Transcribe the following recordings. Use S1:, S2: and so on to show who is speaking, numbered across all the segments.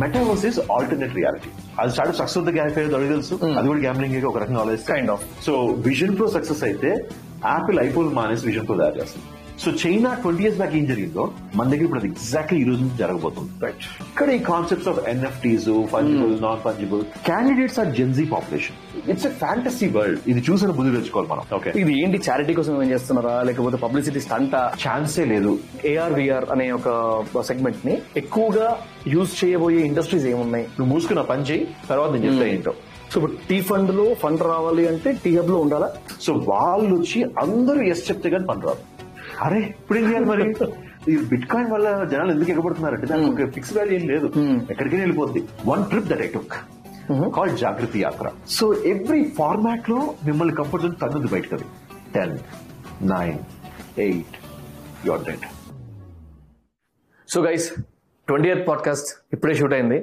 S1: Metaverse is alternate reality. అది start success the gap అయ్యేది అడిగి తెలుసు, అది కూడా గ్యాంబ్లింగ్ ఒక రకంగా ఆలోచిస్తే kind of. So Vision Pro success అయితే యాపిల్ ఐఫోన్ మానేసి విజన్ ప్రో తయారు చేస్తుంది. సో చైనా 20 years బ్యాక్ ఏం జరిగిందో మన దగ్గర ఇప్పుడు ఎగ్జాక్ట్లీ ఈ రోజు జరగబోతుంది. రైట్. ఇక్కడ ఈ concepts of NFTs, fungible, non fungible candidates are Gen Z population. It's a fantasy world. ఇది చూసిన బుద్ధి తెచ్చుకోవాలి మనం. ఓకే,
S2: ఇది ఏంటి చారిటీ కోసం ఏం చేస్తున్నారా లేకపోతే పబ్లిసిటీ స్టంట్?
S1: ఛాన్సే లేదు.
S2: ఏఆర్ విఆర్ అనే ఒక సెగ్మెంట్ ని ఎక్కువగా యూజ్ చేయబోయే ఇండస్ట్రీస్ ఏమున్నాయి?
S1: నువ్వు మూసుకున్న పని చేయి, తర్వాత నేను చెప్తా ఏంటో.
S2: సో ఇప్పుడు టీ ఫండ్ లో ఫండ్ రావాలి అంటే టీ హబ్ లో ఉండాలా?
S1: సో వాళ్ళు వచ్చి అందరూ ఎస్ చెప్తే కానీ పని రాదు. అరే ఇప్పుడు ఏం చేయాలి మరి? ఈ బిట్ కాయిన్ వల్ల జనాలు ఎందుకు ఎగబడుతున్నారంటే దానికి ఒక ఫిక్స్ వాల్యూ ఏం లేదు, ఎక్కడికైనా వెళ్ళిపోద్ది. One trip that I took called Jagriti Yatra. So every format లో మిమ్మల్ని కంఫర్ట్ జోన్ తగ్గుద్ది బయటకు. అది 10, 9, 8 your dead.
S2: So guys, 20th podcast ఇప్పుడే షూట్ అయింది.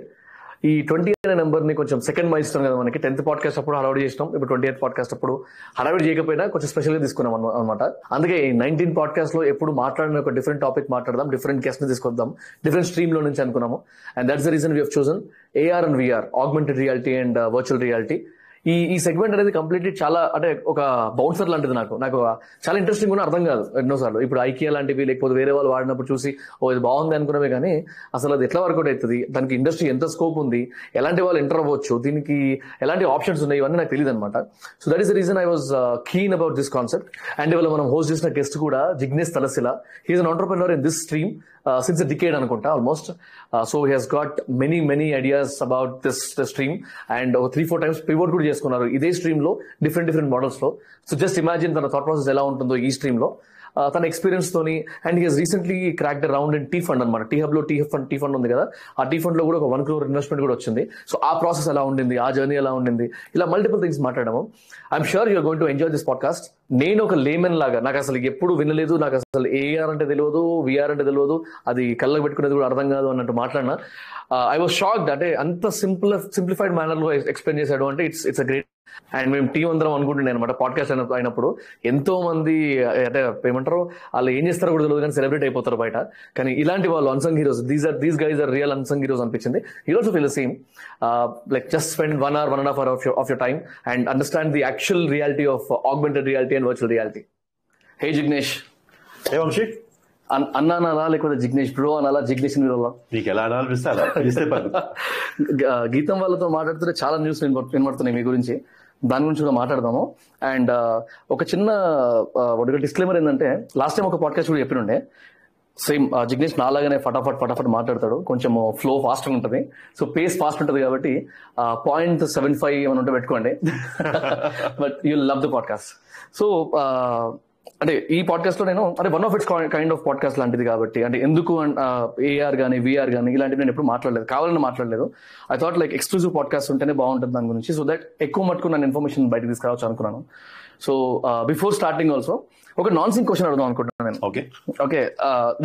S2: ఈ 20 అనే నెంబర్ ని కొంచెం సెకండ్ మైల్ ఇస్తాం కదా మనకి. 10th పాడ్కాస్ట్ అప్పుడు హడావిడి చేసినాం, ఇప్పుడు 20th పాడ్కాస్ట్ అప్పుడు హడావిడి చేయకపోయినా కొంచెం స్పెషల్ గా తీసుకున్నాం అనమాట. అందుకే ఈ 19 పాడ్కాస్ట్ లో ఎప్పుడు మాట్లాడిన ఒక డిఫరెంట్ టాపిక్ మాట్లాడదాం, డిఫరెంట్ గెస్ట్ ని తీసుకొద్దాం, డిఫరెంట్ స్ట్రీమ్ లో నుంచి అనుకున్నాము. And that's the reason we have chosen AR and VR, augmented reality and virtual reality. ఈ సెగ్మెంట్ అనేది కంప్లీట్లీ చాలా అంటే ఒక బౌన్సర్ లాంటిది. నాకు చాలా ఇంట్రెస్టింగ్ కూడా అర్థం కాదు ఎన్నోసార్లు. ఇప్పుడు ఐకియా లాంటివి లేకపోతే వేరే వాళ్ళు వాడినప్పుడు చూసి ఓ ఇది బాగుంది అనుకున్నవే కానీ అసలు అది ఎట్లా వర్కౌట్ అవుతుంది, దానికి ఇండస్ట్రీ ఎంత స్కోప్ ఉంది, ఎలాంటి వాళ్ళు ఎంటర్ అవ్వచ్చు, దీనికి ఎలాంటి ఆప్షన్స్ ఉన్నాయి, ఇవన్నీ నాకు తెలియదు అనమాట. So that is the reason I was keen about this concept. And ఇవాళ మనం హోస్ట్ చేసిన గెస్ట్ కూడా Jignesh Talasila. He is an entrepreneur in this stream since a decade అనుకుంటా almost. So he has got many ideas about this stream and 3-4 times pivot కూడా చేసుకున్నారు ఇదే stream లో different models లో. సో జస్ట్ ఇమాజిన్ తన thought process ఎలా ఉంటుందో ఈ స్ట్రీమ్ లో తన ఎక్స్పీరియన్స్ తోని. And he has recently cracked around in T fund అనమాట. టీ హబ్ లో టీ ఫండ్ ఉంది కదా, ఆ టీ ఫండ్ లో కూడా ఒక 1 crore ఇన్వెస్ట్మెంట్ కూడా వచ్చింది. సో ఆ ప్రాసెస్ ఎలా ఉండింది, ఆ జర్నీ ఎలా ఉండింది, ఇలా మల్టిపుల్ థింగ్స్ మాట్లాడాము. I'm sure you're going to enjoy this podcast. నేను ఒక లేమెన్ లాగా, నాకు అసలు ఎప్పుడు వినలేదు, నాకు అసలు ఏఆర్ అంటే తెలియదు, విఆర్ అంటే తెలియదు, అది కళ్ళకు పెట్టుకునేది కూడా అర్థం కాదు అన్నట్టు మాట్లాడినా. I was shocked. అంటే అంత సింప్లిఫైడ్ మేనర్ లో ఎక్స్ప్లెయిన్ చేశాడు అంటే ఇట్స్ అ గ్రేట్. అండ్ మేము టీం అందరం అనుకుంటుండే అనమాట పాడ్కాస్ట్ అయినప్పుడు ఎంతో మంది అంటే ఏమంటారు వాళ్ళు ఏం చేస్తారో కూడా తెలియదు కానీ సెలబ్రేట్ అయిపోతారు బయట. కానీ ఇలాంటి వాళ్ళు unsung heroes, these guys are real unsung heroes అనిపించింది. You also feel the same. Like just spend 1 hour, 1.5 hour of your time and understand the actual reality of augmented reality and virtual reality. Hey Jignesh.
S1: Hey Vamshi.
S2: అన్నా అనాలా లేకపోతే Jignesh bro అనాలా, జిగ్నేష్
S1: నీకు ఎలా అనిపిస్తే అలా.
S2: గీతం వాళ్ళతో మాట్లాడుతుంటే చాలా న్యూస్ వినబడుతున్నాయి మీ గురించి, దాని గురించి కూడా మాట్లాడదాము. అండ్ ఒక చిన్న డిస్క్లైమర్ ఏంటంటే లాస్ట్ టైం ఒక పాడ్కాస్ట్ కూడా చెప్పినుండే, సేమ్ జిగ్నేష్ నాలాగానే ఫటాఫట్ మాట్లాడతాడు, కొంచెం ఫ్లో ఫాస్ట్ ఉంటుంది. సో పేస్ ఫాస్ట్ ఉంటుంది కాబట్టి 0.75 ఏమైనా ఉంటే పెట్టుకోండి. But you love the podcast. So అంటే ఈ పాడ్కాస్ట్ లో నేను అంటే one of it's kind of podcast లాంటిది కాబట్టి, అంటే ఎందుకు ఏఆర్ కానీ విఆర్ కానీ ఇలాంటివి నేను ఎప్పుడు మాట్లాడలేదు, కావాలని మాట్లాడలేదు. I thought like exclusive podcast ఉంటేనే బాగుంటుంది దాని గురించి, సో దట్ ఎక్కువ మట్టుకు నేను ఇన్ఫర్మేషన్ బయటకు తీసుకురావచ్చు అనుకున్నాను. సో బిఫోర్ స్టార్టింగ్ ఆల్సో ఒక నాన్ సింగ్ క్వశ్చన్ అడుగుదాం అనుకుంటున్నాను నేను. ఓకే,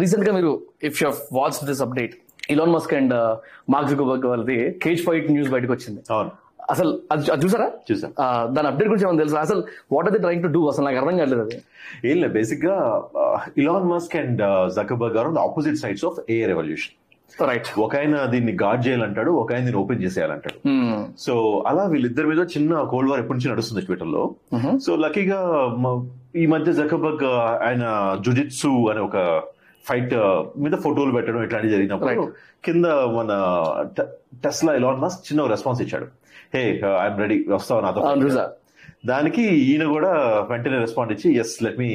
S2: రీసెంట్ గా మీరు if you have watched this update, Ilan Musk and mark Zuckerberg వాళ్ళది కేజ్ ఫైట్ న్యూస్ బయటకు వచ్చింది. అసలు అది చూసారా? దాని అప్డేట్ గురించి ఏమైనా తెలుసా? అసలు what are they trying to do? అసలు నాకు అర్థం కాలేదు అది.
S1: ఏం లేదు, బేసిక్ గా Elon Musk and Zuckerberg are on the opposite sides of AI revolution.
S2: Right.
S1: ఒక ఆయన దీన్ని గార్డ్ చేయాలంటాడు, ఒక ఆయన దీన్ని ఓపెన్ చేసేయాలంటాడు. సో అలా వీళ్ళిద్దరి మీద చిన్న కోల్డ్ వార్ ఎప్పటి నుంచి నడుస్తుంది ట్విట్టర్ లో. సో లక్కీగా ఈ మధ్య జకర్బర్గ్ ఆయన జుజిత్సు అనే ఒక ఫైట్ మీద ఫోటోలు పెట్టడం ఇట్లాంటివి జరిగినప్పుడు కింద మన టెస్లా ఇలాన్ మస్క్ చిన్న రెస్పాన్స్ ఇచ్చాడు, హే ఐఎమ్ రెడీ, వస్తావు నాతో. దానికి ఈయన కూడా వెంటనే రెస్పాండ్ ఇచ్చి ఎస్ లెట్ మీ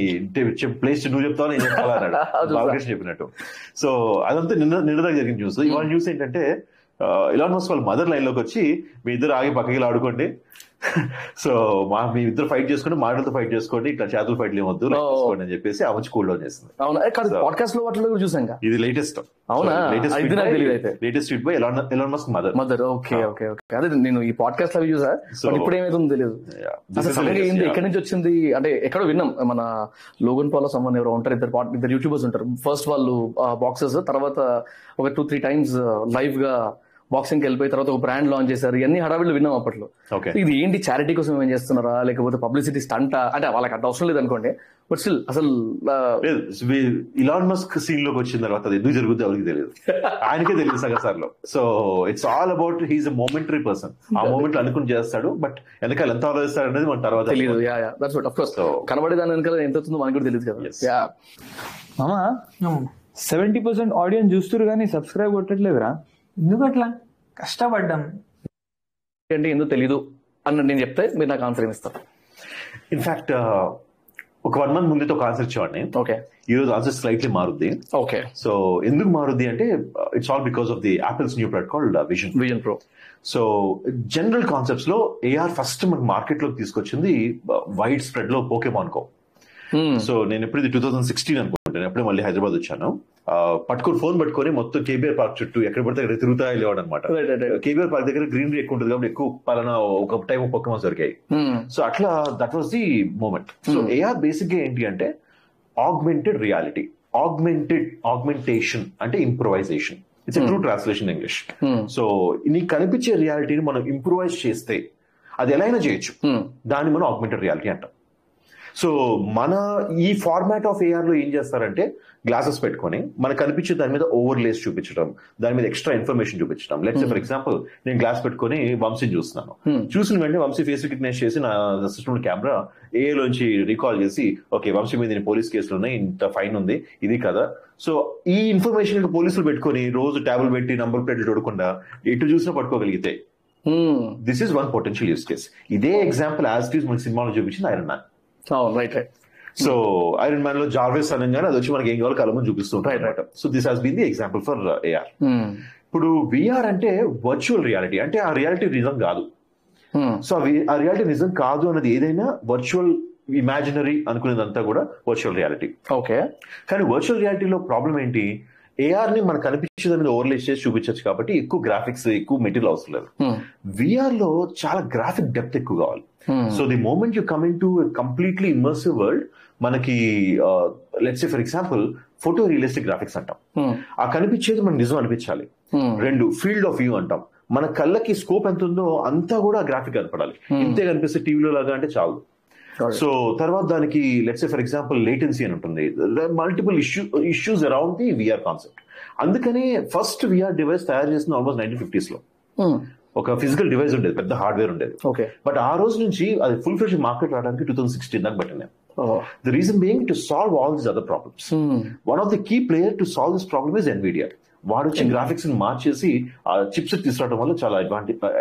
S1: ప్లేస్ నువ్వు చెప్తావు నేను చెప్తావా అన్నాడు, బాలకృష్ణ చెప్పినట్టు. సో అదంతా నిన్నదాకా జరిగిన న్యూస్. ఇవాళ న్యూస్ ఏంటంటే ఇలాన్ మస్క్ వాళ్ళ మదర్ లైన్ లోకి వచ్చి మీ ఇద్దరు ఆగి పక్కకి ఆడుకోండి, సో మీ ఇద్దరు ఫైట్ చేసుకోండి, మాటలతో ఫైట్ చేసుకోండి, ఇట్లా చేతులు ఫైట్లు ఏమొద్దు తీసుకోండి అని చెప్పేసి ఆ మంచి కూల్ డౌన్ చేస్తుంది. ఇది latest tweet by Elon Musk mother.
S2: Okay. అదే నేను ఈ పాడ్కాస్ట్ అవి చూసా, ఇప్పుడు ఏమైతుందో తెలియదు. ఎక్కడి నుంచి వచ్చింది అంటే ఎక్కడో విన్నాం, మన లోగన్ పాల్ సమ్మన్ ఎవరో ఉంటారు, ఇద్దరు యూట్యూబర్స్ ఉంటారు. ఫస్ట్ వాళ్ళు బాక్సర్స్, తర్వాత ఒక 2-3 times లైవ్ గా బాక్సింగ్ వెళ్ళిపోయి తర్వాత ఒక బ్రాండ్ లాంచ్ చేశారు, ఇవన్నీ హడావిడిలో విన్నాం అప్పట్లో. ఇది ఏంటి, చారిటీ కోసం ఏం చేస్తున్నారా లేకపోతే పబ్లిసిటీ స్టంటా అంటే వాళ్ళకి అంత అవసరం లేదు అనుకోండి, బట్ స్టిల్ అసలు
S1: ఇలాన్ మస్క్ సీన్ లోకి వచ్చిన తర్వాత అది ఎందుకు జరుగుతుంది ఎవరికి తెలియదు, ఆయనకే తెలియదు సగసార్లో. So it's all about his a momentary person, ఆ మూమెంట్ లో అనుకుని చేస్తాడు, బట్ వెనకాల ఎంత ఆలోచిస్తాడు అనేది మన తర్వాత
S2: తెలియదు. కనబడే దాని వెనకాల ఎంత అవుతుందో మనకు కూడా తెలియదు కదా.
S3: మామా 70% ఆడియన్స్ చూస్తారు కానీ సబ్స్క్రైబ్ కొట్టట్లేదురా, ఎందుకు అట్లా? కష్టపడ్డాం
S2: అంటే ఎందుకు తెలీదు అన్న నేను చెప్తే మీరు నాకు ఆన్సర్ ఇస్తారు.
S1: ఇన్ఫాక్ట్ ఒక 1 month ముందుతో ఒక ఆన్సర్ ఇచ్చేవాడిని.
S2: ఓకే,
S1: ఈ రోజు ఆన్సర్ స్లైట్లీ మారుద్ది.
S2: ఓకే,
S1: సో ఎందుకు మారుద్ది అంటే it's all because of the apples new product called vision pro. So general concepts లో ఏఆర్ ఫస్ట్ మనకి మార్కెట్ లోకి తీసుకొచ్చింది వైడ్ స్ప్రెడ్ లో పోకేమాన్ కో. సో నేను ఎప్పుడు ఇది 2016 అనుకుంటాను, ఎప్పుడే మళ్ళీ హైదరాబాద్ వచ్చాను, ఫోన్ పట్టుకొని మొత్తం కేబీఆర్ పార్క్ చుట్టూ ఎక్కడ పడితే అక్కడ తిరుగుతా వెళ్ళేవాడు అనమాట. కేబీఆర్ పార్క్ దగ్గర గ్రీనరీ ఎక్కువ ఉంటుంది కాబట్టి ఎక్కువ పలానా ఒక టైం పోకేమాన్స్ దొరికాయి. సో అట్లా that was the moment. So AR basic గా ఏంటి అంటే ఆగ్మెంటెడ్ రియాలిటీ, ఆగ్మెంటేషన్ అంటే improvisation. It's true translation English. So నీకు కనిపించే రియాలిటీని మనం ఇంప్రూవైజ్ చేస్తే అది ఎలా అయినా చేయొచ్చు, దాన్ని మనం ఆగ్మెంటెడ్ రియాలిటీ అంటాం. సో మన ఈ ఫార్మాట్ ఆఫ్ ఏఆర్ లో ఏం చేస్తారంటే గ్లాసెస్ పెట్టుకొని మనకు కనిపించే దాని మీద ఓవర్లేస్ చూపించడం, దాని మీద ఎక్స్ట్రా ఇన్ఫర్మేషన్ చూపించడం. లెట్స్ ఫర్ ఎగ్జాంపుల్ నేను గ్లాస్ పెట్టుకొని వంశీని చూస్తున్నాను, చూసిన వెంటనే వంశీ ఫేస్ రికగ్నైజ్ చేసి నా సిస్టమ్ కెమెరా ఏలోంచి రీకాల్ చేసి ఓకే వంశీ మీద పోలీస్ కేసులు ఉన్నాయి, ఇంత ఫైన్ ఉంది, ఇది కదా. సో ఈ ఇన్ఫర్మేషన్ పోలీసులు పెట్టుకొని రోజు ట్యాబుల్ పెట్టి నంబర్ ప్లేట్లు చూడకుండా ఎటు చూసినా పట్టుకోగలిగితే this is one potential use case. ఇదే ఎగ్జాంపుల్ యాజ్ ఇట్ ఈస్ మనకి సినిమాలో చూపించింది Iron Man. So Iron Man లో జార్విస్ అనగానే అది వచ్చి మనకి ఏం కావాలో కలమని చూపిస్తుంటాయి అనమాట. So this has been the example for AR. ఇప్పుడు విఆర్ అంటే వర్చువల్ రియాలిటీ, అంటే ఆ రియాలిటీ నిజం కాదు. సో ఆ రియాలిటీ నిజం కాదు అన్నది ఏదైనా వర్చువల్ ఇమాజినరీ అనుకునేదంతా కూడా వర్చువల్ రియాలిటీ.
S2: ఓకే,
S1: కానీ వర్చువల్ రియాలిటీలో ప్రాబ్లం ఏంటి, ఏఆర్ ని మనకు కనిపించే దాని మీద ఓవర్లే చేసి చూపించచ్చు కాబట్టి ఎక్కువ గ్రాఫిక్స్ ఎక్కువ మెటీరియల్ అవసరం లేదు. విఆర్ లో చాలా గ్రాఫిక్ డెప్త్ ఎక్కువ కావాలి. So the moment you come into completely immersive world, మనకి let's say for example photo realistic graphics అంటాం, ఆ కనిపించేది మనకు నిజం అనిపించాలి. 2 ఫీల్డ్ ఆఫ్ వ్యూ అంటాం, మన కళ్ళకి స్కోప్ ఎంత ఉందో అంతా కూడా గ్రాఫిక్ కనపడాలి. ఇంతే కనిపిస్తే టీవీలో లాగా అంటే చాలు. సో తర్వాత దానికి let's say for example latency అని ఉంటుంది, multiple issues around the VR concept. అందుకని ఫస్ట్ విఆర్ డివైస్ తయారు చేసిన ఆల్మోస్ట్ 1950s లో ఒక ఫిజికల్ డివైస్ ఉండేది, పెద్ద హార్డ్వేర్ ఉండేది. బట్ ఆ రోజు నుంచి అది ఫుల్ ఫ్లెడ్జ్డ్ మార్కెట్ రావడానికి 2016 దాకా పట్టింది. The reason being to solve all these other problems. One of the key player to solve this problem is Nvidia. వాడు వచ్చి గ్రాఫిక్స్ ని మార్చేసి ఆ చిప్స్ తీసుకురావడం వల్ల చాలా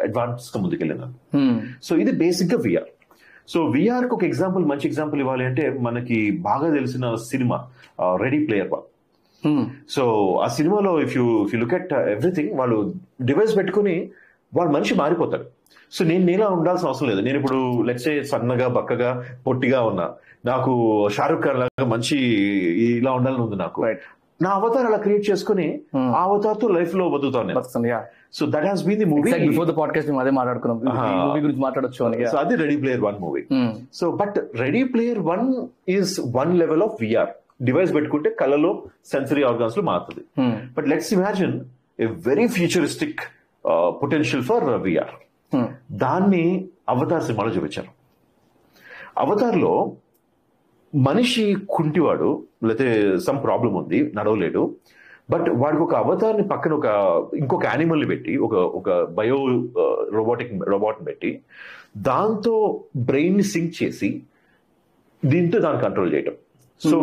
S1: అడ్వాన్స్ గా ముందుకెళ్ళింది. సో ఇది బేసిక్ గా విఆర్. సో విఆర్ కి ఒక ఎగ్జాంపుల్, మంచి ఎగ్జాంపుల్ ఇవ్వాలి అంటే మనకి బాగా తెలిసిన cinema ready player one. So ఆ సినిమాలో if you look at everything, వాళ్ళు డివైస్ పెట్టుకుని వాడు మనిషి మారిపోతాడు. సో నేను ఇలా ఉండాల్సిన అవసరం లేదు. నేను ఇప్పుడు లెట్స్ సే సన్నగా బక్కగా పొట్టిగా ఉన్నా, నాకు షారుఖ్ ఖాన్ లాగా మంచి ఇలా ఉండాలని ఉంది నాకు. నా అవతార్ అలా క్రియేట్ చేసుకుని ఆ అవతార్ తో లైఫ్ లో బతుకుతాను. So that has been the movie.
S2: Before the podcast మేము అదే మాట్లాడుకున్నాం, మూవీ గురించి మాట్లాడొచ్చు అని.
S1: సో అది Ready Player 1 movie. So but Ready Player 1 is 1 level of VR. Device పెట్టుకుంటే కళ్ళలో సెన్సరీ ఆర్గాన్స్ లో మారుతుంది. But let's imagine a very futuristic potential for VR. దాన్ని అవతార్ సినిమాలో చూపించారు. అవతార్ లో మనిషి కుంటివాడు, లేకపోతే సమ్ ప్రాబ్లం ఉంది, నడవలేడు. బట్ వాడికి ఒక అవతార్ ని పక్కన ఇంకొక యానిమల్ ని పెట్టి ఒక బయో రోబోట్ పెట్టి దాంతో బ్రెయిన్ ని సింక్ చేసి దీంతో దాన్ని కంట్రోల్ చేయటం. సో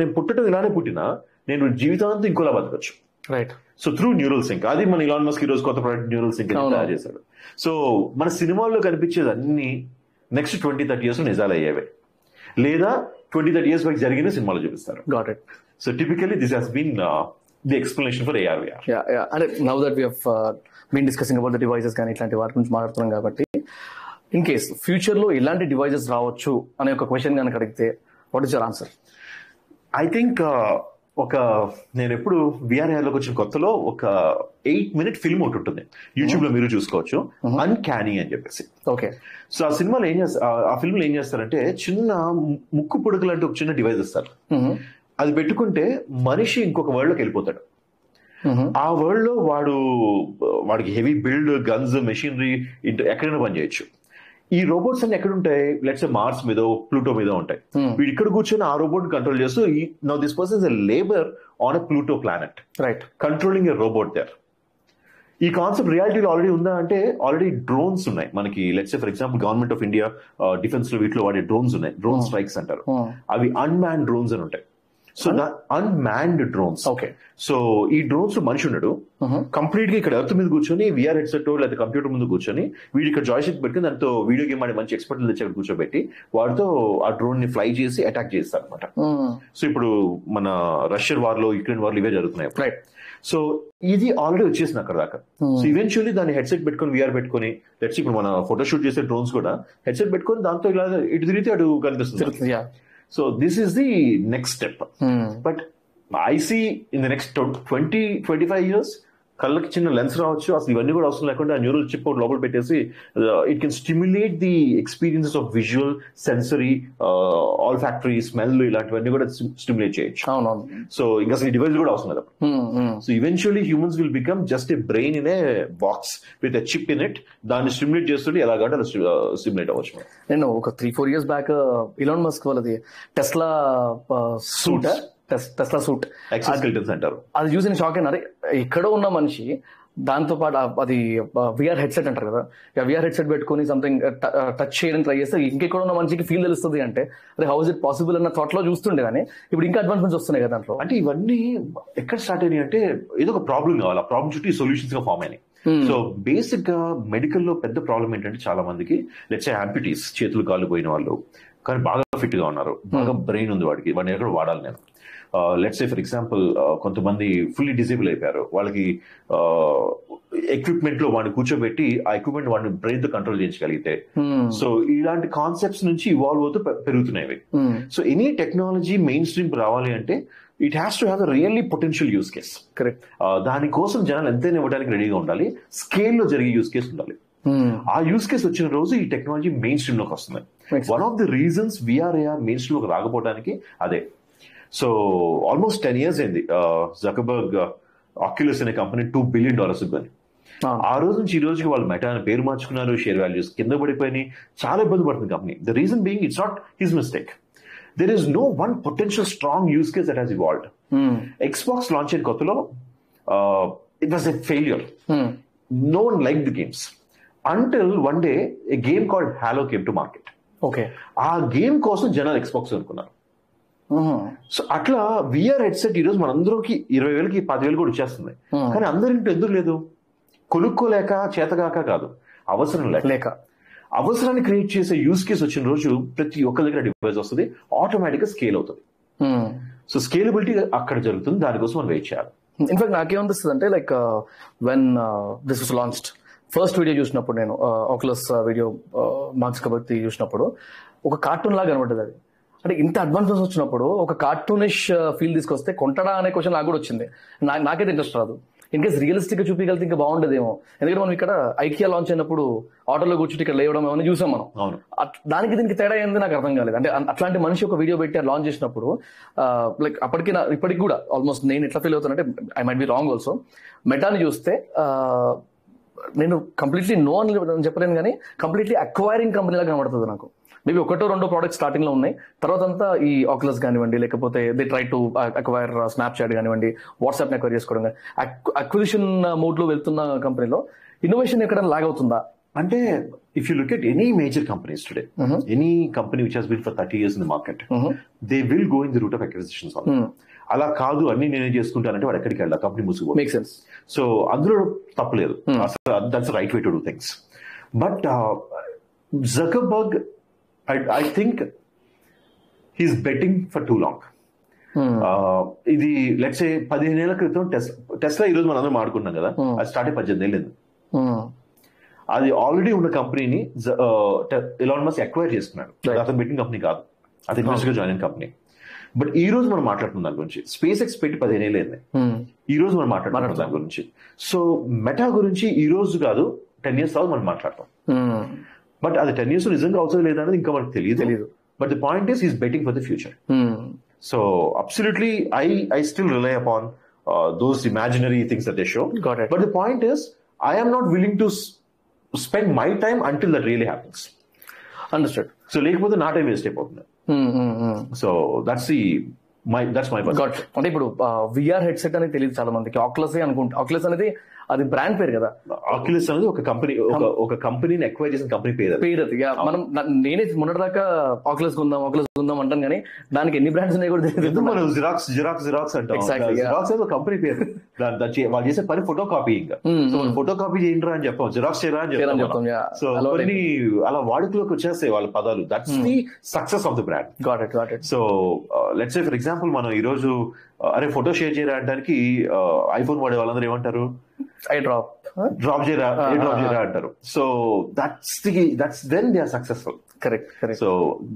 S1: నేను పుట్టడం ఇలానే పుట్టినా నేను జీవితాంతం ఇంకోలా బతకచ్చు.
S2: Right.
S1: So through neural sync. అది మన ఇలాన్ మస్క్ ఈ రోజు కొత్త ప్రాడక్ట్ న్యూరల్ సింక్ తయారు చేశాడు. సో మన సినిమాల్లో కనిపించేది అన్ని నెక్స్ట్ 20-30 years నిజాలు అయ్యేవే, లేదా 20-30 years వరకు జరిగిన సినిమాలో చూపిస్తారు.
S2: Got it.
S1: So typically this has been the explanation for AR VR.
S2: అంటే now that we have been discussing about the devices కానీ ఇట్లాంటి వాటి గురించి మాట్లాడుతున్నాం కాబట్టి, ఇన్ కేస్ ఫ్యూచర్ లో ఇలాంటి డివైసెస్ రావచ్చు అనే ఒక క్వశ్చన్ కనుక అడిగితే what is your answer?
S1: I think నేను ఎప్పుడు విఆర్ లోకి వచ్చిన కొత్తలో ఒక 8-minute ఫిల్మ్ ఒకటి ఉంటుంది, యూట్యూబ్ లో మీరు చూసుకోవచ్చు, అన్క్యానీ అని చెప్పేసి.
S2: ఓకే.
S1: సో ఆ సినిమాలో ఆ ఫిల్మ్ లో ఏం చేస్తారంటే చిన్న ముక్కు పొడుగులు అంటే ఒక చిన్న డివైస్ ఇస్తారు. అది పెట్టుకుంటే మనిషి ఇంకొక వరల్డ్ లోకి వెళ్ళిపోతాడు. ఆ వరల్డ్ లో వాడికి హెవీ బిల్డ్ గన్స్ మెషినరీ ఎక్కడైనా పనిచేయచ్చు. ఈ రోబోట్స్ అన్ని ఎక్కడ ఉంటాయి? లెట్స్ మార్స్ మీద ప్లూటో మీద ఉంటాయి. వీడు ఇక్కడ కూర్చొని ఆ రోబోట్ కంట్రోల్ చేస్తూ now this person is a labour on a Pluto planet, right, controlling a robot there. ఈ కాన్సెప్ట్ రియాలిటీలో ఆల్రెడీ ఉందా అంటే ఆల్రెడీ డ్రోన్స్ ఉన్నాయి మనకి. Let's for example government of India defence లో వీటిలో వాడే డ్రోన్స్ ఉన్నాయి, డ్రోన్ స్ట్రైక్స్ అంటారు. అవి అన్మ్యాన్ డ్రోన్స్ అని ఉంటాయి. So unmanned drones. Okay, so ఈ డ్రోన్స్ మనిషి ఉన్నాడు కంప్లీట్ గా ఇక్కడ ఎర్త్ మీద కూర్చొని విఆర్ హెడ్సెట్ లేదా కంప్యూటర్ ముందు కూర్చొని వీడి ఇక్కడ జాయ్స్టిక్ పెట్టుకుని దాంతో వీడియో గేమ్ ఆడే మంచి ఎక్స్పర్ట్లు తెచ్చి అక్కడ కూర్చోబెట్టి వాడితో ఆ డ్రోన్ ని ఫ్లై చేసి అటాక్ చేస్తారు అనమాట. సో ఇప్పుడు మన రష్యన్ వార్ లో యుక్రెయిన్ వార్ ఇవే జరుగుతున్నాయి. సో ఇది ఆల్రెడీ వచ్చేసింది అక్కడ దాకా. సో ఈవెన్చువల్లీ దాన్ని హెడ్సెట్ పెట్టుకుని విఆర్ పెట్టుకుని లెట్స్ ఇప్పుడు మన ఫోటోషూట్ చేసే డ్రోన్స్ కూడా హెడ్సెట్ పెట్టుకుని దాంతో ఇలా ఇటు తిరిగితే అటు కనిపిస్తుంది. So this is the next step. But I see in the next 20-25 years, కళ్ళకి చిన్న లెన్స్ రావచ్చు, అసలు ఇవన్నీ కూడా అవసరం లేకుండా న్యూరల్ చిప్ లోపల పెట్టేసి it can stimulate the experiences of visual, sensory, all factory, smell ఇలాంటివన్నీ కూడా స్టిమ్యులేట్ చేయొచ్చు. సో ఇంకా అసలు ఈ డివైస్ కూడా అవసరం లేదు. So eventually humans will become just a brain in a box with a chip in it. దాన్ని స్టిమ్యులేట్ చేస్తుంటే ఎలాగంటే అలా స్టిమ్యులేట్ అవ్వచ్చు.
S2: నేను ఒక 3-4 years బ్యాక్ ఇలాన్ మస్క్ వాళ్ళది టెస్లా సూట్
S1: అంటారు,
S2: అది చూసిన షాక్ అయినారు. ఎక్కడో ఉన్న మనిషి దాంతో పాటు అది విఆర్ హెడ్సెట్ అంటారు కదా, విఆర్ హెడ్సెట్ పెట్టుకుని సంథింగ్ టచ్ చేయడానికి ట్రై చేస్తే ఇంకెక్కడ ఉన్న మనిషికి ఫీల్ తెలుస్తుంది అంటే అదే హౌ ఇస్ ఇట్ పాసిబుల్ అన్న థాట్ లో చూస్తుండే. కానీ ఇప్పుడు ఇంకా అడ్వాన్స్మెంట్స్ వస్తున్నాయి కదా దాంట్లో.
S1: అంటే ఇవన్నీ ఎక్కడ స్టార్ట్ అయినాయి అంటే ఏదో ఒక ప్రాబ్లం కావాలి, ఆ ప్రాబ్లం చుట్టూ సొల్యూషన్స్ గా ఫామ్ అయినాయి. సో బేసిక్ గా మెడికల్ లో పెద్ద ప్రాబ్లం ఏంటంటే చాలా మందికి లెట్స్ సే యాంపిటీస్, చేతులు కాళ్ళు పోయిన వాళ్ళు కానీ బాగా ఫిట్ గా ఉన్నారు, బాగా బ్రెయిన్ ఉంది వాడికి, వాడిని ఎక్కడ వాడాలి నేను. లెట్స్ సే ఫర్ ఎగ్జాంపుల్ కొంతమంది ఫుల్లీ డిజేబుల్ అయిపోయారు, వాళ్ళకి ఎక్విప్మెంట్ లో వాడిని కూర్చోబెట్టి ఆ ఎక్విప్మెంట్ వాడిని బ్రెయిన్ తో కంట్రోల్ చేయించగలిగితే. సో ఇలాంటి కాన్సెప్ట్స్ నుంచి ఇవాల్వ్ అవుతూ పెరుగుతున్నాయి. So any technology main stream రావాలి అంటే it has to have a really potential use case.
S2: Correct.
S1: దానికోసం జనాలు ఎంతైనా ఇవ్వడానికి రెడీగా ఉండాలి, స్కేల్లో జరిగే యూస్ కేస్ ఉండాలి. ఆ యూస్ కేస్ వచ్చిన రోజు ఈ టెక్నాలజీ మెయిన్ స్ట్రీమ్ లోకి వస్తుంది. One of the reasons VR AR mainstream లోకి రాకపోవడానికి అదే. సో ఆల్మోస్ట్ 10 years అయింది జకర్బర్గ్ ఆక్యులస్ అనే కంపెనీ $2 billion ఇవ్వాలి. ఆ రోజు నుంచి ఈ రోజుకి వాళ్ళు మెటా అని పేరు మార్చుకున్నారు, షేర్ వాల్యూస్ కింద పడిపోయినాయి, చాలా ఇబ్బంది పడుతుంది company. The reason being it's not his mistake, there is no one potential strong use case that has evolved. Xbox launch అయిన కొత్తలో it was a failure, no one like the games until one day a game called Halo came to market.
S2: Okay, ఆ
S1: game కోసం జనాలు Xbox అనుకున్నారు. So అట్లా VR headset ఈ రోజు మనందరికి 20,000కి 10,000 కూడా వచ్చేస్తుంది. కానీ అందరింటి ఎందుకు లేదు? కొనుక్కోలేక, చేతగాక కాదు, అవసరం లేక. అవసరాన్ని క్రియేట్ చేసే యూస్ కేస్ వచ్చిన రోజు ప్రతి ఒక్క దగ్గర డివైస్ వస్తుంది, ఆటోమేటిక్ గా స్కేల్ అవుతుంది. సో స్కేలబిలిటీ అక్కడ జరుగుతుంది, దానికోసం మనం వెయిట్ చేయాలి.
S2: ఇన్ఫాక్ట్ నాకేమనిపిస్తుంది అంటే like when this was launched first video చూసినప్పుడు, నేను ఆక్యులస్ వీడియో మార్క్ జకర్బర్గ్ చూసినప్పుడు ఒక కార్టూన్ లాగా కనబడ్డది అది. అంటే ఇంత అడ్వాన్సెస్ వచ్చినప్పుడు ఒక కార్టూనిష్ ఫీల్ తీసుకొస్తే కొంటడా అనే క్వశ్చన్ నాకు కూడా వచ్చింది. నాకైతే ఇంట్రెస్ట్ రాదు. ఇన్ కేస్ రియలిస్టిక్ గా చూపించగలిగితే ఇంకా బాగుండదేమో. ఎందుకంటే మనం ఇక్కడ ఐకియా లాంచ్ అయినప్పుడు ఆటోలో కూర్చుంటే ఇక్కడ లేవడం ఏమైనా చూసాం మనం. దానికి దీనికి తేడా ఏంది నాకు అర్థం కాలేదు. అంటే అట్లాంటి మనిషి ఒక వీడియో పెట్టి లాంచ్ చేసినప్పుడు లైక్ ఇప్పటికి కూడా ఆల్మోస్ట్ నేను ఎట్లా ఫీల్ అవుతానంటే, I might be wrong also, మెటాని చూస్తే నేను కంప్లీట్లీ నో అని చెప్పలేను కానీ కంప్లీట్లీ అక్వైరింగ్ కంపెనీ లాగా కనబడుతుంది నాకు. మేబీ 1-2 ప్రోడక్ట్స్ స్టార్టింగ్ లో ఉన్నాయి, తర్వాత అంతా ఈ ఆక్యులస్ కానివ్వండి, లేకపోతే they try to acquire Snapchat కానివ్వండి, వాట్సాప్ ని అక్వైర్ చేసుకోవడం, అక్విజిషన్ మోడ్ లో వెళ్తున్న కంపెనీలో ఇన్నోవేషన్ ఎక్కడ లాగ్ అవుతుందా
S1: అంటే, if you look at any major companies today, any company which has been for 30 years in the market, they will go in the route of acquisitions. అలా కాదు అన్ని నేనే చేసుకుంటానంటే వాడు ఎక్కడికి వెళ్ళా, కంపెనీ మూసుకుపో.
S2: Make sense.
S1: సో అందులో తప్పలేదు, that's right way to do things. But Zuckerberg, I think he's betting for too long. ఇది లెట్స్ సే 15 ఏళ్ల క్రితం టెస్లా ఈ రోజు మనం అందరం ఆడుకున్నాం కదా, అది స్టార్ట్ అయ్యి 18 ఏళ్ళు. అది ఆల్రెడీ ఉన్న కంపెనీని ఎలాన్ మస్క్ అక్వైర్ చేసుకున్నాడు. అతను బెట్టింగ్ కంపెనీ కాదు, అది ఇన్వెస్టర్ గా జాయిన్ అయిన కంపెనీ. బట్ ఈ రోజు మనం మాట్లాడుతున్న దాని గురించి, స్పేస్ ఎక్స్ పెట్టి 15 ఏళ్ళు అయింది, ఈ రోజు మనం మాట్లాడుతున్న దాని గురించి. సో మెటా గురించి ఈ రోజు కాదు, 10 years తర్వాత మనం మాట్లాడతాం. బట్ అది 10 years నిజంగా అవుతుంది లేదా అనేది ఇంకా మనకు తెలియదు. But the point is he's betting for the future. So absolutely I still rely upon those imaginary things that they show.
S2: Got it.
S1: But the point is, I am not willing to spend my time until that really happens.
S2: Understood.
S1: So లేకపోతే నా time waste అయిపోతుంది. So that's my perspective.
S2: Got it. అంటే ఇప్పుడు VR headset అనేది తెలియదు చాలా మందికి. Oculus అనుకుంటా. ఆక్యులస్ అనేది అది బ్రాండ్ పేరు కదా.
S1: ఆక్యులస్ అనేది ఒక కంపెనీని ఎక్వైర్ చేసిన కంపెనీ పేరు
S2: అది. మనం నేనే మొన్నటిదాకా ఆక్యులస్ కొందాం అంటాను, కానీ దానికి ఎన్ని బ్రాండ్స్ ఉన్నాయి కూడా తెలియదు.
S1: మనం జిరాక్స్ అంటాం. జిరాక్స్ అనేది కంపెనీ పేరు. వాళ్ళు చేసే పని ఫోటో కాపీ. ఇంకా ఫోటో కాపీ చేయండిరా అని చెప్పాం, జిరాక్స్ చేయరా అని చెప్తాం. సో కొన్ని అలా వాడుకలోకి వచ్చేస్తాయి వాళ్ళ పదాలు. That's the success of the brand.
S2: Got it.
S1: So let's say for example మనం ఈ రోజు అరే ఫోటో షేర్ చేయరా అంటానికి ఐఫోన్ వాడే వాళ్ళందరూ ఏమంటారు, డ్రాప్ చేయరా అంటారు. So that's when they are successful.
S2: Correct.
S1: So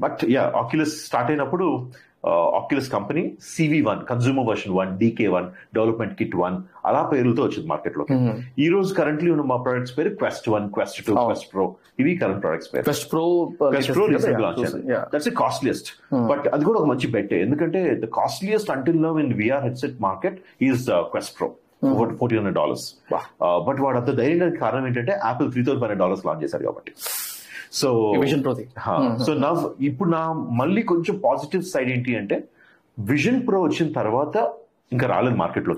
S1: but Oculus start అయినప్పుడు Oculus company CV1 consumer version 1, DK1 development kit 1 అలా పేర్లతో వచ్చింది మార్కెట్ లోకి. ఈ రోజు కరెంట్లీ ఉన్న మా ప్రొడక్ట్స్ పేరు Quest 1, Quest 2, Quest Pro. ఇవి కరెంట్ ప్రొడక్ట్స్ పేరు.
S2: Quest Pro
S1: that's costliest. But అది కూడా ఒక మంచి బెట్, ఎందుకంటే the costliest until now in VR headset market is Quest Pro. $1,400. But వాడు అంత ధైర్యానికి కారణం ఏంటంటే యాపిల్ $3,500 లాంచ్ చేశారు కాబట్టి. సో ఇప్పుడు నా మళ్ళీ కొంచెం పాజిటివ్ సైడ్ ఏంటి అంటే, విజన్ ప్రో వచ్చిన తర్వాత ఇంకా రాలేదు మార్కెట్ లో,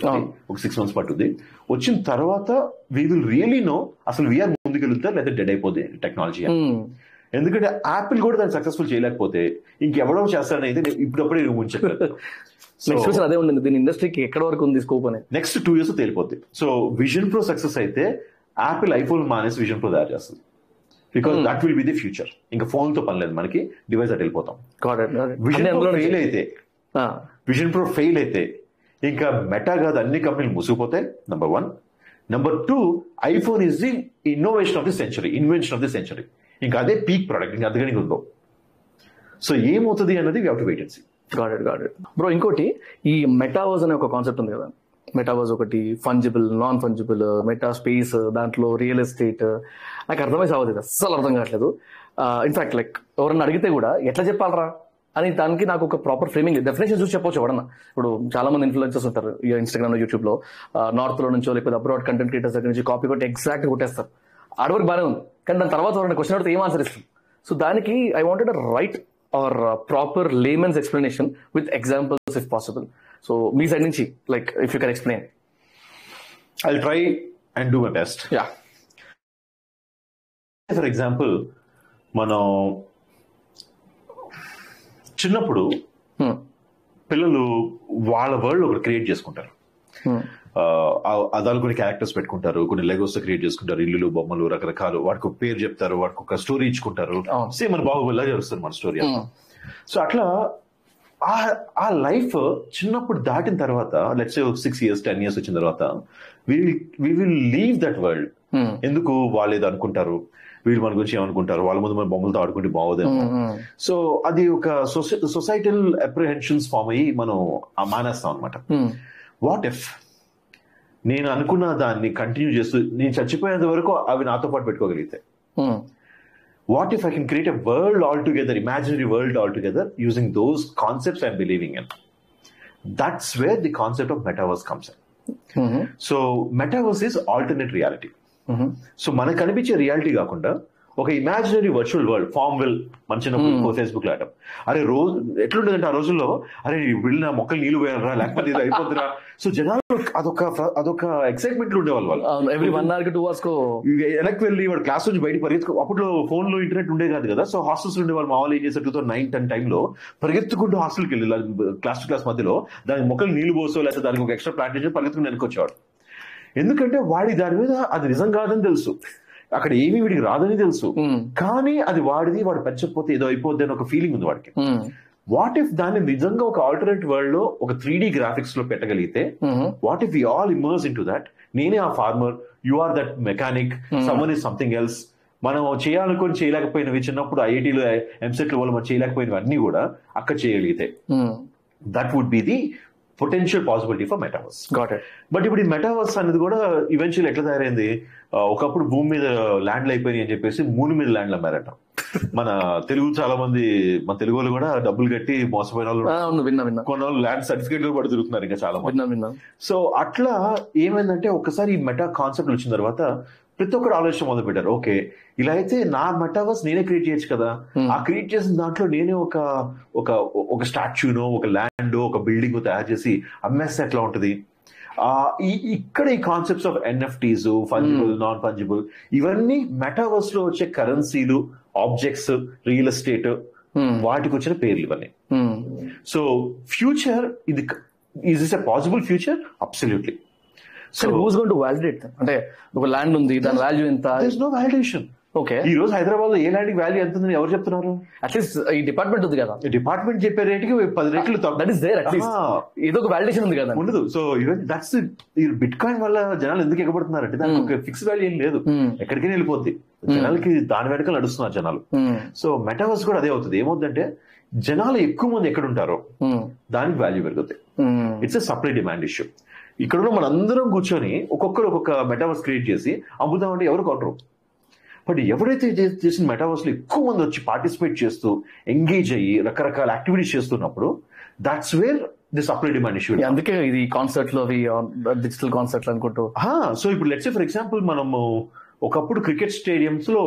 S1: ఒక 6 months పట్టుద్ది. వచ్చిన తర్వాత వీ విల్ రియలీ నో అసలు VR ముందుకెళ్తా లేదా డెడ్ అయిపోద్ది టెక్నాలజీ. ఎందుకంటే యాపిల్ కూడా దాన్ని సక్సెస్ఫుల్ చేయలేకపోతే ఇంకెవడో చేస్తాడని అయితే ఇప్పుడప్పుడే ఉంచారు.
S2: అదే ఉండింది దీని ఇండస్ట్రీకి ఎక్కడ వరకు ఉంది స్కోప్ అనేది.
S1: నెక్స్ట్ 2 years తేలిపోద్ది. సో విజన్ ప్రో సక్సెస్ అయితే యాపిల్ ఐఫోన్ మానేసి విజన్ ప్రో తయారు చేస్తుంది. Because that will be the future. ఇంకా ఫోన్ తో పని లేదు మనకి, డివైస్ అటు వెళ్ళిపోతాం. విజన్ ప్రో ఫెయిల్ అయితే ఇంకా మెటా కాదు అన్ని కంపెనీలు మూసిపోతాయి. Number 1. Number 2, iPhone is the innovation of the century, invention of the century. ఇంకా అదే పీక్ ప్రోడక్ట్, ఇంకా అందుకని ఉందో. సో ఏమవుతుంది అన్నది we have to wait and see.
S2: Got it. Bro ఇంకోటి, ఈ మెటావర్స్ అనే ఒక కాన్సెప్ట్ ఉంది కదా. మెటావర్స్ ఒకటి fungible, non fungible, meta space, దాంట్లో రియల్ ఎస్టేట్. నాకు అర్థమై సావదు, అస్సలు అర్థం కావట్లేదు. ఇన్ఫాక్ట్ లైక్ ఎవరన్నా అడిగితే కూడా ఎట్లా చెప్పాలరా అని దానికి నాకు ఒక ప్రాపర్ ఫ్రేమింగ్, డెఫినేషన్ చూసి చెప్పొచ్చు ఎవడన్నా. ఇప్పుడు చాలా మంది ఇన్ఫ్లుయెన్సర్స్ ఉంటారు ఇన్స్టాగ్రామ్ లో, యూట్యూబ్ లో, నార్త్ లో నుంచో లేకపోతే అబ్రాడ్ కంటెంట్ క్రియేటర్స్ దగ్గర నుంచి కాపీ కొట్టి ఎగ్జాక్ట్ కొట్టేస్తారు. ఆడవరకు బాగానే ఉంది, కానీ దాని తర్వాత ఎవరైనా క్వశ్చన్ అడిగితే ఏం ఆన్సర్ ఇస్తుంది. సో దానికి I wanted right or proper layman's explanation with examples if possible. So me side nunchi, like if you can explain.
S1: I'll try and do my best.
S2: Yeah.
S1: For example, మనం చిన్నప్పుడు పిల్లలు వాళ్ళ world ఒకటి create చేసుకుంటారు. దాని కొన్ని characters పెట్టుకుంటారు, కొన్ని లెగోస్ క్రియేట్ చేసుకుంటారు, ఇల్లులు, బొమ్మలు, రకరకాలు. వాటికి ఒక పేరు చెప్తారు, వాటికి ఒక స్టోరీ ఇచ్చుకుంటారు. సేమ్ మన బాహుబలిలా చేస్తారు మన స్టోరీ. సో అట్లా ఆ లైఫ్ చిన్నప్పుడు దాటిన తర్వాత, లెట్స్ సే 6 years 10 years వచ్చిన తర్వాత we will leave that world. ఎందుకు వాళ్ళు ఏదో అనుకుంటారు, వీళ్ళు మన గురించి ఏమనుకుంటారు, వాళ్ళ ముందు మన బొమ్మలతో ఆడుకుంటే బాగోదేమో. సో అది ఒక సొసైటల్ అప్రిహెన్షన్స్ ఫామ్ అయ్యి మనం మానేస్తాం అనమాట. వాట్ ఇఫ్ నేను అనుకున్న దాన్ని కంటిన్యూ చేస్తూ నేను చచ్చిపోయేంత వరకు అవి నాతో పాటు పెట్టుకోగలిగితే? What if I can create a world all together, imaginary world all together using those concepts I'm believing in. That's where the concept of metaverse comes in. So metaverse is alternate reality. So మనకు కనిపించే reality కాకుండా ఒక imaginary virtual world FarmVille మన చిన్నప్పుడు Facebook లో ఆడటం. అరే రోజు ఎట్లుండదంటే ఆ రోజుల్లో, అరే వీళ్ళు నా మొక్కలు నీళ్లు పోయారా లేకపోతే ఇది అయిపోతురా. సో జనాలు అదొక ఎక్సైట్మెంట్ ఉండేవాళ్ళు. వాళ్ళు
S2: ఎవ్రీ 1 hour 2 hours
S1: వెనక్కి వెళ్ళి వాడు క్లాస్ నుంచి బయట పరిగెత్తు. అప్పుడు ఫోన్ లో ఇంటర్నెట్ ఉండే కాదు కదా. సో హాస్టల్స్ ఉండే వాళ్ళు మామూలు ఏం చేస్తారు, 2009-10 టైంలో పరిగెత్తుకుంటూ హాస్టల్కి వెళ్ళి క్లాస్ టు క్లాస్ మధ్యలో దానికి మొక్కలు నీళ్లు పోసో లేకపోతే దానికి ఒక ఎక్స్ట్రా ప్లాంట్ చేసి పరిగెత్తుకుని వెనకొచ్చేవాడు. ఎందుకంటే వాడి దాని మీద అది నిజం కాదని తెలుసు, అక్కడ ఏమీ వీడికి రాదని తెలుసు, కానీ అది వాడిది, వాడు పెంచకపోతే ఏదో అయిపోద్ది అని ఒక ఫీలింగ్ ఉంది వాడికి. వాట్ ఇఫ్ దాన్ని నిజంగా ఒక ఆల్టర్నేట్ వరల్డ్ లో ఒక 3D గ్రాఫిక్స్ లో పెట్టగలిగితే, what if we all immerse into that. నేనే ఆ farmer, you are that mechanic, someone is something else. మనం చేయాలనుకొని చేయలేకపోయినవి చిన్నప్పుడు ఐఐటీలో ఎంసెట్ లో మనం చేయలేకపోయినవి అన్ని కూడా అక్కడ చేయగలిగితే, that would be the potential possibility for metaverse. But ఇప్పుడు ఈ మెటావర్స్ అనేది కూడా ఈవెన్చువల్ ఎట్లా తయారైంది, ఒకప్పుడు భూమి మీద ల్యాండ్లు అయిపోయినాయి అని చెప్పేసి మూన్ మీద ల్యాండ్లు అమ్మారంట. మన తెలుగు చాలా మంది, మన తెలుగు వాళ్ళు కూడా డబ్బులు కట్టి మోసపోయిన వాళ్ళు,
S2: విన్నా
S1: కొన్ని వాళ్ళు ల్యాండ్ సర్టిఫికేట్ పడి తిరుగుతున్నారు ఇంకా చాలా మంది.
S2: విన్నా.
S1: సో అట్లా ఏమైందంటే ఒకసారి ఈ మెటా కాన్సెప్ట్ వచ్చిన తర్వాత ప్రతి ఒక్కరు ఆలోచన మొదలు పెట్టారు, ఓకే ఇలా అయితే నా మెటావర్స్ నేనే క్రియేట్ చేయొచ్చు కదా, ఆ క్రియేట్ చేసిన దాంట్లో నేనే ఒక స్టాచ్యూనో ఒక ల్యాండ్ ఒక బిల్డింగ్ తయారు చేసి అమ్మేస్తే ఎట్లా ఉంటది. ఇక్కడ ఈ concepts of NFTs, fungible, non fungible, ఇవన్నీ మెటావర్స్ లో వచ్చే కరెన్సీలు, ఆబ్జెక్ట్స్, రియల్ ఎస్టేట్, వాటికి వచ్చిన పేర్లు ఇవన్నీ. సో ఫ్యూచర్ ఇది, is this a possible future? Absolutely.
S2: So who's going to validate? అంటే ఒక ల్యాండ్ ఉంది, దాని వాల్యూ ఎంత? There is
S1: no validation. Okay, ఈ రోజు హైదరాబాద్ లో ఏ ల్యాండ్ వాల్యూ ఎంత ఉందని ఎవరు చెప్తున్నారు?
S2: అట్లీస్ట్ ఈ డిపార్ట్మెంట్ ఉంది కదా,
S1: డిపార్ట్మెంట్ చెప్పే రేటుకి 10 రెట్లు
S2: దట్ ఇస్ దేర్, అట్లీస్ట్ ఏదో ఒక వాలిడేషన్ ఉంది కదా.
S1: ఉండదు. సో దట్స్ బిట్ కాయిన్ వల్ల జనాలు ఎందుకు ఎగబడుతున్నారంటే దానికి ఒక ఫిక్స్ వాల్యూ ఏం లేదు, ఎక్కడికైనా వెళ్ళిపోద్ది. జనాలకి దాని వెనక నడుస్తున్నారు జనాలు. సో మెటావర్స్ కూడా అదే అవుతుంది. ఏమవుతుందంటే జనాలు ఎక్కువ మంది ఎక్కడ ఉంటారో దానికి వాల్యూ పెరుగుతుంది. It's a supply demand issue. ఇక్కడ ఉన్న మనందరం కూర్చొని ఒక్కొక్కరు ఒక్కొక్క మెటావర్స్ క్రియేట్ చేసి అమ్ముదామంటే ఎవరు కొనరు. బట్ ఎవరైతే చేసిన మెటావర్స్ లో ఎక్కువ మంది వచ్చి పార్టిసిపేట్ చేస్తూ ఎంగేజ్ అయ్యి రకరకాల యాక్టివిటీస్ చేస్తున్నప్పుడు that's where the supply demand issue.
S2: అందుకే ఇది కాన్సర్ట్ లో డిజిటల్ కాన్సర్ట్ అనుకుంటూ.
S1: సో ఇప్పుడు లెట్స్ సే ఫర్ ఎగ్జాంపుల్ మనము ఒకప్పుడు క్రికెట్ స్టేడియంస్ లో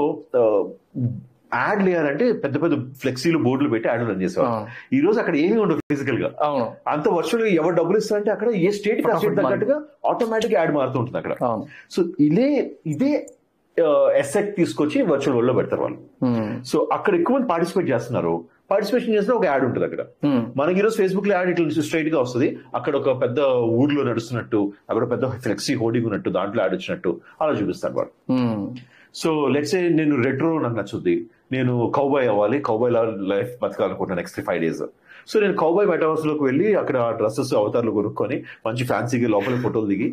S1: యాడ్ లేయాలంటే పెద్ద పెద్ద ఫ్లెక్సీలు బోర్డులు పెట్టి యాడ్ రన్ చేసేవారు. ఈ రోజు అక్కడ ఏమీ ఉండదు ఫిజికల్ గా, అంత వర్చువల్ గా ఎవరు డబ్బులు ఇస్తారంటే అక్కడ ఏ స్టేట్ తగ్గట్టుగా ఆటోమేటిక్ యాడ్ మారుతూ ఉంటుంది అక్కడ. సో ఇదే ఎసెట్ తీసుకొచ్చి వర్చువల్ వరల్డ్ లో పెడతారు వాళ్ళు. సో అక్కడ ఎక్కువ మంది పార్టిసిపేట్ చేస్తున్నారు. పార్టిసిపేషన్ చేస్తే ఒక యాడ్ ఉంటుంది అక్కడ. మనకి ఈరోజు ఫేస్బుక్ లో యాడ్ ఇట్లా స్ట్రైట్ గా వస్తుంది, అక్కడ ఒక పెద్ద ఊర్లో నడుస్తున్నట్టు, అక్కడ పెద్ద ఫ్లెక్సీ హోర్డింగ్ ఉన్నట్టు, దాంట్లో యాడ్ వచ్చినట్టు అలా చూపిస్తారు వాళ్ళు. సో లెట్స్ సే నేను రెట్రో నాకు నచ్చుద్ది, నేను కౌబాయ్ అవ్వాలి, కౌబాయ్ లైఫ్ బతకాలనుకుంటున్నా నెక్స్ట్ 5 days. సో నేను కౌబాయ్ మెటావర్స్ లోకి వెళ్ళి అక్కడ డ్రెస్సెస్ అవతారాలు కొనుక్కొని మంచి ఫ్యాన్సీగా లోపల ఫోటోలు దిగి,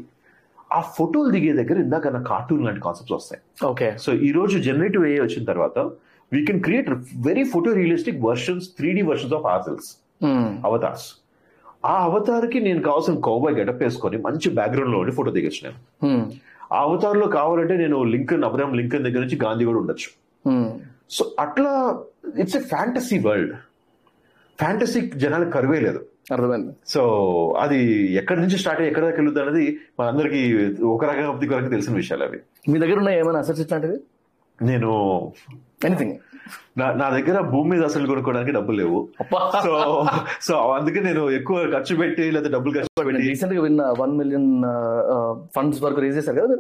S1: ఆ ఫోటోలు దిగే దగ్గర ఇందాక కార్టూన్ లాంటి కాన్సెప్ట్స్ వస్తాయి.
S2: ఓకే,
S1: సో ఈ రోజు జనరేటివ్ AI వచ్చిన తర్వాత we can create very photo realistic versions, 3D versions of ourselves, avatars. ఆ అవతార్ కి నేను కావాల్సిన కౌబాయ్ గెటప్ వేసుకొని మంచి బ్యాక్గ్రౌండ్ లో ఉండి ఫోటో దిగొచ్చు నేను. ఆ అవతార్ లో కావాలంటే నేను అబ్రహాం లింకన్ దగ్గర నుంచి గాంధీ కూడా ఉండొచ్చు. సో అట్లా it's a fantasy world. Fantasy జనాలకు కరువే లేదు.
S2: అర్థమైంది.
S1: సో అది ఎక్కడి నుంచి స్టార్ట్ అయ్యి ఎక్కడ దాకా వెళ్తుంది అనేది మనందరికి ఒక రకంగా తెలిసిన విషయాలు అవి.
S2: మీ దగ్గర ఉన్న ఏమైనా అసెట్స్ ఇట్లాంటివి?
S1: నేను
S2: ఎనీథింగ్,
S1: నా దగ్గర భూమి మీద అసలు కొనుక్కోవడానికి డబ్బులు లేవు. సో అందుకే నేను ఎక్కువ ఖర్చు పెట్టి లేదా డబ్బులు ఖర్చు పెట్టి
S2: రీసెంట్ గా విన్న 1 million ఫండ్స్ వరకు రేజ్ చేశారు కదా.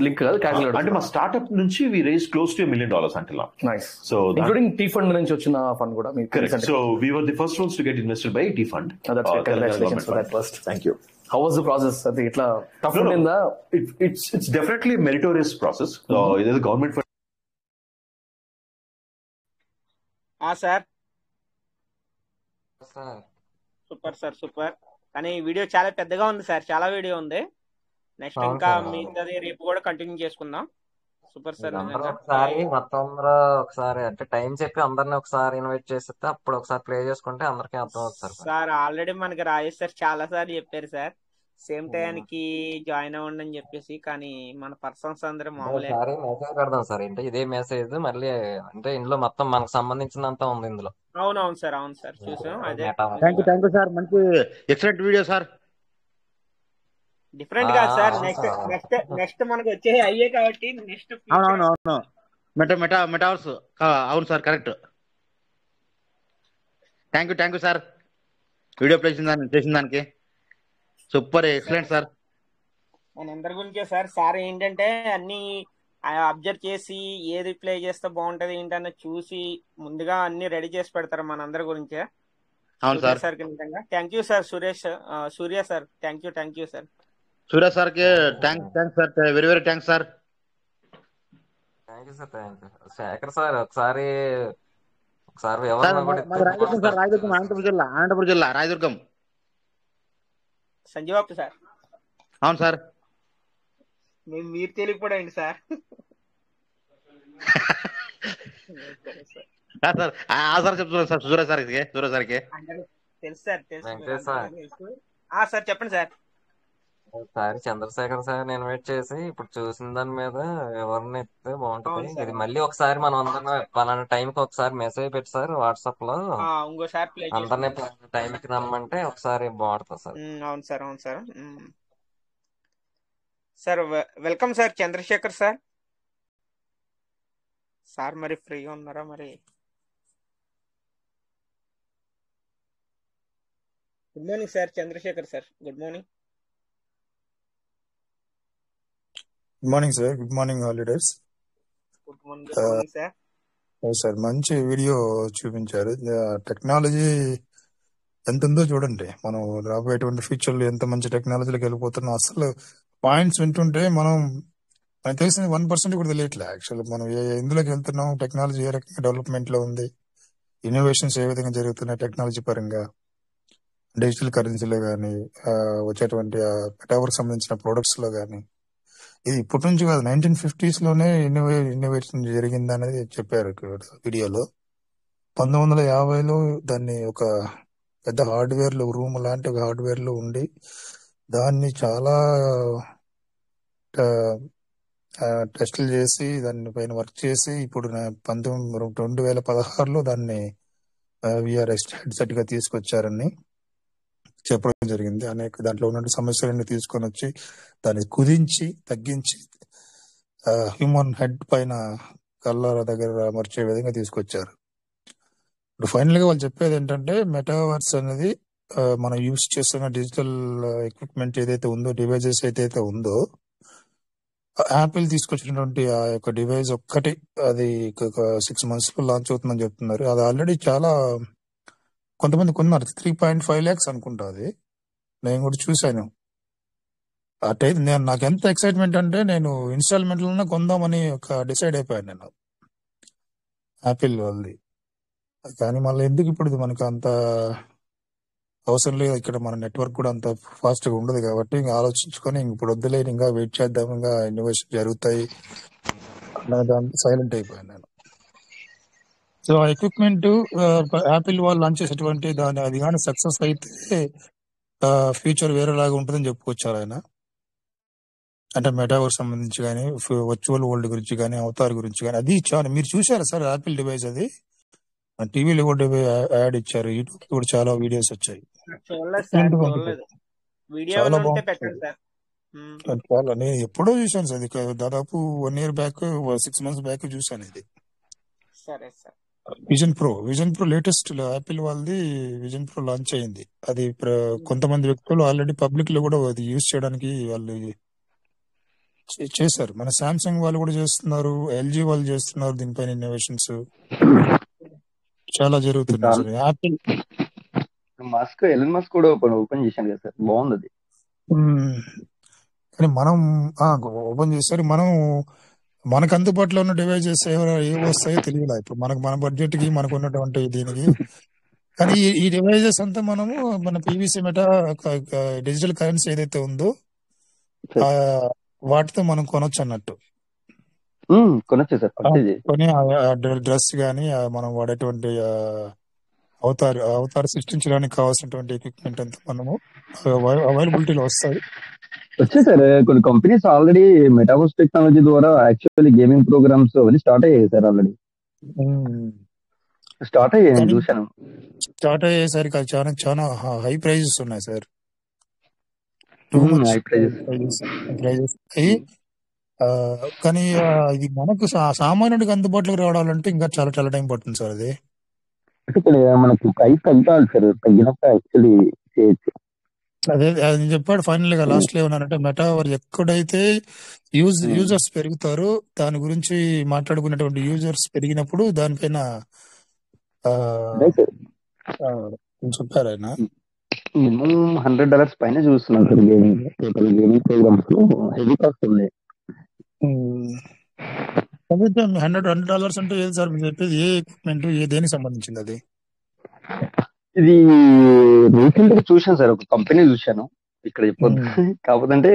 S2: లింక్
S1: అంటే మా స్టార్ట్అప్ నుంచి we raise close to $1 million అంటే.
S2: Nice. So including T fund నుంచి వచ్చిన ఫండ్ కూడా.
S1: So we were the first ones to get invested by T fund.
S2: Congratulations for that first.
S1: Thank you.
S2: How was the process? అది ఇట్లా tough ఉండిందా?
S1: It's definitely a meritorious process. ఇదేదో government
S4: sir. Super sir, super. కానీ video చాలా పెద్దగా ఉంది sir, చాలా video ఉంది. నెక్స్ట్ ఇంకా మిగతాది రేపు కూడా కంటిన్యూ చేసుకుందాం. Super sir.
S5: ఒకసారి మొత్తం అందరూ ఒకసారి అంటే టైం చెప్పి అందరిని ఒకసారి ఇన్వైట్ చేస్తే అప్పుడు ఒకసారి ప్లే చేసుకుంటే అందరికీ అర్థం అవుతుంది
S4: సార్. ఆల్రెడీ మనకి రాజేష్ సార్ చాలా సార్లు చెప్పారు సార్ సేమ్ టైంకి జాయిన్ అవ్వండి అని చెప్పేసి, కానీ మన పర్సన్స్ అందరూ మామూలు
S5: మెసేజ్ పెడదాం సార్. అంటే ఇదే మెసేజ్ మళ్ళీ అంటే ఇందులో మొత్తం మనకు సంబంధించినంత ఉంది ఇందులో.
S4: అవునవును సార్, అవును సార్, చూసాం. అదే
S6: థ్యాంక్ యూ సార్, మంచి ఎక్సలెంట్ వీడియో సార్.
S4: డిఫరెంట్ గా సార్. నెక్స్ట్ మనకు వచ్చే అయ్యే కాబట్టి నెక్స్ట్.
S6: అవును మెటావర్స్. అవును sir, correct. Thank you sir, video play చేసిన దానికి. Super, excellent sir.
S4: మనందరి గురించే సార్. సార్ ఏంటంటే అన్ని అబ్జర్వ్ చేసి ఏది ప్లే చేస్తే బాగుంటది ఏంటన్న చూసి ముందుగా అన్ని రెడీ చేసి పెడతారు మనందరి గురించే.
S6: అవును సార్.
S4: సార్ నిజంగా thank you sir. Surya sir thank you sir.
S6: Surya sir కి thanks sir, very very thanks sir.
S5: Thank you sir, thank you. Shekhar sir ఒకసారి
S6: రాయదుర్గం, అనంతపురం జిల్లా రాయదుర్గం.
S4: సంజీవాపు సార్.
S6: అవును సార్.
S4: మీరు తెలియకపోయింది సార్.
S6: సార్ చెప్తున్నాను సార్. సూర్య సార్కి
S4: తెలుసు సార్, తెలుసు సార్. చెప్పండి సార్.
S5: ఒకసారి చంద్రశేఖర్ సార్ ఇన్వైట్ చేసి ఇప్పుడు చూసిన దాని మీద ఎవరిని ఎత్తే బాగుంటది.
S4: అవును సార్,
S5: ఇది
S4: అవును.
S5: మళ్ళీ ఒకసారి మనం అందరం పలానా టైంకి ఒకసారి మెసేజ్ పెట్టి సార్ వాట్సాప్ లో
S4: ఇంకోసారి ప్లే
S5: అందరినీ
S4: చేసుకుందాం సార్.
S5: టైంకి రమ్మంటే ఒకసారి బాగుంటుంది సార్.
S4: అవును సార్, అవును sir. Sir welcome sir Chandrasekhar sir. Sir మరి ఫ్రీగా ఉన్నారా మరి? Good morning sir Chandrasekhar sir. Good morning.
S7: Good morning sir. Good morning all leaders.
S4: Good morning, good morning sir.
S7: Sir మంచి వీడియో చూపించారు. టెక్నాలజీ ఎంత ఉందో చూడండి. మనం రాబోయేటువంటి ఫ్యూచర్ లో ఎంత మంచి టెక్నాలజీలోకి వెళ్ళిపోతున్నాం. అసలు పాయింట్స్ వింటుంటే మనకు తెలిసిన 1% కూడా తెలియట్లే. యాక్చువల్ మనం ఎందులోకి వెళ్తున్నాం, టెక్నాలజీ ఏ రకంగా డెవలప్మెంట్ లో ఉంది, ఇన్నోవేషన్స్ ఏ విధంగా జరుగుతున్నాయి టెక్నాలజీ పరంగా, డిజిటల్ కరెన్సీలో కానీ, వచ్చేటువంటి మెటావర్క్ సంబంధించిన ప్రొడక్ట్స్ లో కానీ. ఇది ఇప్పటి నుంచి కాదు, 1950s లోనే ఇన్నోవేషన్ జరిగింది అనేది చెప్పారు వీడియోలో. 1950లో దాన్ని ఒక పెద్ద హార్డ్వేర్ లో, రూమ్ లాంటి ఒక హార్డ్వేర్ లో ఉండి దాన్ని చాలా టెస్టులు చేసి దాని పైన వర్క్ చేసి ఇప్పుడు 2016లో దాన్ని విఆర్ హెడ్సెట్ గా తీసుకొచ్చారని చెప్పడం జరిగింది. అనేక దాంట్లో ఉన్న సమస్యలన్నీ తీసుకొని వచ్చి దాన్ని కుదించి తగ్గించి హ్యూమన్ హెడ్ పైన కళ్ళ దగ్గర అమర్చే విధంగా తీసుకొచ్చారు. ఇప్పుడు ఫైనల్ గా వాళ్ళు చెప్పేది ఏంటంటే, మెటావర్స్ అనేది మనం యూజ్ చేస్తున్న డిజిటల్ ఎక్విప్మెంట్ ఏదైతే ఉందో, డివైజెస్ ఏదైతే ఉందో, యాపిల్ తీసుకొచ్చినటువంటి ఆ యొక్క డివైస్ ఒక్కటి అది 6 months లో లాంచ్ అవుతుందని చెప్తున్నారు. అది ఆల్రెడీ చాలా కొంతమంది కొన్నారు. 3.5 lakhs అనుకుంటా. అది నేను కూడా చూశాను. నాకు ఎంత ఎక్సైట్మెంట్ అంటే, నేను ఇన్స్టాల్మెంట్ లోనే కొందామని డిసైడ్ అయిపోయాను నేను, యాపిల్ వాళ్ళది. కానీ మళ్ళీ ఎందుకు ఇప్పుడు మనకు అంత అవసరం లేదు, ఇక్కడ మన నెట్వర్క్ కూడా అంత ఫాస్ట్ గా ఉండదు కాబట్టి ఇంకా ఆలోచించుకొని ఇప్పుడు వద్దులే, ఇంకా వెయిట్ చేద్దాం, ఇంకా ఇన్నోవేషన్ జరుగుతాయి దాంతో సైలెంట్ అయిపోయాను నేను. సో ఆ ఎక్విప్మెంట్ యాపిల్ వాళ్ళు లాంచ్ చేసేటువంటి అది కానీ సక్సెస్ అయితే ఫ్యూచర్ వేరేలాగా ఉంటుందని చెప్పుకొచ్చారు ఆయన. అంటే మెటావర్స్ సంబంధించి కానీ, వర్చువల్ వరల్డ్ గురించి కానీ, అవతార్ గురించి కానీ. అది చాలా మీరు చూసారా సార్ యాపిల్ డివైస్? అది టీవీలో కూడా యాడ్ ఇచ్చారు, యూట్యూబ్ కూడా చాలా వీడియోస్ వచ్చాయి.
S4: చూడలేదు సార్, చూడలేదు. వీడియో
S7: చాలా
S4: ఉంటే పెట్టండి
S7: బాగుంది.
S4: సార్.
S7: చాలా నేను ఎప్పుడో చూశాను సార్, ఇది దాదాపు 1 year బ్యాక్, 6 months బ్యాక్ చూశాను ఇది.
S4: సరే sir.
S7: Vision pro latest Apple వాళ్ళది విజన్ ప్రో లాంచ్ అయింది. అది కొంతమంది వ్యక్తులు ఆల్రెడీ పబ్లిక్ లో కూడా అది యూజ్ చేయడానికి వాళ్ళు చేశారు. మన సామ్సంగ్ వాళ్ళు కూడా చేస్తున్నారు, ఎల్జీ వాళ్ళు చేస్తున్నారు దీనిపైన ఇన్నోవేషన్స్ చాలా జరుగుతున్నాయి సార్. యాపిల్
S8: ఎలన్ మస్క్ కూడా ఓపెన్ చేశాను కదా సార్, బాగుంది అది.
S7: కానీ మనం ఓపెన్ చేస్తారు, మనం మనకు అందుబాటులో ఉన్న డివైజెస్ ఏ వస్తాయో తెలియలే ఇప్పుడు మన బడ్జెట్ కి, మనకు ఉన్నటువంటి దీనికి. కానీ ఈ డివైజెస్ అంతా మనము మన పీవీసీ మెటా డిజిటల్ కరెన్సీ ఏదైతే ఉందో వాటితో మనం కొనొచ్చు అన్నట్టు.
S8: కొనొచ్చు సార్.
S7: కొని డ్రెస్ గానీ, మనం వాడేటువంటి అవతార్ సృష్టించడానికి కావాల్సినటువంటి ఎక్విప్మెంట్ అంతా మనము అవైలబిలిటీలో వస్తాయి.
S8: వచ్చాయి సార్. కొన్ని కంపెనీస్ ఆల్రెడీ మెటావర్స్ టెక్నాలజీ ద్వారా యాక్చువల్లీ గేమింగ్ ప్రోగ్రామ్స్ అవన్నీ స్టార్ట్ అయ్యాయి సార్. ఆల్రెడీ స్టార్ట్ అయ్యాయి, చూశాను.
S7: స్టార్ట్ అయ్యేసరికి అది చాలా చాలా హై ప్రైజెస్ ఉన్నాయి సార్.
S8: హై ప్రైజెస్
S7: కానీ ఇది మనకు సామాన్యుడికి అందుబాటులోకి రావడాలంటే ఇంకా చాలా చాలా టైం పడుతుంది సార్. అది
S8: అంటే మనకి ప్రైస్ తగ్గాలి సార్, తగ్గినప్పుడు యాక్చువల్లీ చేయొచ్చు.
S7: అదే అది చెప్పాడు ఫైనల్ గా లాస్ట్ లో ఏమన్నారంటే, మెటావర్ ఎక్కడైతే యూజర్స్ పెరుగుతారో దాని గురించి మాట్లాడుకునేటువంటి యూజర్స్ పెరిగినప్పుడు దానిపైన చెప్పారు ఆయన.
S8: మినిమం $100 పైన చూస్తున్నాను sir gaming. Total gaming programs లో హెవీ కాస్ట్ ఉంది.
S7: $100 అంటే ఏది సార్ మీరు చెప్పేది? ఏ ఎక్విప్మెంట్, దేనికి సంబంధించింది అది?
S8: ఇది రీసెంట్ గా చూశాను సార్, ఒక కంపెనీ చూశాను, ఇక్కడ చెప్పొద్దు. కాకపోతే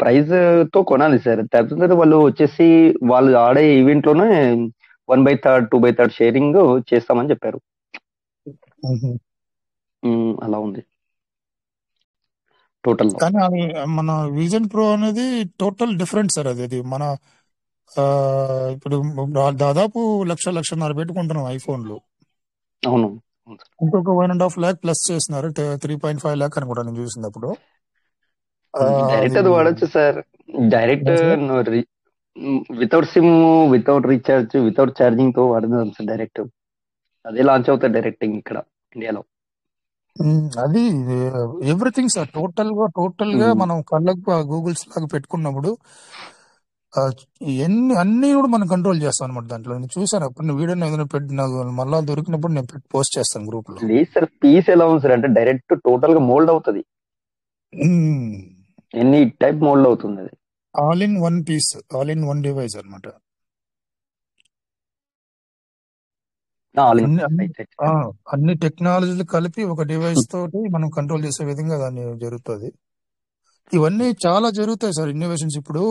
S8: ప్రైస్ తో కొనాలి సార్. తర్వాత వాళ్ళు వచ్చేసి వాళ్ళు ఆడే ఈవెంట్ లోనే 1/3 2/3 షేరింగ్ చేస్తామని చెప్పారు. అలా ఉంది. టోటల్ లో.
S7: కానీ అది మన విజన్ ప్రో అనేది టోటల్ డిఫరెంట్ సార్. అది మన ఆ, ఇప్పుడు దాదాపు లక్షన్నర పెట్టుకుంటున్నాం ఐఫోన్లు.
S8: అవును అవును సార్.
S7: ఇంకొక 1.5 lakh ప్లస్ చేస్తున్నారు. 3.5 lakh అని కూడా నేను చూసినప్పుడు
S8: డైరెక్ట్
S7: అది
S8: అది వాడచ్చు sir. Direct
S7: sir.
S8: Without SIM, without recharge, without charging తో వాడదాం సార్ డైరెక్ట్. అదే లాంచ్ అవుతుంది డైరెక్ట్ ఇక్కడ ఇండియాలో.
S7: అది ఎవ్రీథింగ్ సార్. టోటల్ గా మనం కళ్ళకు గూగుల్స్ లాగా పెట్టుకున్నప్పుడు ఆ, అన్ని కూడా మనం కంట్రోల్ చేస్తాం అనమాట. దాంట్లో నేను చూసాను అప్పుడు వీడియో ఏదైనా పెట్టి నాకు మళ్ళా దొరికినప్పుడు నేను పోస్ట్ చేస్తాను గ్రూప్ లో.
S8: లేదు సార్, పీస్ ఎలా ఉంది సార్ అంటే డైరెక్ట్ టోటల్ గా మోల్డ్ అవుతుంది. ఎన్ని టైప్ మోల్డ్ అవుతుంది అది.
S7: All in one piece, all in one device అనమాట. అన్ని టెక్నాలజీలు కలిపి ఒక డివైస్ తోటి మనం కంట్రోల్ చేసే విధంగా దాన్ని జరుగుతుంది. ఇవన్నీ చాలా జరుగుతాయి సార్ ఇన్నోవేషన్స్. ఇప్పుడు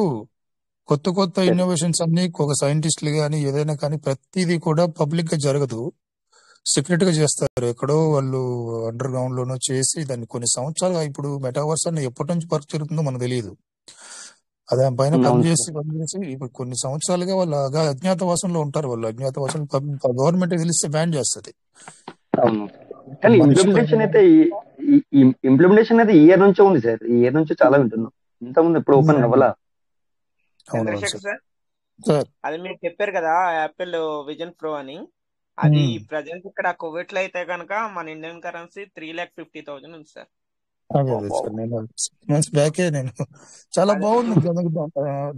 S7: కొత్త ఇన్నోవేషన్స్ అన్ని ఒక సైంటిస్టులు కానీ ఏదైనా కానీ ప్రతిదీ కూడా పబ్లిక్ గా జరగదు, సీక్రెట్ గా చేస్తారు. ఎక్కడో వాళ్ళు అండర్ గ్రౌండ్ లోనో చేసి దాన్ని కొన్ని సంవత్సరాలుగా, ఇప్పుడు మెటావర్స్ అన్న ఎప్పటి నుంచి వర్క్ జరుగుతుందో మనకు తెలియదు. అదే పైన పనిచేసి ఇప్పుడు కొన్ని సంవత్సరాలుగా వాళ్ళు అజ్ఞాతవాసంలో ఉంటారు. వాళ్ళు అజ్ఞాతవాసం గవర్నమెంట్ తెలిస్తే బ్యాన్ చేస్తుంది.
S8: అవును, కానీ ఇంప్లిమెంటేషన్ అయితే ఈ ఇయర్ నుంచే ఉంది సార్. ఈ ఇయర్ నుంచి చాలా వింటున్నాం. ఇంతకుముందు ఎప్పుడు ఓపెన్ అవ్వాలా.
S4: సార్ అది మీరు చెప్పారు కదా యాపిల్ విజన్ ప్రో అని, అది ప్రజెంట్ ఇక్కడ కువైట్ లో అయితే కనుక మన ఇండియన్ కరెన్సీ 3,50,000 ఉంది సార్.
S7: అదే సార్, నేను 6 months బ్యాకే నేను చాలా బాగుంది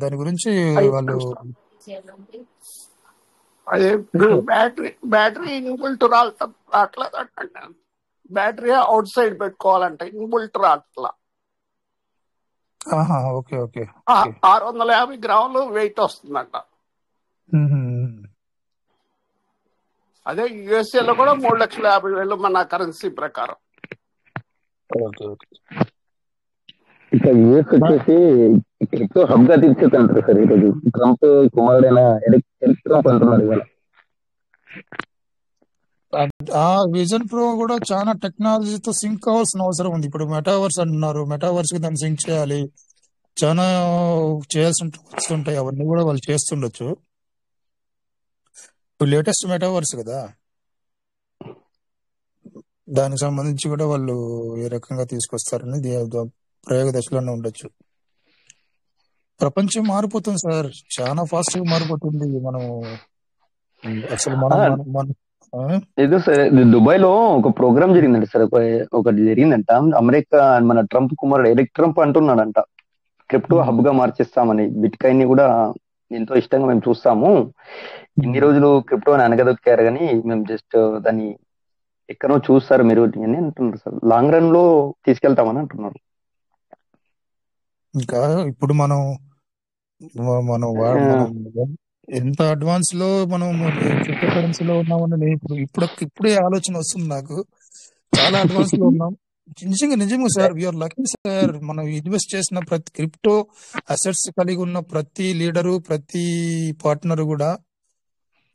S7: దాని గురించి వాళ్ళు.
S9: అదే బ్యాటరీ ఇన్బుల్ట్ అట్లా బ్యాటరీ అవుట్ సైడ్ పెట్టుకోవాలంటే ఇన్బుల్ట్ అట్లా
S7: ఓకే ఓకే
S9: 650 గ్రాములు వెయిట్ వస్తుందంట. అదే యుఎస్ఏ లో కూడా 3,50,000 మన కరెన్సీ ప్రకారం.
S8: ఇక యుఎస్ వచ్చేసి ఎక్కువ హబ్ గా తీర్చేదంటారు సార్. ఈరోజు ట్రంప్ కుమారుడైన ఎరిక్ ట్రంప్ అంటున్నారు ఇవాళ.
S7: ఆ విజన్ ప్రో కూడా చాలా టెక్నాలజీతో సింక్ కావాల్సిన అవసరం ఉంది. ఇప్పుడు మెటావర్స్ అంటున్నారు, మెటావర్స్ కి దాన్ని సింక్ చేయాలి, చాలా చేయాల్సి వస్తుంటాయి. అవన్నీ కూడా వాళ్ళు చేస్తుండొచ్చు. ఇప్పుడు లేటెస్ట్ మెటావర్స్ కదా, దానికి సంబంధించి కూడా వాళ్ళు ఏ రకంగా తీసుకొస్తారని ప్రయోగ దశలోనే ఉండొచ్చు. ప్రపంచం మారిపోతుంది సార్, చాలా ఫాస్ట్ గా మారిపోతుంది. మనం అసలు
S8: ఏదో సార్ దుబాయ్ లో ఒక ప్రోగ్రామ్ జరిగిందంట సార్. ఒకటి జరిగిందంట. అమెరికా మన ట్రంప్ కుమారుడు ఎరిక్ ట్రంప్ అంటున్నాడంట, క్రిప్టో హబ్ గా మార్చేస్తామని, బిట్ కాయిన్ ని కూడా ఎంతో ఇష్టంగా మేము చూస్తాము. ఇన్ని రోజులు క్రిప్టోని అనగదొక్కారు కానీ మేము జస్ట్ దాన్ని ఎక్కడో చూస్తారు మీరు అని అంటున్నారు సార్. లాంగ్ రన్ లో తీసుకెళ్తామని అంటున్నారు.
S7: ఇంకా ఇప్పుడు మనం ఎంత అడ్వాన్స్ లో మనం క్రిప్టో కరెన్సీలో ఉన్నామని ఇప్పుడే ఆలోచన వస్తుంది నాకు. చాలా అడ్వాన్స్ లో ఉన్నాం నిజంగా సార్. We're lucky sir. మనం ఇన్వెస్ట్ చేసిన ప్రతి క్రిప్టో అసెట్స్ కలిగి ఉన్న ప్రతి లీడరు, ప్రతి పార్ట్నర్ కూడా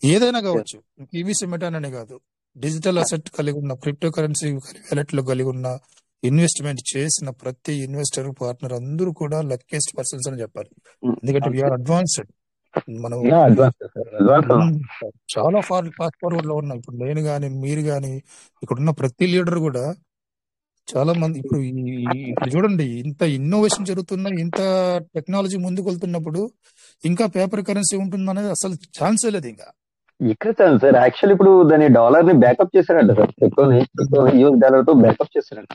S7: ఏదైనా కావచ్చు, ఈవీసీ మెటానే కాదు, డిజిటల్ అసెట్ కలిగి ఉన్న, క్రిప్టో కరెన్సీ వాలెట్ లో కలిగి ఉన్న, ఇన్వెస్ట్మెంట్ చేసిన ప్రతి ఇన్వెస్టర్ పార్ట్నర్ అందరూ కూడా లక్కీయెస్ట్ పర్సన్స్ అని చెప్పాలి. ఎందుకంటే వీఆర్ అడ్వాన్స్డ్. మనం చాలా ఫాస్ట్ ఫార్వర్డ్ లో ఉన్నాం. ఇప్పుడు నేను గాని, మీరు గాని, ఇక్కడున్న ప్రతి లీడర్ కూడా చాలా మంది ఇప్పుడు చూడండి, ఇంత ఇన్నోవేషన్ జరుగుతున్నా, ఇంత టెక్నాలజీ ముందుకు వెళ్తున్నప్పుడు ఇంకా పేపర్ కరెన్సీ ఉంటుంది అనేది అసలు ఛాన్సే లేదు. ఇంకా
S8: ఇక్కడ సార్ యాక్చువల్ ఇప్పుడు దాని డాలర్ ని బ్యాకప్ చేశారంట సార్. యూఎస్ డాలర్ తో బ్యాకప్ చేశారంట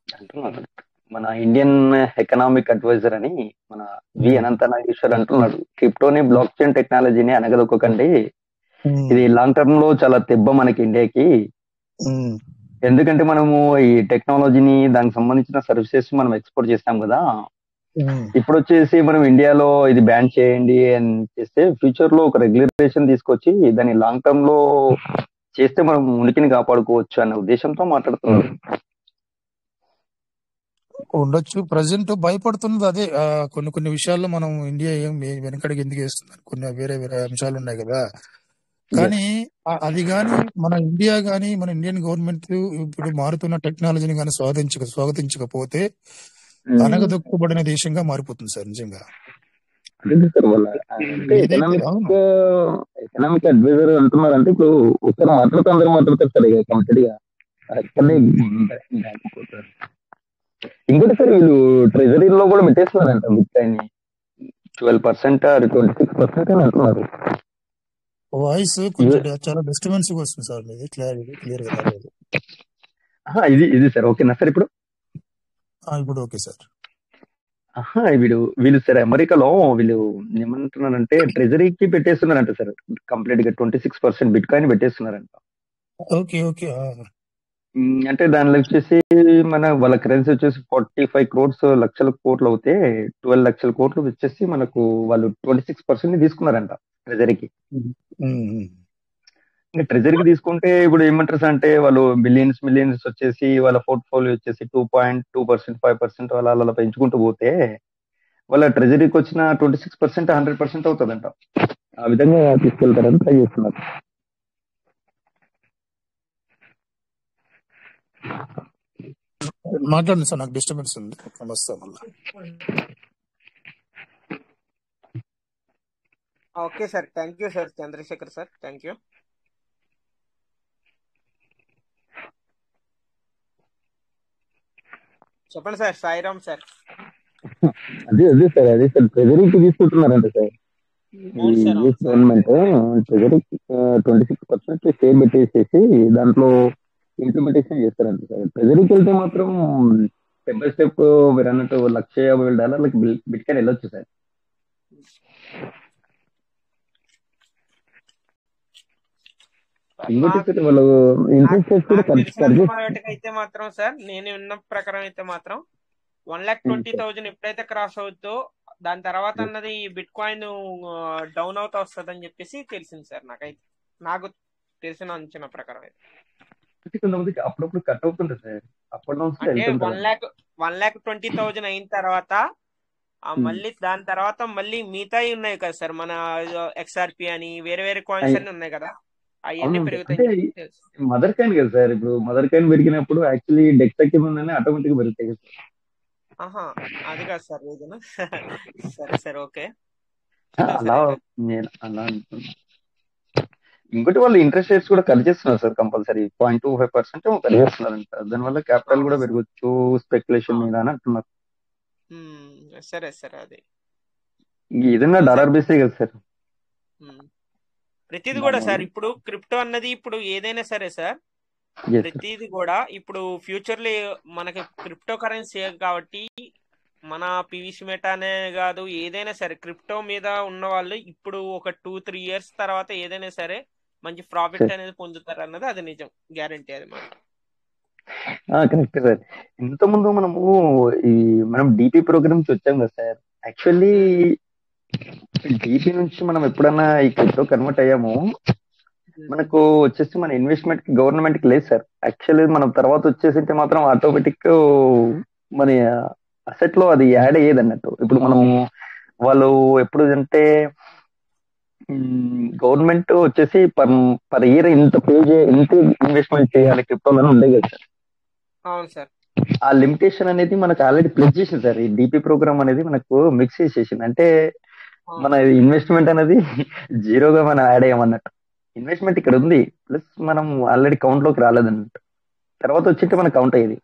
S8: అంటున్నారు. మన ఇండియన్ ఎకనామిక్ అడ్వైజర్ అని మన వి అనంత నాగేశ్వర్ అంటున్నాడు, క్రిప్టోని బ్లాక్ చైన్ టెక్నాలజీని అనగదొక్కకండి, ఇది లాంగ్ టర్మ్ లో చాలా దెబ్బ మనకి ఇండియాకి. ఎందుకంటే మనము ఈ టెక్నాలజీని, దానికి సంబంధించిన సర్వీసెస్ మనం ఎక్స్పోర్ట్ చేస్తాం కదా. ఇప్పుడు వచ్చేసి మనం ఇండియాలో ఇది బ్యాన్ చేయండి అని చేస్తే ఫ్యూచర్ లో ఒక రెగ్యులేషన్ తీసుకొచ్చి దాన్ని లాంగ్ టర్మ్ లో చేస్తే మనం ఉనికిని కాపాడుకోవచ్చు అనే ఉద్దేశంతో మాట్లాడుతున్నారు.
S7: ఉండొచ్చు. ప్రజెంట్ భయపడుతున్నది అదే. కొన్ని విషయాల్లో మనం ఇండియా ఏం వెనకడికి ఎందుకు వేస్తుంది, కొన్ని వేరే అంశాలు ఉన్నాయి కదా. కానీ అది కానీ మన ఇండియా కానీ మన ఇండియన్ గవర్నమెంట్ ఇప్పుడు మారుతున్న టెక్నాలజీని కానీ స్వాగతించకపోతే అనగదొక్కబడిన దేశంగా మారిపోతుంది సార్ నిజంగా.
S8: అదే సార్ వాళ్ళ అంటే ఎకనామిక్ అడ్వైజర్ అంటున్నారు. అంటే ఇప్పుడు ఒకసారి మాట్లాడుతూ అందరూ మాట్లాడతారు సార్ ఇక కంప్లీట్ గా అక్కడనే పోతారు. ఇంకోటి సార్ వీళ్ళు ట్రెజరీలో కూడా పెట్టేస్తున్నారంట బిట్కాయిన్ 12% 26% అని అంటున్నారు.
S7: వాయిస్ కొంచెం చాలా డిస్టర్బెన్స్ వస్తుంది సార్, మీది క్లియర్ గా రాలేదు.
S8: ఇది సార్ ఓకేనా సార్ ఇప్పుడు?
S7: ఇప్పుడు ఓకే సార్.
S8: వీళ్ళు సార్ అమెరికాలో వీళ్ళు ఏమంటున్నారంటే ట్రెజరీకి పెట్టేస్తున్నారంట సార్ కంప్లీట్ గా 26% బిట్ కాయిన్ పెట్టేస్తున్నారంట.
S7: Okay okay.
S8: అంటే దానిలో వచ్చేసి వాళ్ళ కరెన్సీ వచ్చేసి 45 crores లక్షల కోట్లు అవుతే 12 లక్షల కోట్లు వచ్చేసి మనకు వాళ్ళు 26% తీసుకున్నారంట ట్రెజరీకి. ఇంకా ట్రెజరీకి తీసుకుంటే ఇప్పుడు ఏమంటారు సార్ అంటే వాళ్ళు మిలియన్స్ వచ్చేసి వాళ్ళ పోర్ట్ఫోలియో వచ్చేసి 2.2%, 5% అలా పెంచుకుంటూ పోతే వాళ్ళ ట్రెజరీకి వచ్చిన 26% 100% అవుతుందంట. ఆ విధంగా తీసుకెళ్తారని ట్రై చేస్తున్నారు.
S7: మాట్లాడండి సార్, నాకు డిస్టర్బెన్స్ ఉంది. నమస్తే మళ్ళీ.
S4: Okay sir, thank you sir Chandrasekhar sir, thank you. చెప్పండి సార్. సాయిరామ్ సార్.
S8: అదే సార్ ట్రెజరీకి తీసుకుంటున్నారంట సార్ యూఎస్ గవర్నమెంట్. ట్రెజరీకి 26% షేర్ పెట్టేసేసి దాంట్లో ఇంప్లిమెంటేషన్ చేస్తారంట సార్. ట్రెజరీకి వెళ్తే మాత్రం స్టెప్ బై స్టెప్ మీరు అన్నట్టు $150,000 బిట్ కాయిన్ వెళ్ళొచ్చు సార్. ఇంకోటి వాళ్ళు ఇంట్రెస్ట్ రేట్స్ కూడా
S4: అయితే మాత్రం సార్ నేను విన్న ప్రకారం అయితే మాత్రం 1,20,000 ఎప్పుడైతే క్రాస్ అవుతుందో దాని తర్వాత అన్నది బిట్ కాయిన్ డౌన్ అవుతా వస్తుంది అని చెప్పేసి తెలిసింది సార్ నాకు తెలిసిన అంచనా ప్రకారం అయితే.
S8: అప్పుడప్పుడు కట్ అవుతుంది సార్.
S4: అంటే 1,20,000 అయిన తర్వాత మళ్ళీ దాని తర్వాత మళ్ళీ మిగతాయి ఉన్నాయి కదా సార్, మన XRP అని వేరే కాయిన్స్ అన్ని ఉన్నాయి కదా, అవన్నీ పెరుగుతాయి.
S8: మదర్ కాయిన్ కదా సార్, ఇప్పుడు మదర్ కాయిన్ పెరిగినప్పుడు యాక్చువల్లీ డెక్స్ ఉందని ఆటోమేటిక్ గా పెరుగుతాయి కదా సార్.
S4: అది కాదు సార్ రీజన్. సరే ఓకే.
S8: అలా అనుకున్నా. ఇంకోటి వాళ్ళు ఇంట్రెస్ట్ రేట్స్ కూడా కట్ చేస్తున్నారు సార్ కంపల్సరీ 0.25% కట్ చేస్తున్నారంట. దానివల్ల క్యాపిటల్ కూడా పెరగచ్చు స్పెక్యులేషన్ మీద అని అంటున్నారు.
S4: సరే అది
S8: ఏదైనా డాలర్ బేసే కదా సార్
S4: ప్రతిది కూడా సార్. ఇప్పుడు క్రిప్టో అన్నది ఇప్పుడు ఏదైనా సరే సార్, ప్రతిది కూడా ఇప్పుడు ఫ్యూచర్ లో మనకి క్రిప్టో కరెన్సీ కాబట్టి మన పివిసి మెటానే కాదు ఏదైనా సరే క్రిప్టో మీద ఉన్న వాళ్ళు ఇప్పుడు ఒక 2-3 years తర్వాత ఏదైనా సరే మంచి ప్రాఫిట్ అనేది పొందుతారు అన్నది అది నిజం, గ్యారంటీ అది మాట.
S8: Correct sir. ఇంతకుముందు మనం డిపి ప్రోగ్రామ్స్ వచ్చాం కదా సార్. యాక్చువల్లీ డిపి నుంచి మనం ఎప్పుడన్నా ఈ క్రిప్టో కన్వర్ట్ అయ్యామో మనకు వచ్చేసి మన ఇన్వెస్ట్మెంట్ కి గవర్నమెంట్ కి లేదు సార్. యాక్చువల్లీ మనం తర్వాత వచ్చేసి మాత్రం ఆటోమేటిక్ మన అసెట్ లో అది యాడ్ అయ్యేది అన్నట్టు. ఇప్పుడు మనము వాళ్ళు ఎప్పుడు అంటే గవర్నమెంట్ వచ్చేసి పర్ ఇయర్ ఇంత ఇన్వెస్ట్మెంట్ చేయాలి క్రిప్టోలని ఉండే కదా సార్.
S4: అవును సార్.
S8: ఆ లిమిటేషన్ అనేది మనకు ఆల్రెడీ ప్లస్ చేసింది సార్. ఈ డిపి ప్రోగ్రామ్ అనేది మనకు మిక్స్ చేసేసింది. అంటే మన ఇన్వెస్ట్మెంట్ అనేది జీరోగా మనం యాడ్ అయ్యామన్నట్టు. ఇన్వెస్ట్మెంట్ ఇక్కడ ఉంది ప్లస్ మనం ఆల్రెడీ కౌంట్ లోకి రాలేదన్నట్టు. తర్వాత వచ్చింటే మనకు కౌంట్ అయ్యేది.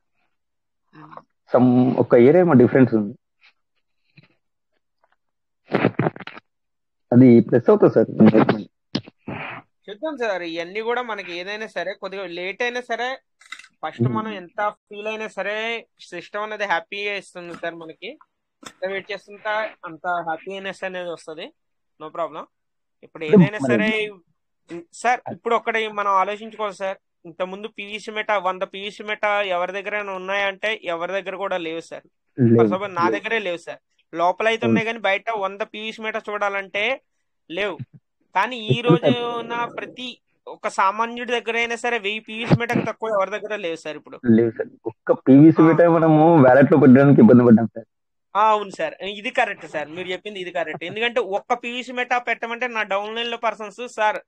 S8: ఒక ఇయర్ ఏమో డిఫరెన్స్ ఉంది. అది ప్లస్ అవుతుంది సార్ ఇన్వెస్ట్మెంట్.
S4: చూద్దాం సార్. ఇవన్నీ కూడా మనకి ఏదైనా సరే కొద్దిగా లేట్ అయినా సరే ఫస్ట్ మనం ఎంత ఫీల్ అయినా సరే సిస్టమ్ అనేది హ్యాపీగా ఇస్తుంది సార్. మనకి ఎంత వెయిట్ చేస్తుంటా అంత హ్యాపీనెస్ అనేది వస్తుంది, నో ప్రాబ్లం. ఇప్పుడు ఏదైనా సరే సార్ ఇప్పుడు ఒక్కటి మనం ఆలోచించుకోవాలి సార్. ఇంత ముందు పివిసి మెటా 100 పివిసి మెటా ఎవరి దగ్గర ఉన్నాయంటే ఎవరి దగ్గర కూడా లేవు సార్. నా దగ్గరే లేవు సార్. లోపల అయితే ఉన్నాయి కానీ బయట 100 పివిసి మెటా చూడాలంటే లేవు. కానీ ఈ రోజున ప్రతి ఒక సామాన్యుడి దగ్గర అయినా సరే 1000 పివిసి మెటాకి తక్కువ ఎవరి దగ్గర లేవు సార్. ఇప్పుడు
S8: లేవు సార్. ఒక్క పివిసి మెటా మనము వ్యాలెట్ లో పెట్టడానికి ఇబ్బంది పడ్డాం సార్.
S4: అవును సార్, ఇది కరెక్ట్ సార్, మీరు చెప్పింది ఇది కరెక్ట్. ఎందుకంటే ఒక్క పివిసి మెటా పెట్టమంటే నా డౌన్ లైన్ లో పర్సన్స్ సార్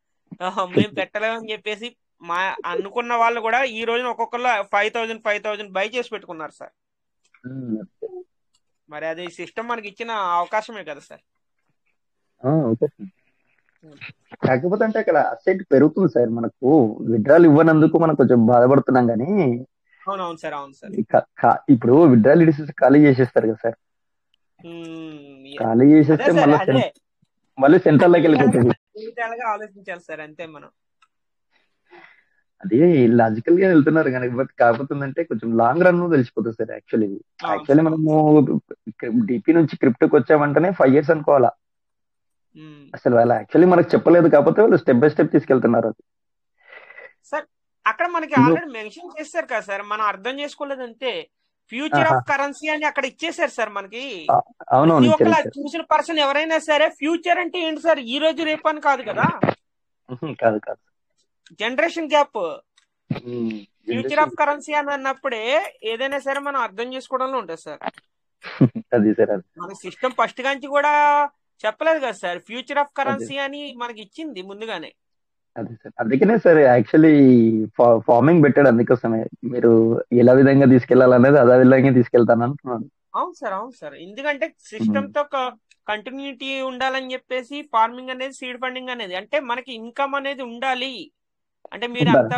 S4: మేము పెట్టలేమని చెప్పేసి మా అనుకున్న వాళ్ళు కూడా ఈ రోజున ఒక్కొక్కరు 5,000 బై చేసి పెట్టుకున్నారు సార్. మరి అది సిస్టమ్ మనకి ఇచ్చిన అవకాశమే కదా సార్.
S8: Okay sir. కాకపోతే అంటే అక్కడ అసెట్ పెరుగుతుంది సార్. మనకు విత్డ్రాల్ ఇవ్వనందుకు మనం కొంచెం బాధపడుతున్నాం కానీ
S4: అవునవును సార్. అవును సార్.
S8: ఇప్పుడు విత్డ్రాల్ ఇడిసి ఖాళీ చేసేస్తారు కదా సార్. ఖాళీ
S4: అదే
S8: చేసేస్తే
S4: సార్, అదే
S8: మళ్ళీ సెంట్రల్లోకి వెళ్ళిపోతుంది.
S4: విధాలుగా ఆలోచించాలి సార్, అంతే మనం.
S8: అది లాజికల్ గా వెళ్తున్నారు కానీ బట్ కాకపోతుందంటే కొంచెం లాంగ్ రన్ తెలిసిపోతుంది సార్. యాక్చువల్లీ
S4: అవును సార్. అవును
S8: మనము డిపి నుంచి క్రిప్టోకి వచ్చామంటేనే 5 years అనుకోవాలా.
S4: ఉమ్.
S8: అసలు వాళ్ళు యాక్చువల్లీ మనకు చెప్పలేదు, కాకపోతే వాళ్ళు స్టెప్ బై స్టెప్ తీసుకెళ్తున్నారు. అది
S4: సార్ అక్కడ మనకి
S8: ఇప్పుడు
S4: ఆల్రెడీ మెన్షన్ చేశారు కదా సార్, మనం అర్థం చేసుకోలేదు అంతే. ఫ్యూచర్
S8: ఆహా,
S4: ఆఫ్ కరెన్సీ అని అక్కడ ఇచ్చేసారు సార్ మనకి. ప్రతి
S8: అవునవును ఇచ్చారు
S4: ఒక్కరు
S8: ఇచ్చారు.
S4: చూసిన పర్సన్ ఎవరైనా సరే ఫ్యూచర్ అంటే ఏంటి సార్, ఈ రోజు రేపు అని కాదు కదా.
S8: కాదు కాదు.
S4: Generation gap. Future of
S8: generation
S4: currency అని అన్నప్పుడే ఏదైనా సరే మనం అర్థం చేసుకోవడంలో ఉంటుంది సార్.
S8: అది సార్. అది
S4: మన సిస్టమ్ ఫస్ట్ గాంచి కూడా చెప్పలేదు కదా సార్, ఫ్యూచర్ ఆఫ్
S8: అది
S4: కరెన్సీ అని మనకి ఇచ్చింది ముందుగానే.
S8: అది సార్. అందుకనే సార్ యాక్చువల్లీ ఫార్మింగ్ పెట్టాడు. అందుకోసమే మీరు ఎలా విధంగా తీసుకెళ్లాలనేది అదే విధంగా తీసుకెళ్తాను అంటున్నాను.
S4: అవును సార్. అవును సార్. ఎందుకంటే సిస్టమ్ తో కంటిన్యూటీ ఉండాలని చెప్పేసి ఫార్మింగ్ అనేది, సీడ్ ఫండింగ్ అనేది, అంటే మనకి ఇన్కమ్ అనేది ఉండాలి. అంటే మీరు
S8: ఉండాలి.
S4: అంత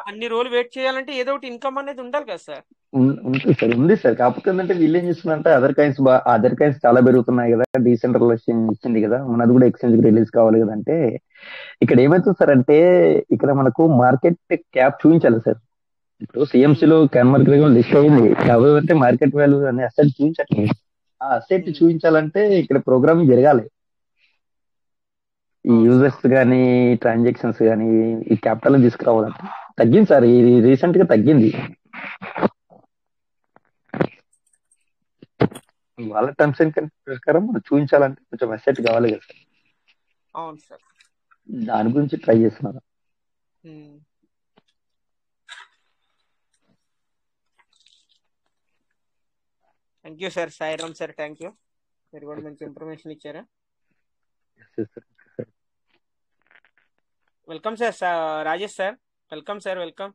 S4: అన్ని రోజులు వెయిట్ చేయాలంటే ఏదో ఒకటి ఇన్కమ్ అనేది ఉండాలి కదా సార్.
S8: ఉంటుంది సార్, ఉంది సార్. కాకపోతే ఏంటంటే వీళ్ళు ఏం చేస్తున్నారంటే అదర్ కాయిన్స్ చాలా పెరుగుతున్నాయి కదా, డీసెంట్రలైజేషన్ ఇచ్చింది కదా, మనది కూడా ఎక్స్చేంజ్ రిలీజ్ కావాలి కదా. అంటే ఇక్కడ ఏమవుతుంది సార్ అంటే ఇక్కడ మనకు మార్కెట్ క్యాప్ చూపించాలి సార్. ఇప్పుడు CMC లో క్యాన్ మార్కెట్ లిస్ట్ అయింది, కాకపోతే మార్కెట్ వాల్యూ అనే అసెట్ చూపించట్లేదు. ఆ అసెట్ చూపించాలంటే ఇక్కడ ప్రోగ్రామింగ్ జరగాలి. ఈ
S4: అవును సార్.
S8: యూజర్స్ కానీ ట్రాన్సాక్షన్స్ కానీ ఈ క్యాపిటల్ తీసుకురావాలంటే తగ్గింది సార్. ఇది రీసెంట్ గా తగ్గింది. వాళ్ళ టర్మ్స్ అండ్ కండిషన్స్ ప్రకారం మనం చూపించాలంటే కొంచెం అసెట్ కావాలి కదా సార్.
S4: అవును సార్.
S8: దాని గురించి ట్రై చేస్తున్నారు.
S4: Thank you sir, Sairam sir, thank you. మీరు కూడా మంచి ఇన్ఫర్మేషన్ ఇచ్చారు. Welcome sir. Rajesh sir, welcome sir. Welcome.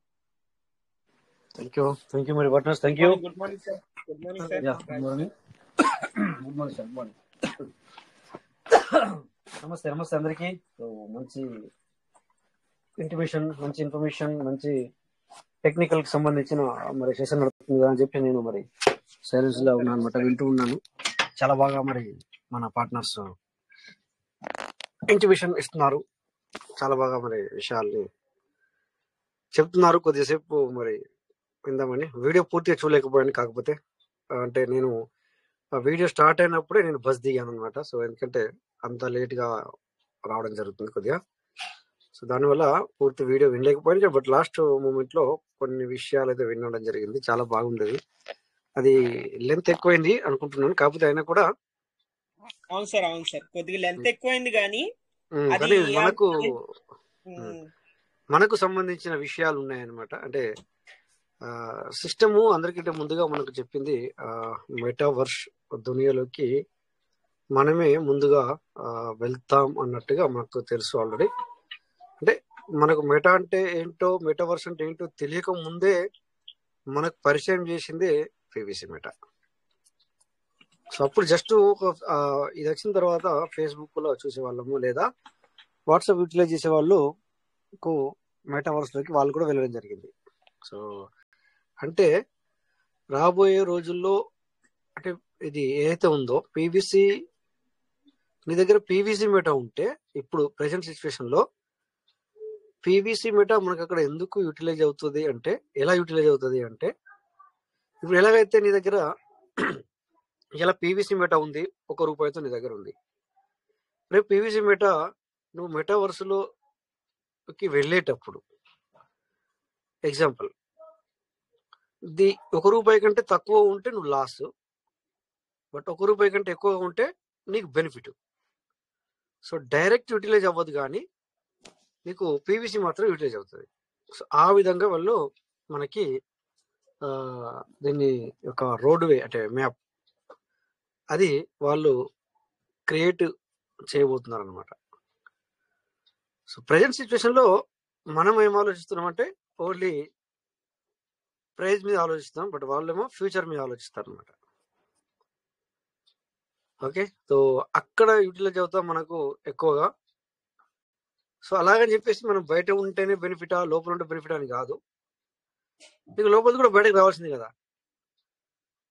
S10: Thank you మరి partners. Thank
S4: good
S10: you.
S4: Morning. Good morning sir. Good morning sir.
S10: Good morning. Good morning sir. Good morning. నమస్తే అందరికి. So మంచి intimation, మంచి information, మంచి టెక్నికల్ కి సంబంధించిన మరి సెషన్ నడుతుంది కదా అని చెప్పి నేను మరి సైలెన్స్ లో ఉన్నాను అనమాట, వింటూ ఉన్నాను. చాలా బాగా మరి మన పార్ట్నర్స్ ఇంటిమేషన్ ఇస్తున్నారు, చాలా బాగా మరి విషయాల్ని చెప్తున్నారు. కొద్దిసేపు మరి విందామని వీడియో పూర్తిగా చూడలేకపోయాను. కాకపోతే అంటే నేను వీడియో స్టార్ట్ అయినప్పుడే నేను బస్ దిగాను అనమాట. సో ఎందుకంటే అంత లేట్ గా రావడం జరుగుతుంది కొద్దిగా. సో దానివల్ల పూర్తి వీడియో వినలేకపోయాను. బట్ లాస్ట్ మూమెంట్ లో కొన్ని విషయాలు అయితే వినడం జరిగింది, చాలా బాగుండేది. అది లెంత్ ఎక్కువైంది అనుకుంటున్నాను, కాకపోతే అయినా కూడా
S4: అవును సార్. అవును సార్, కొద్దిగా లెంత్ ఎక్కువైంది కానీ అది
S10: కానీ మనకు సంబంధించిన విషయాలు ఉన్నాయన్నమాట. అంటే సిస్టము అందరికంటే ముందుగా మనకు చెప్పింది మెటావర్స్ దునియాలోకి మనమే ముందుగా వెళ్తాం అన్నట్టుగా మనకు తెలుసు ఆల్రెడీ. అంటే మనకు మెటా అంటే ఏంటో, మెటావర్స్ అంటే ఏంటో తెలియక ముందే మనకు పరిచయం చేసిందే PVC మెటా. సో అప్పుడు జస్ట్ ఇది వచ్చిన తర్వాత ఫేస్బుక్ లో చూసేవాళ్ళము, లేదా వాట్సాప్ యూటిలైజ్ చేసే వాళ్ళు మెటావర్స్ లోకి వాళ్ళు కూడా వెళ్ళడం జరిగింది. సో అంటే రాబోయే రోజుల్లో అంటే ఇది ఏదైతే ఉందో PVC, నీ దగ్గర PVC మెటా ఉంటే ఇప్పుడు ప్రెసెంట్ సిచ్యువేషన్ లో PVC మెటా మనకు అక్కడ ఎందుకు యూటిలైజ్ అవుతుంది అంటే, ఎలా యూటిలైజ్ అవుతుంది అంటే, ఇప్పుడు ఎలాగైతే నీ దగ్గర ఇలా PVC మెటా ఉంది, ₹1 నీ దగ్గర ఉంది. రేపు PVC మెటా నువ్వు మెటావర్స్ లోకి వెళ్ళేటప్పుడు ఎగ్జాంపుల్ ది ₹1 కంటే తక్కువ ఉంటే నువ్వు లాస్, బట్ ₹1 కంటే ఎక్కువగా ఉంటే నీకు బెనిఫిట్. సో డైరెక్ట్ యూటిలైజ్ అవ్వదు కానీ నీకు PVC మాత్రం యూటిలైజ్ అవుతుంది. సో ఆ విధంగా వాళ్ళు మనకి దీన్ని ఒక రోడ్ వే అంటే మ్యాప్ అది వాళ్ళు క్రియేట్ చేయబోతున్నారు అనమాట. సో ప్రజెంట్ సిచ్యువేషన్ లో మనం ఏం ఆలోచిస్తున్నామంటే ఓన్లీ ప్రైజ్ మీద ఆలోచిస్తాం, బట్ వాళ్ళేమో ఫ్యూచర్ మీద ఆలోచిస్తారు అనమాట. ఓకే, సో అక్కడ యూటిలైజ్ అవుతాం మనకు ఎక్కువగా. సో అలాగని చెప్పేసి మనం బయట ఉంటేనే బెనిఫిటా, లోపల ఉంటే బెనిఫిట్ అని కాదు, మీకు లోపల కూడా బయటకు రావాల్సింది కదా.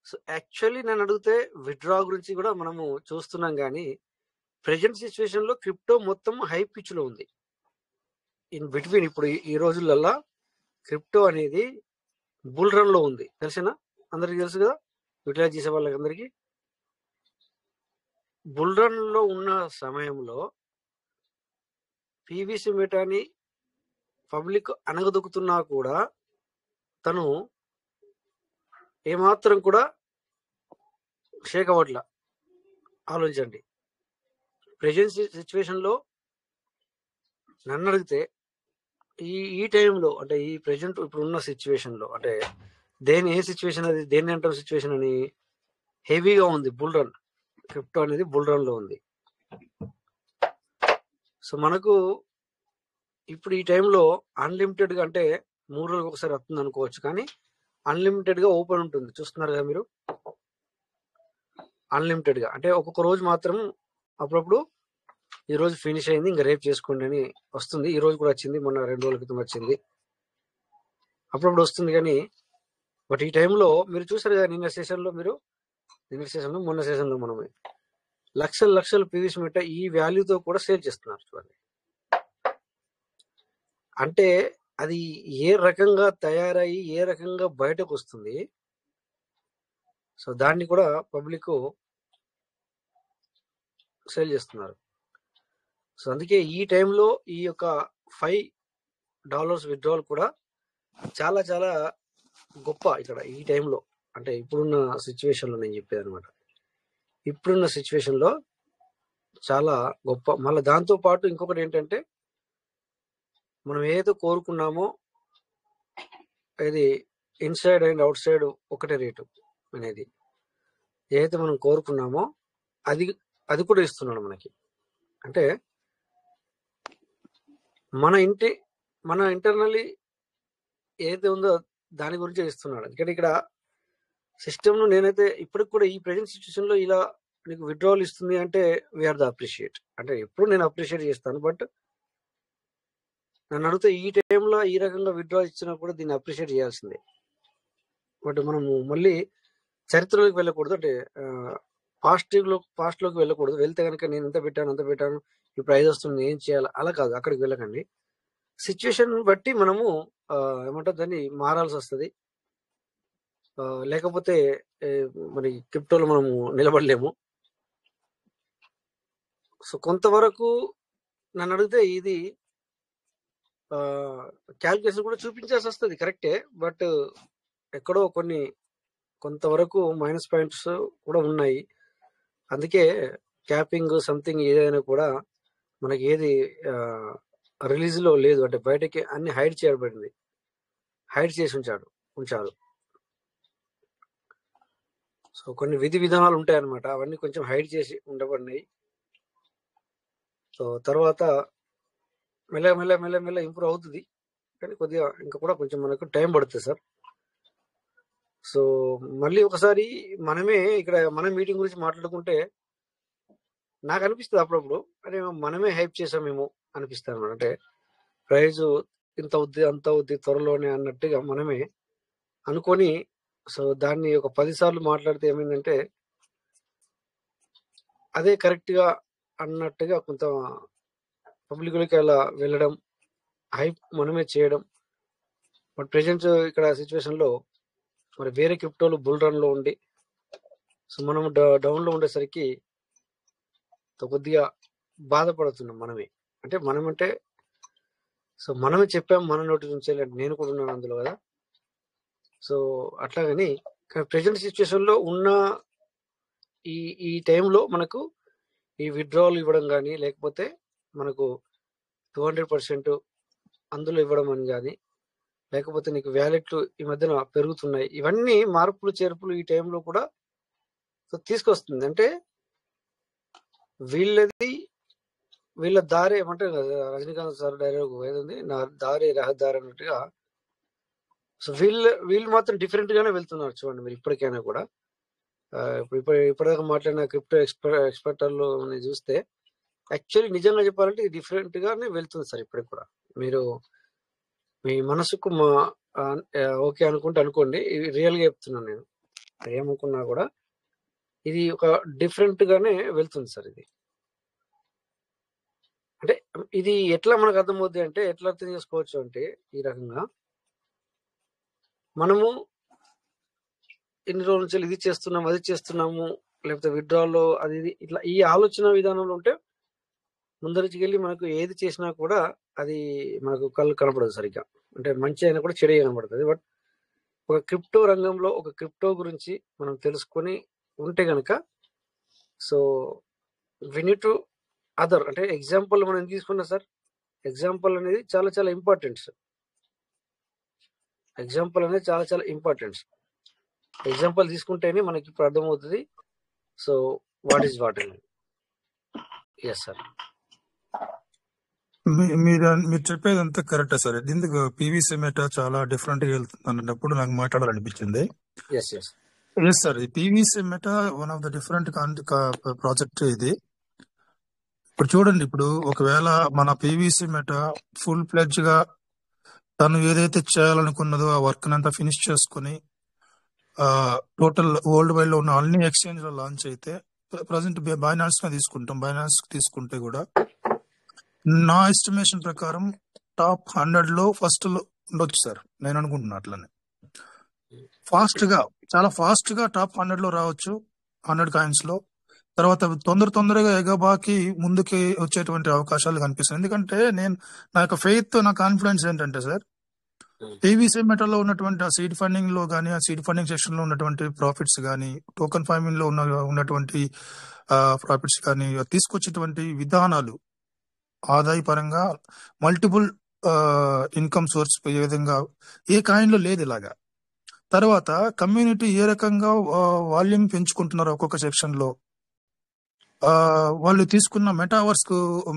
S10: సో యాక్చువల్లీ నేను అడిగితే విత్డ్రా గురించి కూడా మనము చూస్తున్నాం, కానీ ప్రెజెంట్ సిచ్యువేషన్ లో క్రిప్టో మొత్తం హై పిచ్ లో ఉంది. ఇన్ బిట్వీన్ ఇప్పుడు ఈ రోజులల్లా క్రిప్టో అనేది బుల్ రన్ లో ఉంది, తెలిసినా అందరికి తెలుసు కదా, యూటిలైజ్ చేసే వాళ్ళకి అందరికి. బుల్ రన్ లో ఉన్న సమయంలో పీవీసీ మెటాని పబ్లిక్ అనగదొక్కుతున్నా కూడా తను ఏమాత్రం కూడా షేక్ అవ్వట్ల. ఆలోచించండి, ప్రెజెంట్ సిచ్యువేషన్ లో నన్ను అడిగితే ఈ టైంలో అంటే ఈ ప్రెజెంట్ ఇప్పుడు ఉన్న సిచ్యువేషన్ లో అంటే ఏ సిచ్యువేషన్ అది దేన్ని అంటారు సిచ్యువేషన్ అని హెవీగా ఉంది బుల్ రన్. క్రిప్టో అనేది బుల్ రన్ లో ఉంది. సో మనకు ఇప్పుడు ఈ టైంలో అన్లిమిటెడ్ గా అంటే 3 రోజులకు ఒకసారి వస్తుంది అనుకోవచ్చు, కానీ అన్లిమిటెడ్ గా ఓపెన్ ఉంటుంది. చూస్తున్నారు కదా మీరు, అన్లిమిటెడ్ గా అంటే ఒక్కొక్క రోజు మాత్రం అప్పుడప్పుడు ఈ రోజు ఫినిష్ అయింది ఇంకా రేపు చేసుకోండి అని వస్తుంది. ఈ రోజు కూడా వచ్చింది, మొన్న 2 రోజుల క్రితం వచ్చింది, అప్పుడప్పుడు వస్తుంది. కానీ బట్ ఈ టైంలో మీరు చూసారు కదా, మొన్న సెషన్ లో మనం లక్షలు పీవీసీ మెట ఈ వాల్యూతో కూడా సేల్ చేస్తున్నారు. చూడండి, అంటే అది ఏ రకంగా తయారయ్యి ఏ రకంగా బయటకు వస్తుంది. సో దాన్ని కూడా పబ్లిక్ సేల్ చేస్తున్నారు. సో అందుకే ఈ టైంలో ఈ యొక్క $5 విత్డ్రాల్ కూడా చాలా చాలా గొప్ప ఇక్కడ ఈ టైంలో. అంటే ఇప్పుడున్న సిచ్యువేషన్ లో నేను చెప్పేది అనమాట, ఇప్పుడున్న సిచ్యువేషన్ లో చాలా గొప్ప. మళ్ళీ దాంతో పాటు ఇంకొకటి ఏంటంటే మనం ఏదైతే కోరుకున్నామో ఇది ఇన్సైడ్ అండ్ అవుట్ సైడ్ ఒకటే రేటు అనేది ఏదైతే మనం కోరుకున్నామో అది కూడా ఇస్తున్నాడు మనకి. అంటే మన ఇంటర్నల్లీ ఏదైతే ఉందో దాని గురించి ఇస్తున్నాడు. ఎందుకంటే ఇక్కడ సిస్టమ్ ను నేనైతే ఇప్పటికి కూడా ఈ ప్రెజెంట్ సిచ్యువేషన్ లో ఇలా నీకు విత్డ్రావల్ ఇస్తుంది అంటే వీఆర్ ద అప్రిషియేట్. అంటే ఎప్పుడు నేను అప్రిషియేట్ చేస్తాను, బట్ నన్ను అడిగితే ఈ టైంలో ఈ రకంగా విత్డ్రా ఇచ్చినప్పుడు దీన్ని అప్రిషియేట్ చేయాల్సిందే. బట్ మనము మళ్ళీ చరిత్రలోకి వెళ్ళకూడదు, అంటే పాస్ట్ లోకి వెళ్ళకూడదు. వెళ్తే కనుక నేను అంత పెట్టాను ఇప్పుడు 5 వస్తుంది ఏం చేయాలి అలా కాదు, అక్కడికి వెళ్ళకండి. సిచ్యువేషన్ బట్టి మనము ఏమంటారు దాన్ని మారాల్సి వస్తుంది. లేకపోతే మరి క్రిప్టోలో మనము నిలబడలేము. సో కొంతవరకు నన్ను అడిగితే ఇది క్యాల్కులేషన్ కూడా చూపించాల్సి వస్తుంది, కరెక్టే. బట్ ఎక్కడో కొంతవరకు మైనస్ పాయింట్స్ కూడా ఉన్నాయి. అందుకే క్యాపింగ్ సంథింగ్ ఏదైనా కూడా మనకి ఏది రిలీజ్ లో లేదు, అంటే బయటకి అన్ని హైడ్ చేయబడింది, హైడ్ చేసి ఉంచారు. సో కొన్ని విధి విధానాలు ఉంటాయన్నమాట, అవన్నీ కొంచెం హైడ్ చేసి ఉండబడినాయి. సో తర్వాత మెల్ల ఇంప్రూవ్ అవుతుంది, కానీ కొద్దిగా ఇంకా కూడా కొంచెం మనకు టైం పడుతుంది సార్. సో మళ్ళీ ఒకసారి మనం మీటింగ్ గురించి మాట్లాడుకుంటే నాకు అనిపిస్తుంది అప్పుడప్పుడు, అంటే మనమే హైప్ చేసామేమో అనిపిస్తుంది అనమాట. అంటే ప్రైజ్ ఇంత అవుద్ది అంత అవుద్ది త్వరలోనే అన్నట్టుగా మనమే అనుకొని, సో దాన్ని ఒక 10 సార్లు మాట్లాడితే ఏమైందంటే అదే కరెక్ట్ గా అన్నట్టుగా కొంత పబ్లిక్లోకి అలా వెళ్ళడం, హైప్ మనమే చేయడం. బట్ ప్రెజెంట్ ఇక్కడ సిచ్యువేషన్ లో మరి వేరే క్రిప్టోలు బుల్ రన్ లో ఉండి, సో మనం డౌన్ లో ఉండేసరికి కొద్దిగా బాధపడుతున్నాం మనమే. సో మనమే చెప్పాం, మన నోటి నుంచి నేను కూడా ఉన్నాను అందులో కదా. సో అట్లాగని ప్రెజెంట్ సిచ్యువేషన్ లో ఉన్న ఈ టైంలో మనకు ఈ విత్డ్రావల్ ఇవ్వడం కానీ, లేకపోతే మనకు 200% అందులో ఇవ్వడం అని కానీ, లేకపోతే నీకు వ్యాలెట్లు ఈ మధ్యన పెరుగుతున్నాయి, ఇవన్నీ మార్పులు చేర్పులు ఈ టైంలో కూడా తీసుకొస్తుంది. అంటే వీళ్ళది వీళ్ళ దారి ఏమంటే రజనీకాంత్ సార్ డైలాగ్ ఏది నా దారి రహదారి అన్నట్టుగా. సో వీళ్ళు మాత్రం డిఫరెంట్ గానే వెళ్తున్నారు చూడండి మీరు ఇప్పటికైనా కూడా. ఇప్పటిదాకా మాట్లాడిన క్రిప్టో ఎక్స్పర్టర్లు చూస్తే యాక్చువల్లీ నిజంగా చెప్పాలంటే ఇది డిఫరెంట్ గానే వెళ్తుంది సార్ ఇప్పటికి కూడా. మీరు మీ మనసుకు ఓకే అనుకుంటే అనుకోండి, ఇది రియల్ గా చెప్తున్నాను నేను. ఏమనుకున్నా కూడా ఇది ఒక డిఫరెంట్ గానే వెళ్తుంది సార్ ఇది. అంటే ఇది ఎట్లా మనకు అర్థమవుద్ది అంటే, ఎట్లా అర్థం చేసుకోవచ్చు అంటే, ఈ రకంగా మనము ఎన్ని రోజుల నుంచి ఇది చేస్తున్నాము అది చేస్తున్నాము, లేకపోతే విత్డ్రాల్లో అది ఇది ఇట్లా ఈ ఆలోచన విధానంలో ఉంటే ముందరికి వెళ్ళి మనకు ఏది చేసినా కూడా అది మనకు కళ్ళు కనపడదు సరిగ్గా. అంటే మంచి అయినా కూడా చెడు కనపడుతుంది. బట్ ఒక క్రిప్టో రంగంలో ఒక క్రిప్టో గురించి మనం తెలుసుకొని ఉంటే గనక, so we need to other అంటే ఎగ్జాంపుల్ మనం తీసుకున్నా సార్, ఎగ్జాంపుల్ అనేది చాలా చాలా ఇంపార్టెంట్. ఎగ్జాంపుల్ అనేది చాలా చాలా ఇంపార్టెంట్. ఎగ్జాంపుల్ తీసుకుంటేనే మనకి ఇప్పుడు అర్థమవుతుంది సో వాట్ ఈస్ వాట్ అనేది. ఎస్ సార్,
S7: మీరు చెప్పేది అంతా కరెక్టే సార్. ఎందుకు పీవీసీ మెటా చాలా డిఫరెంట్ గా వెళ్తుంది అన్నప్పుడు నాకు మాట్లాడాలనిపించింది.
S10: ఎస్ ఎస్
S7: ఎస్ సార్, ఈ PVC meta one of the different project ఇది. ఇప్పుడు చూడండి, ఇప్పుడు ఒకవేళ మన పీవీసీ మెటా ఫుల్ ఫ్లెడ్జ్ గా తను ఏదైతే చేయాలనుకున్నదో ఆ వర్క్ అంతా ఫినిష్ చేసుకుని టోటల్ వరల్డ్ వైడ్ లో ఉన్న అన్ని ఎక్స్చేంజ్ లో లాంచ్ అయితే, ప్రజెంట్ బైనాన్స్ తీసుకుంటాం, బైనాన్స్ తీసుకుంటే కూడా నా ఎస్టిమేషన్ ప్రకారం టాప్ 100 లో ఫస్ట్ లో ఉండొచ్చు సార్. నేను అనుకుంటున్నా అట్లనే ఫాస్ట్ గా, చాలా ఫాస్ట్ గా టాప్ 100 లో రావచ్చు 100 కాయిన్స్ లో. తర్వాత తొందరగా ఎగబాకి ముందుకి వచ్చేటువంటి అవకాశాలు కనిపిస్తాయి. ఎందుకంటే నా యొక్క ఫెయిత్, నా కాన్ఫిడెన్స్ ఏంటంటే సార్, పీవీసీ మెటాలో ఉన్నటువంటి ఆ సీడ్ ఫండింగ్ లో కానీ, ఆ సీడ్ ఫండింగ్ సెక్షన్ లో ఉన్నటువంటి ప్రాఫిట్స్ కానీ, టోకన్ ఫార్మింగ్ లో ఉన్నటువంటి ప్రాఫిట్స్ కానీ, తీసుకొచ్చేటువంటి విధానాలు ఆదాయపరంగా మల్టిపుల్ ఇన్కమ్ సోర్స్ ఏ విధంగా ఏ కాయిన్ లో లేదు ఇలాగా. తర్వాత కమ్యూనిటీ ఏ రకంగా వాల్యూమ్ పెంచుకుంటున్నారు ఒక్కొక్క సెక్షన్ లో, వాళ్ళు తీసుకున్న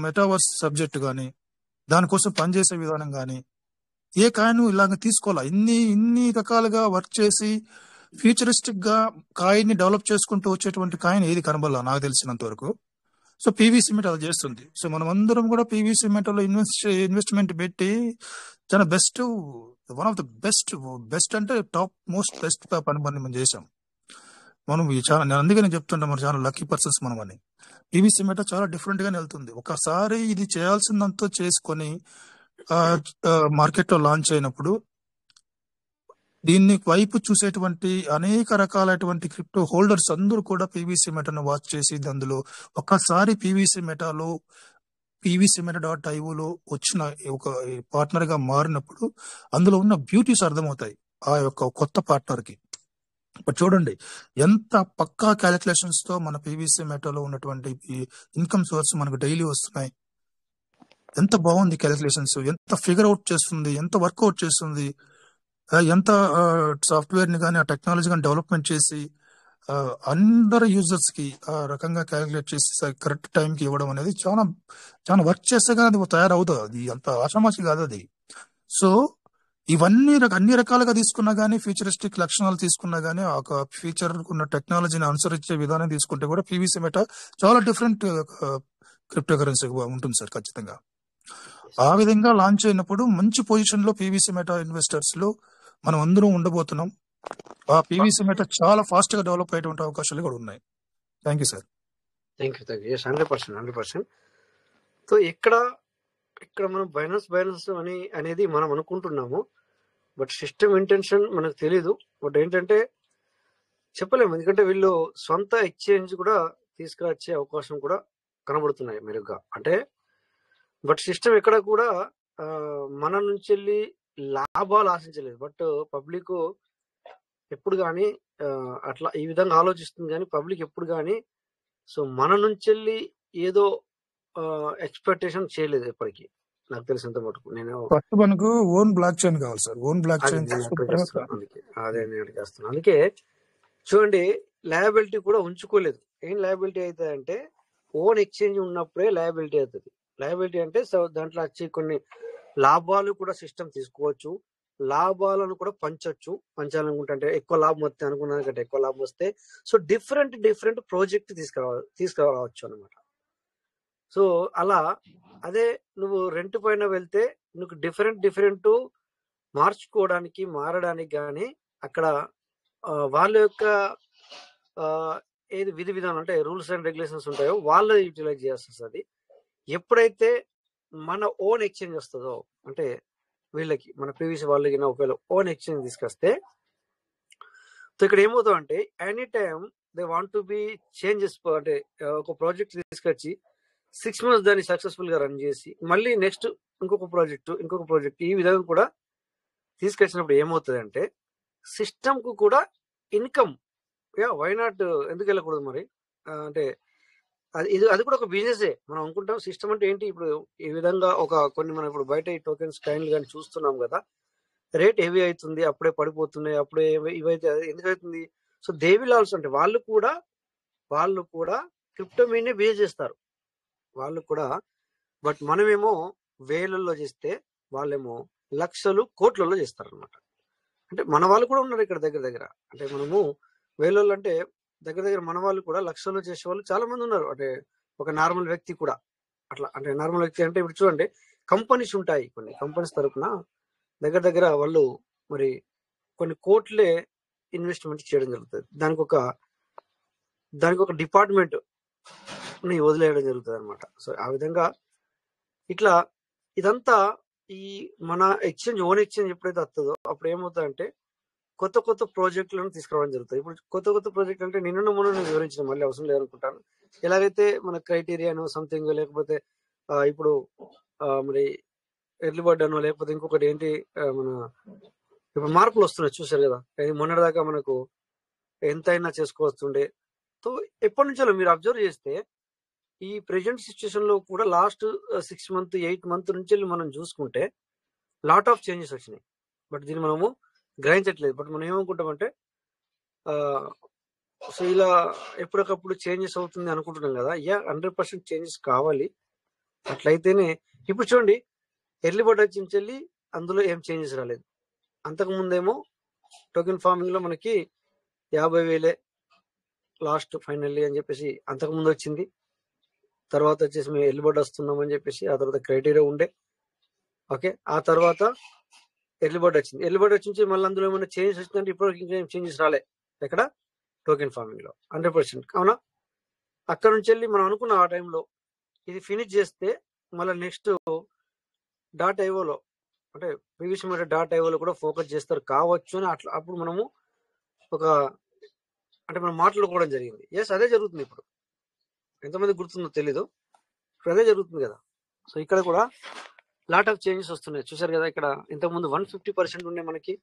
S7: మెటావర్స్ సబ్జెక్ట్ కానీ, దానికోసం పనిచేసే విధానం కానీ, ఏ కాయిన్ ఇలాగ తీసుకోవాలా, ఇన్ని రకాలుగా వర్క్ చేసి ఫ్యూచరిస్టిక్ గా కాయిన్ ని డెవలప్ చేసుకుంటూ వచ్చేటువంటి కాయిన్ ఏది కనబడాల నాకు తెలిసినంత వరకు. సో పీవీసీ మెటా అది చేస్తుంది. సో మనం అందరం కూడా పీవీసీ మెటాలో ఇన్వెస్ట్మెంట్ పెట్టి చాలా best, one of the best అంటే టాప్ మోస్ట్ బెస్ట్ పని మనం చేసాం. మనం చాలా, అందుకే నేను చెప్తుంటా మనం చాలా లక్కీ పర్సన్స్ మనం అని. పీవీసీ మెటా చాలా డిఫరెంట్ గానే వెళ్తుంది. ఒకసారి ఇది చేయాల్సిందంతా చేసుకొని మార్కెట్ లో లాంచ్ అయినప్పుడు దీన్ని వైపు చూసేటువంటి అనేక రకాలైనటువంటి క్రిప్టో హోల్డర్స్ అందరూ కూడా పీవీసీ మెటాను వాచ్ చేసి, అందులో ఒక్కసారి పీవీసీ మెటా.io వచ్చిన ఒక పార్ట్నర్ గా మారినప్పుడు అందులో ఉన్న బ్యూటీస్ అర్థమవుతాయి ఆ యొక్క కొత్త పార్ట్నర్ కి. ఇప్పుడు చూడండి ఎంత పక్కా క్యాలిక్యులేషన్స్ తో మన పీవీసీ మెటాలో ఉన్నటువంటి ఇన్కమ్ సోర్స్ మనకు డైలీ వస్తున్నాయి. ఎంత బాగుంది క్యాలిక్యులేషన్స్, ఎంత ఫిగర్ అవుట్ చేస్తుంది, ఎంత వర్కౌట్ చేస్తుంది, ఎంత సాఫ్ట్వేర్ ని కానీ ఆ టెక్నాలజీ కానీ డెవలప్మెంట్ చేసి అందరు యూజర్స్ కి ఆ రకంగా క్యాలిక్యులేట్ చేసి కరెక్ట్ టైం కి ఇవ్వడం అనేది చాలా చాలా వర్క్ చేస్తే కానీ అది తయారవుతుంది. అది అంత ఆషామాషి కాదు అది. సో ఇవన్నీ అన్ని రకాలుగా తీసుకున్నా గానీ, ఫ్యూచరిస్టిక్ లక్షణాలు తీసుకున్నా గానీ, ఒక ఫ్యూచర్ ఉన్న టెక్నాలజీని అనుసరించే విధానం తీసుకుంటే కూడా పీవీసీ మెటా చాలా డిఫరెంట్ క్రిప్టో కరెన్సీ ఉంటుంది సార్ ఖచ్చితంగా. ఆ విధంగా లాంచ్ అయినప్పుడు మంచి పొజిషన్ లో పీవీసీ మెటా ఇన్వెస్టర్స్ లో మనం అందరం ఉండబోతున్నాం. ఆ పీవీసీ మెటా చాలా ఫాస్ట్ గా డెవలప్ అయ్యేటువంటి అవకాశాలు కూడా ఉన్నాయి. Thank you sir.
S10: Thank you 100%. So ఇక్కడ మనం బైనాన్స్ అనేది మనం అనుకుంటున్నాము, బట్ సిస్టమ్ ఇంటెన్షన్ మనకు తెలీదు. బట్ ఏంటంటే చెప్పలేము, ఎందుకంటే వీళ్ళు సొంత ఎక్స్చేంజ్ కూడా తీసుకువచ్చే అవకాశం కూడా కనబడుతున్నాయి మెరుగ్గా. అంటే బట్ సిస్టమ్ ఎక్కడ కూడా మన నుంచి వెళ్ళి లాభాలు ఆశించలేదు. బట్ పబ్లిక్ ఎప్పుడు కానీ అట్లా ఈ విధంగా ఆలోచిస్తుంది, కానీ పబ్లిక్ ఎప్పుడు కానీ సో మన నుంచి వెళ్ళి ఏదో ఎక్స్పెక్టేషన్ చేయలేదు ఎప్పటికీ, నాకు తెలిసినంత మటుకు. నేను
S7: ఫస్ట్ మనకు ఓన్ బ్లాక్ చైన్ కావాలి సార్. ఓన్ బ్లాక్ చైన్
S10: అదే నేను అడిగేస్తున్నాను. అందుకే చూడండి, లయబిలిటీ కూడా ఉంచుకోలేదు. ఏం లయబిలిటీ అవుతుంది అంటే ఓన్ ఎక్స్చేంజ్ ఉన్నప్పుడే లయబిలిటీ అవుతుంది. లయబిలిటీ అంటే దాంట్లో వచ్చి కొన్ని లాభాలు కూడా సిస్టమ్ తీసుకోవచ్చు, లాభాలను కూడా పంచాలనుకుంటే అంటే ఎక్కువ లాభం వస్తే అనుకున్న కంటే ఎక్కువ లాభం వస్తే సో డిఫరెంట్ ప్రాజెక్ట్ తీసుకురావచ్చు అనమాట. సో అలా అదే నువ్వు రెంట్ పైన వెళ్తే నువ్వు డిఫరెంట్ మారడానికి కానీ అక్కడ వాళ్ళ యొక్క ఏది విధి విధానం అంటే రూల్స్ అండ్ రెగ్యులేషన్స్ ఉంటాయో వాళ్ళు యూటిలైజ్ చేయాల్సి వస్తుంది. ఎప్పుడైతే మన ఓన్ ఎక్స్చేంజ్ వస్తుందో అంటే వీళ్ళకి మన పీవీసీ వాళ్ళకి ఒకవేళ ఓన్ ఎక్స్చేంజ్ తీసుకొస్తే ఇక్కడ ఏమవుతాం అంటే any time they want to be changes అంటే ఒక ప్రాజెక్ట్ తీసుకొచ్చి 6 months దాన్ని సక్సెస్ఫుల్ గా రన్ చేసి మళ్ళీ నెక్స్ట్ ఇంకొక ప్రాజెక్ట్ ఈ విధంగా కూడా తీసుకొచ్చినప్పుడు ఏమవుతుంది అంటే సిస్టమ్ కు కూడా ఇన్కమ్ వై నాట్ ఎందుకు వెళ్ళకూడదు మరి అంటే అది కూడా ఒక బిజినెస్. మనం అనుకుంటాం సిస్టమ్ అంటే ఏంటి, ఇప్పుడు ఈ విధంగా కొన్ని మనం ఇప్పుడు బయట ఈ టోకెన్స్ కాయిన్లు కానీ చూస్తున్నాం కదా, రేట్ హెవీ అవుతుంది, అప్పుడే పడిపోతున్నాయి, అప్పుడే ఇవైతే ఎందుకు అవుతుంది. సో దే విల్ ఆల్సో అంటే వాళ్ళు కూడా క్రిప్టో మీనే బేస్ చేస్తారు వాళ్ళు కూడా. బట్ మనమేమో వేలల్లో చేస్తే వాళ్ళేమో లక్షలు కోట్లలో చేస్తారు అనమాట. అంటే మన వాళ్ళు కూడా ఉన్నారు ఇక్కడ దగ్గర అంటే మనము వేలల్లో అంటే దగ్గర మన వాళ్ళు కూడా లక్షల్లో చేసే వాళ్ళు చాలా మంది ఉన్నారు. అంటే ఒక నార్మల్ వ్యక్తి కూడా అట్లా అంటే నార్మల్ వ్యక్తి అంటే ఇప్పుడు చూడండి కంపెనీస్ ఉంటాయి, కొన్ని కంపెనీస్ తరపున దగ్గర వాళ్ళు మరి కొన్ని కోట్లే ఇన్వెస్ట్మెంట్ చేయడం జరుగుతుంది. దానికి ఒక డిపార్ట్మెంట్ ని వదిలేయడం జరుగుతుంది అనమాట. సో ఆ విధంగా ఇట్లా ఇదంతా ఈ మన ఓన్ ఎక్స్చేంజ్ ఎప్పుడైతే వస్తుందో అప్పుడు ఏమవుతుందంటే కొత్త ప్రాజెక్టులను తీసుకురావడం జరుగుతుంది. ఇప్పుడు కొత్త ప్రాజెక్ట్ అంటే నిన్న నేను వివరించిన మళ్ళీ అవసరం లేదనుకుంటాను. ఎలాగైతే మన క్రైటీరియాను సంథింగ్ లేకపోతే ఇప్పుడు మరి ఎర్లీ బర్డ్ అనో లేకపోతే ఇంకొకటి ఏంటి మన ఇప్పుడు మార్పులు వస్తున్నాయి చూసారు కదా, మొన్నటిదాకా మనకు ఎంతైనా చేసుకోవస్తుండే. సో ఎప్పటి నుంచో మీరు అబ్జర్వ్ చేస్తే ఈ ప్రెజెంట్ సిచ్యువేషన్ లో కూడా లాస్ట్ 6 months 8 months నుంచి మనం చూసుకుంటే లాట్ ఆఫ్ చేంజెస్ వచ్చినాయి. బట్ దీన్ని మనము గ్రహించట్లేదు. బట్ మనం ఏమనుకుంటామంటే సో ఇలా ఎప్పటికప్పుడు చేంజెస్ అవుతుంది అనుకుంటున్నాం కదా. 100% చేంజెస్ కావాలి. అట్లయితేనే ఇప్పుడు చూడండి ఎర్లీ బర్డ్ వచ్చి అందులో ఏం చేంజెస్ రాలేదు. అంతకు ముందేమో టోకెన్ ఫార్మింగ్ లో మనకి 50,000 లాస్ట్ ఫైనల్లీ అని చెప్పేసి అంతకు ముందు వచ్చింది. తర్వాత వచ్చేసి మేము ఎర్లీ బర్డ్ వస్తున్నాం అని చెప్పేసి ఆ తర్వాత క్రైటీరియా ఉండే. ఓకే, ఆ తర్వాత ఎర్లీ బర్డ్ వచ్చింది. ఎర్లీ బర్డ్ వచ్చి మళ్ళీ అందులో ఏమైనా చేంజెస్ వచ్చిందంటే ఇప్పటికి ఇంకా ఏం చేంజెస్ రాలే ఎక్కడ టోకెన్ ఫార్మింగ్ లో 100%. అవునా, అక్కడ నుంచి వెళ్ళి మనం అనుకున్న ఆ టైంలో ఇది ఫినిష్ చేస్తే మళ్ళీ నెక్స్ట్ .io అంటే పీవీసీ మీద .io కూడా ఫోకస్ చేస్తారు కావచ్చు అని అట్లా అప్పుడు మనము మనం మాట్లాడుకోవడం జరిగింది. ఎస్, అదే జరుగుతుంది ఇప్పుడు. ఎంతమంది గుర్తుందో తెలీదు, ఇప్పుడు అదే జరుగుతుంది కదా. సో ఇక్కడ కూడా లాట్ ఆఫ్ చేంజెస్ వస్తున్నాయి చూసారు కదా. ఇక్కడ ఇంతకుముందు 150% ఉండే మనకి,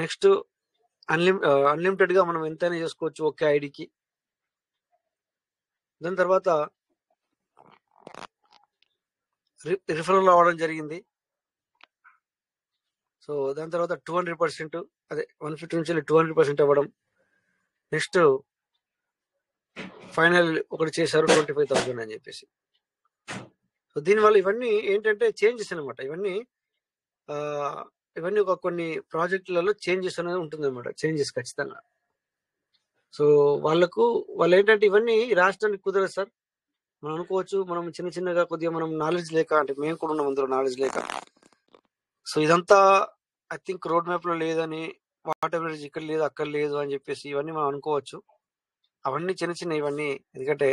S10: నెక్స్ట్ అన్లిమిటెడ్ గా మనం ఎంతైనా చేసుకోవచ్చు ఒకే ఐడికి. దాని తర్వాత రిఫరల్ అవ్వడం జరిగింది. సో దాని తర్వాత 200% అదే 150 నుంచి 200% అవ్వడం. నెక్స్ట్ ఫైనల్ ఒకటి చేశారు 25,000 అని చెప్పేసి. సో దీనివల్ల ఇవన్నీ ఏంటంటే చేంజెస్ అనమాట. ఇవన్నీ ఒక కొన్ని ప్రాజెక్టులలో చేంజెస్ అనేది ఉంటుంది అనమాట. చేంజెస్ ఖచ్చితంగా. సో వాళ్ళు ఏంటంటే ఇవన్నీ రాష్ట్రానికి కుదరదు సార్. మనం అనుకోవచ్చు మనం చిన్నగా కొద్దిగా మనం నాలెడ్జ్ లేక, అంటే మేము కూడా ఉన్నాం అందులో నాలెడ్జ్ లేక. సో ఇదంతా ఐ థింక్ రోడ్ మ్యాప్ లో లేదని, వాటర్ బ్రిడ్జ్ ఇక్కడ లేదు అక్కడ లేదు అని చెప్పేసి ఇవన్నీ మనం అనుకోవచ్చు. అవన్నీ చిన్న ఇవన్నీ, ఎందుకంటే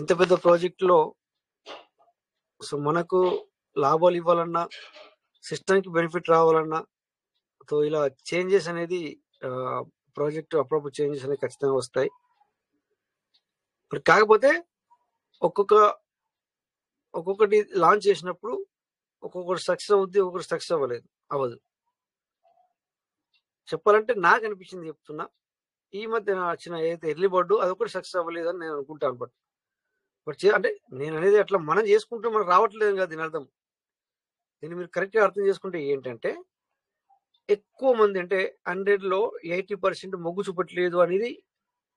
S10: ఇంత పెద్ద ప్రాజెక్ట్ లో సో మనకు లాభాలు ఇవ్వాలన్నా, సిస్టమ్కి బెనిఫిట్ రావాలన్నా, సో ఇలా చేంజెస్ అనేది ప్రాజెక్ట్ అప్పుడప్పుడు చేంజెస్ అనేది ఖచ్చితంగా వస్తాయి. మరి కాకపోతే ఒక్కొక్కటి లాంచ్ చేసినప్పుడు ఒక్కొక్కటి సక్సెస్ అవుద్ది, ఒక్కొక్కటి సక్సెస్ అవ్వదు. చెప్పాలంటే నాకు అనిపించింది చెప్తున్నా, ఈ మధ్య వచ్చిన ఏదైతే ఎర్లీ బర్డ్ అదొకటి సక్సెస్ అవ్వలేదు అని నేను అనుకుంటాను. బట్ అంటే నేను అనేది అట్లా మనం చేసుకుంటే మనకు రావట్లేదు కదా దీని అర్థం. దీన్ని మీరు కరెక్ట్గా అర్థం చేసుకుంటే ఏంటంటే ఎక్కువ మంది అంటే 100లో 80% మొగ్గు చూపట్లేదు అనేది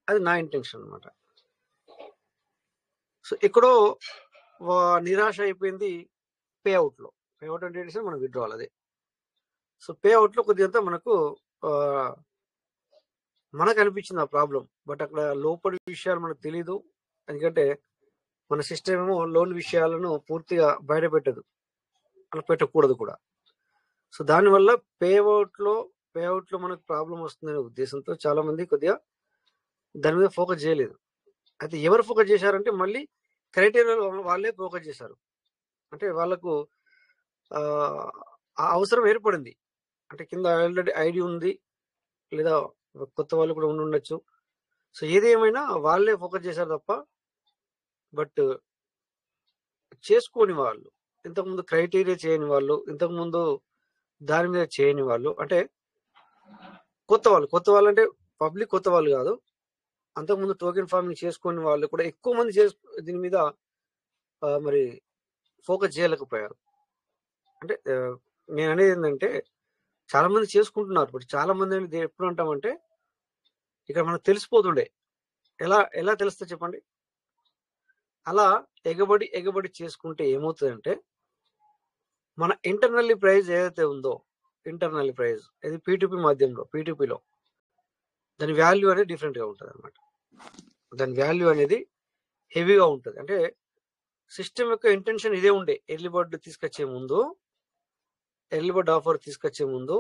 S10: అది నా ఇంటెన్షన్ అనమాట. సో ఎక్కడో నిరాశ అయిపోయింది పే అవుట్ లో. పే అవుట్ అంటే మనం విత్డ్రాల్ అదే. సో పే అవుట్ లో కొద్దిగా మనకు మనకు అనిపించింది ఆ ప్రాబ్లం. బట్ అక్కడ లోపలి విషయాలు మనకు తెలీదు. ఎందుకంటే మన సిస్టమ్ ఏమో లోన్ విషయాలను పూర్తిగా బయట పెట్టదు, అలా పెట్టకూడదు కూడా. సో దానివల్ల పే అవుట్ లో మనకు ప్రాబ్లం వస్తుందనే ఉద్దేశంతో చాలా మంది కొద్దిగా దాని మీద ఫోకస్ చేయలేదు. అయితే ఎవరు ఫోకస్ చేశారంటే మళ్ళీ క్రైటీరియా వాళ్ళే ఫోకస్ చేశారు. అంటే వాళ్ళకు ఆ అవసరం ఏర్పడింది. అంటే కింద ఆల్రెడీ ఐడి ఉంది, లేదా కొత్త వాళ్ళు కూడా ఉండి ఉండొచ్చు. సో ఏదేమైనా వాళ్ళే ఫోకస్ చేశారు తప్ప బట్ చేసుకోని వాళ్ళు, ఇంతకుముందు క్రైటీరియా చేయని వాళ్ళు, ఇంతకుముందు దాని మీద చేయని వాళ్ళు, అంటే కొత్త వాళ్ళు అంటే పబ్లిక్ కొత్త వాళ్ళు కాదు, అంతకుముందు టోకెన్ ఫార్మింగ్ చేసుకునే వాళ్ళు కూడా ఎక్కువ మంది దీని మీద మరి ఫోకస్ చేయలేకపోయారు. అంటే నేను అనేది ఏంటంటే చాలా మంది చేసుకుంటున్నారు, బట్ చాలా మంది అనేది ఎప్పుడు అంటామంటే ఇక్కడ మనకు తెలిసిపోతుండే. ఎలా తెలుస్తే చెప్పండి? అలా ఎగబడి చేసుకుంటే ఏమవుతుందంటే మన ఇంటర్నల్లీ ప్రైస్ ఏదైతే ఉందో, ఇంటర్నల్లీ ప్రైస్ ఇది పీటీపీ మాధ్యమంలో, పీటీపీలో దాని వాల్యూ అనేది డిఫరెంట్ గా ఉంటుంది అనమాట. దాని వాల్యూ అనేది హెవీగా ఉంటుంది. అంటే సిస్టమ్ యొక్క ఇంటెన్షన్ ఇదే ఉండే, ఎర్లీ బర్డ్ తీసుకొచ్చే ముందు, ఎర్లీ బర్డ్ ఆఫర్ తీసుకొచ్చే ముందు.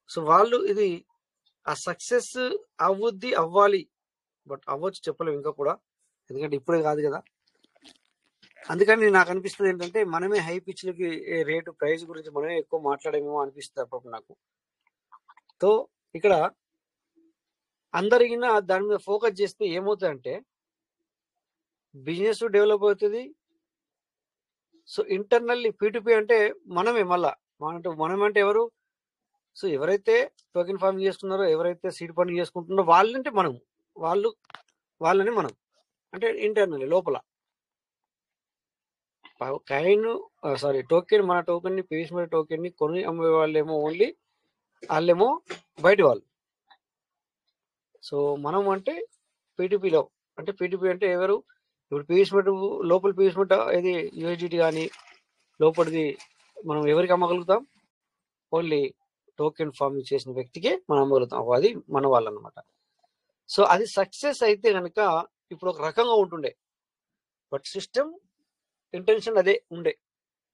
S10: సో వాళ్ళు ఇది ఆ సక్సెస్ అవ్వాలి, బట్ అవ్వచ్చు చెప్పలేము ఇంకా కూడా, ఎందుకంటే ఇప్పుడే కాదు కదా. అందుకని నాకు అనిపిస్తుంది ఏంటంటే మనమే హై పిచ్లకి రేటు ప్రైస్ గురించి మనమే ఎక్కువ మాట్లాడేమో అనిపిస్తుంది అప్పుడు నాకు. సో ఇక్కడ అందరికీ దాని మీద ఫోకస్ చేస్తే ఏమవుతుందంటే బిజినెస్ డెవలప్ అవుతుంది. సో ఇంటర్నల్లీ పీటీపీ అంటే మనమే, మళ్ళా మనమంటే ఎవరు? సో ఎవరైతే టోకెన్ ఫార్మింగ్ చేసుకున్నారో, ఎవరైతే సీడ్ ఫండింగ్ చేసుకుంటున్నారో వాళ్ళంటే మనం, వాళ్ళని మనం అంటే ఇంటర్నల్లీ లోపల టోకెన్, మన టోకెన్ ని, పీవీఎస్ టోకెన్ ని కొని అమ్మే వాళ్ళేమో ఓన్లీ వాళ్ళేమో బయట వాళ్ళు. సో మనం అంటే పీటీపీలో, అంటే పీటీపీ అంటే ఎవరు? ఇప్పుడు పీవీఎస్ లోపల పీవీఎస్ ఇది యూఎస్డిటీ కానీ లోపలిది మనం ఎవరికి అమ్మగలుగుతాం? ఓన్లీ టోకెన్ ఫార్మింగ్ చేసిన వ్యక్తికే మనం అమ్మగలుగుతాం. అది మన వాళ్ళు అనమాట. సో అది సక్సెస్ అయితే కనుక ఇప్పుడు ఒక రకంగా ఉంటుండే, బట్ సిస్టమ్ ఇంటెన్షన్ అదే ఉండే.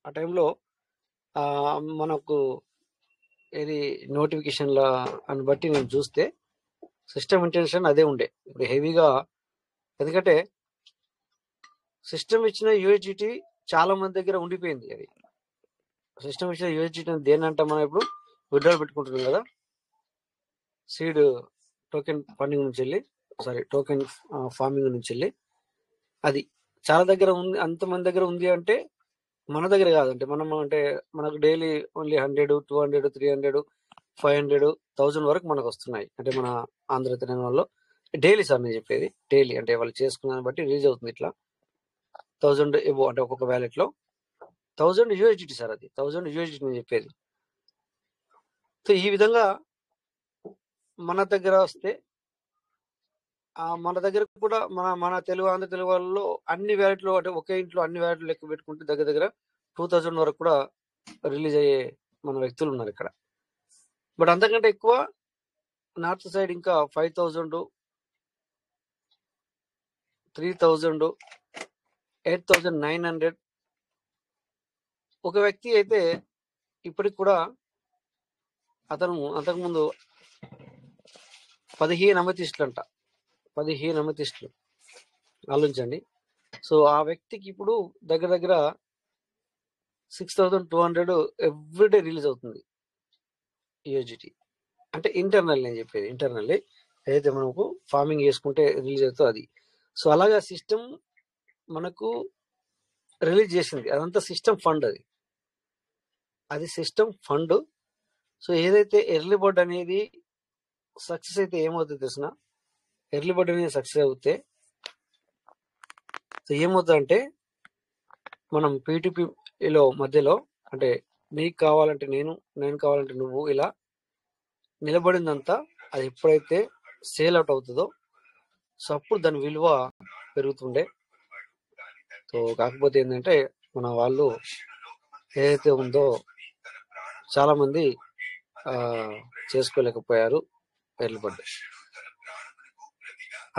S10: ఆ టైంలో మనకు ఏది నోటిఫికేషన్ల అని బట్టి నేను చూస్తే సిస్టమ్ ఇంటెన్షన్ అదే ఉండే ఇప్పుడు హెవీగా. ఎందుకంటే సిస్టమ్ ఇచ్చిన యూఎస్డిటీ చాలా మంది దగ్గర ఉండిపోయింది. అది సిస్టమ్ ఇచ్చిన యూఎస్డిటీ దేనంటే మనం ఇప్పుడు విత్డ్రాల్ పెట్టుకుంటున్నాం కదా, సీడ్ టోకెన్ ఫండింగ్ నుంచి వెళ్ళి, టోకెన్ ఫార్మింగ్ నుంచి వెళ్ళి, అది చాలా దగ్గర ఉంది, అంతమంది దగ్గర ఉంది. అంటే మన దగ్గర కాదంటే అంటే మనకు డైలీ ఓన్లీ 100, 200, 300, 500, 1000 వరకు మనకు వస్తున్నాయి. అంటే మన ఆంధ్ర తెలంగాణలో డైలీ సార్ నేను చెప్పేది, డైలీ అంటే వాళ్ళు చేసుకున్న బట్టి రిలీజ్ అవుతుంది. ఇట్లా 1000 ఎబో అంటే ఒక్కొక్క వ్యాలెట్ లో 1000 యూఎస్డిటీ సార్, అది 1000 యూఎస్డిటీ నేను చెప్పేది. సో ఈ విధంగా మన దగ్గర వస్తే మన దగ్గర కూడా మన ఆంధ్ర తెలుగు వాళ్ళలో అన్ని వ్యాలెట్లు, అంటే ఒకే ఇంట్లో అన్ని వ్యాలెట్లు లెక్క పెట్టుకుంటే దగ్గర 2000 వరకు కూడా రిలీజ్ అయ్యే మన వ్యక్తులు ఉన్నారు ఇక్కడ. బట్ అంతకంటే ఎక్కువ నార్త్ సైడ్ ఇంకా 5000, 3000, 8900. ఒక వ్యక్తి అయితే ఇప్పటికి కూడా అతను అంతకుముందు 15 అమతిస్టులు అంట, 15 అమతిస్టులు ఆలోచించండి. సో ఆ వ్యక్తికి ఇప్పుడు దగ్గర 6200 ఎవ్రీడే రిలీజ్ అవుతుంది యూఎస్డిటీ. అంటే ఇంటర్నల్ నేను చెప్పేది, ఇంటర్నల్లీ ఏదైతే మనకు ఫార్మింగ్ చేసుకుంటే రిలీజ్ అవుతుందో అది. సో అలాగా సిస్టమ్ మనకు రిలీజ్ చేసింది, అదంతా సిస్టమ్ ఫండ్, అది సిస్టమ్ ఫండ్. సో ఏదైతే ఎర్లీ బర్డ్ అనేది సక్సెస్ అయితే ఏమవుతుంది తెలిసిన, ఎర్లీ బర్డ్ అనేది సక్సెస్ అవుతే ఏమవుతుందంటే మనం పీటీపీలో మధ్యలో, అంటే నీకు కావాలంటే నేను కావాలంటే నువ్వు, ఇలా నిలబడిందంతా అది ఎప్పుడైతే సేల్ అవుట్ అవుతుందో సో అప్పుడు దాని విలువ పెరుగుతుండే. సో కాకపోతే ఏంటంటే మన వాళ్ళు ఏదైతే ఉందో చాలా మంది చేసుకోలేకపోయారు ఎర్లీ బర్డ్.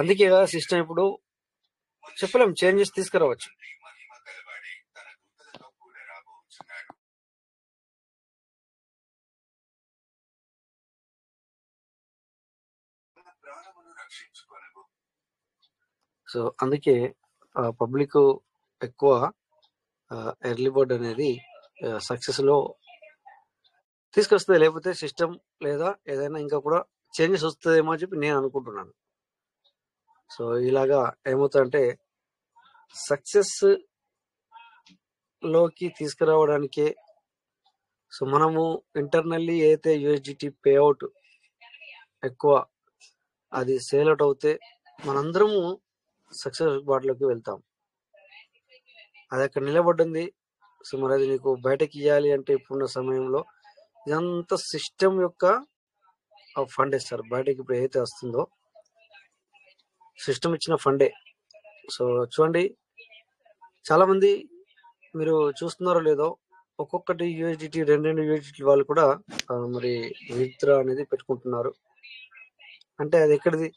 S10: అందుకే కదా సిస్టమ్ ఇప్పుడు చెప్పలేం, చేంజెస్ తీసుకురావచ్చు. సో అందుకే పబ్లిక్ ఎక్కువ ఎర్లీ బర్డ్ అనేది సక్సెస్ లో తీసుకొస్తుంది. లేకపోతే సిస్టమ్ లేదా ఏదైనా ఇంకా కూడా చేంజెస్ వస్తుందేమో అని చెప్పి నేను అనుకుంటున్నాను. సో ఇలాగా ఏమవుతుందంటే సక్సెస్ లోకి తీసుకురావడానికే సో మనము ఇంటర్నల్లీ ఏదైతే యూఎస్డిటీ పేఅవుట్ ఎక్కువ అది సేల్ అవుట్ అవుతే మనందరము సక్సెస్ బాటలోకి వెళ్తాం. అది అక్కడ నిలబడింది. సో మరి అది నీకు బయటకి ఇవ్వాలి అంటే ఇప్పుడున్న సమయంలో ఇదంతా సిస్టమ్ యొక్క ఫండ్ ఇస్తారు బయటకి. ఇప్పుడు ఏదైతే వస్తుందో సిస్టమ్ ఇచ్చిన ఫండే. సో చూడండి, చాలా మంది మీరు చూస్తున్నారో లేదో ఒక్కొక్కటి యూఎస్డిటీ 2 యూఎస్డిటీ వాళ్ళు కూడా మరి విత్డ్రా అనేది పెట్టుకుంటున్నారు. అంటే అది ఎక్కడిది?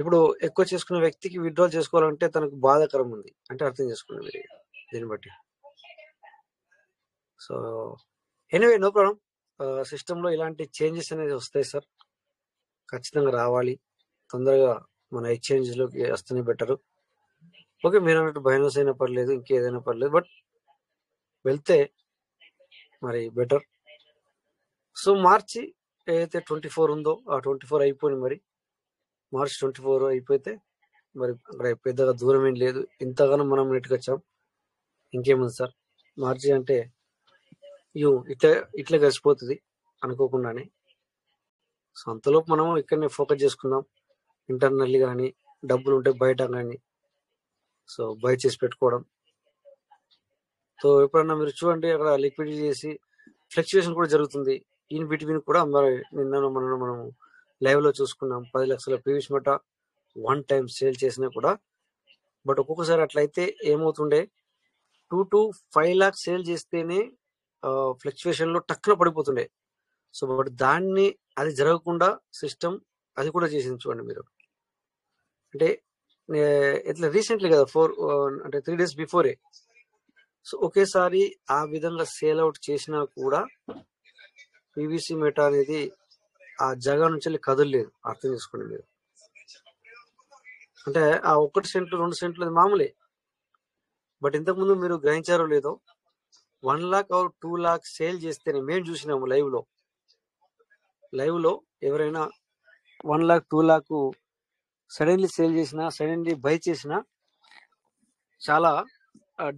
S10: ఇప్పుడు ఎక్కువ చేసుకునే వ్యక్తికి విత్డ్రా చేసుకోవాలంటే తనకు బాధాకరం ఉంది అంటే అర్థం చేసుకోండి మీరు దీన్ని బట్టి. So anyway no problem. సిస్టంలో ఇలాంటి చేంజెస్ అనేది వస్తాయి సార్, ఖచ్చితంగా రావాలి. తొందరగా మన ఎక్స్చేంజ్లోకి వస్తేనే బెటరు. ఓకే, మీరు అన్నట్టు బైనాన్స్ అయినా పర్లేదు, ఇంకేదైనా పర్లేదు, బట్ వెళ్తే మరి బెటర్. సో మార్చి ఏదైతే 24 ఉందో ఆ 24 అయిపోయింది. మరి మార్చ్ 24 అయిపోతే మరి అక్కడ పెద్దగా దూరం ఏం లేదు. ఇంతగానో మనం నెట్కి వచ్చాం, ఇంకేముంది సార్. మార్చి అంటే ఇట్లా గడిచిపోతుంది అనుకోకుండానే. సో అంతలోపు మనము ఇక్కడనే ఫోకస్ చేసుకుందాం. ఇంటర్నల్లీ కానీ డబ్బులు ఉంటే బయట కానీ సో బై చేసి పెట్టుకోవడం. సో ఎప్పుడన్నా మీరు చూడండి అక్కడ లిక్విడిటీ చేసి ఫ్లక్చుయేషన్ కూడా జరుగుతుంది. ఇన్ బిట్వీన్ కూడా మరి నిన్న మనం లైవ్ లో చూసుకున్నాం. 10 లక్షల ప్రీవియస్ మెట 1 టైం సేల్ చేసినా కూడా. బట్ ఒక్కొక్కసారి అట్లయితే ఏమవుతుండే 2 to 5 lakhs సేల్ చేస్తేనే ఫ్లక్చుయేషన్ లో టక్కున పడిపోతుండే. సో బట్ దాన్ని అది జరగకుండా సిస్టమ్ అది కూడా చేసింది చూడండి మీరు. అంటే ఇట్లా రీసెంట్లీ కదా 3 days బిఫోరే. సో ఒకేసారి ఆ విధంగా సేల్ అవుట్ చేసినా కూడా పీవీసీ మెటా అనేది ఆ జగన్ నుంచి వెళ్ళి కదలలేదు. అర్థం చేసుకోండి మీరు. అంటే ఆ 1 సెంట్లు 2 సెంట్లు అది మామూలే. బట్ ఇంతకుముందు మీరు గ్రహించారో లేదో 1 lakh or 2 lakhs సేల్ చేస్తేనే మేము చూసినాము లైవ్ లో ఎవరైనా 1 lakh 2 lakh సడన్లీ సేల్ చేసినా సడన్లీ బై చేసినా చాలా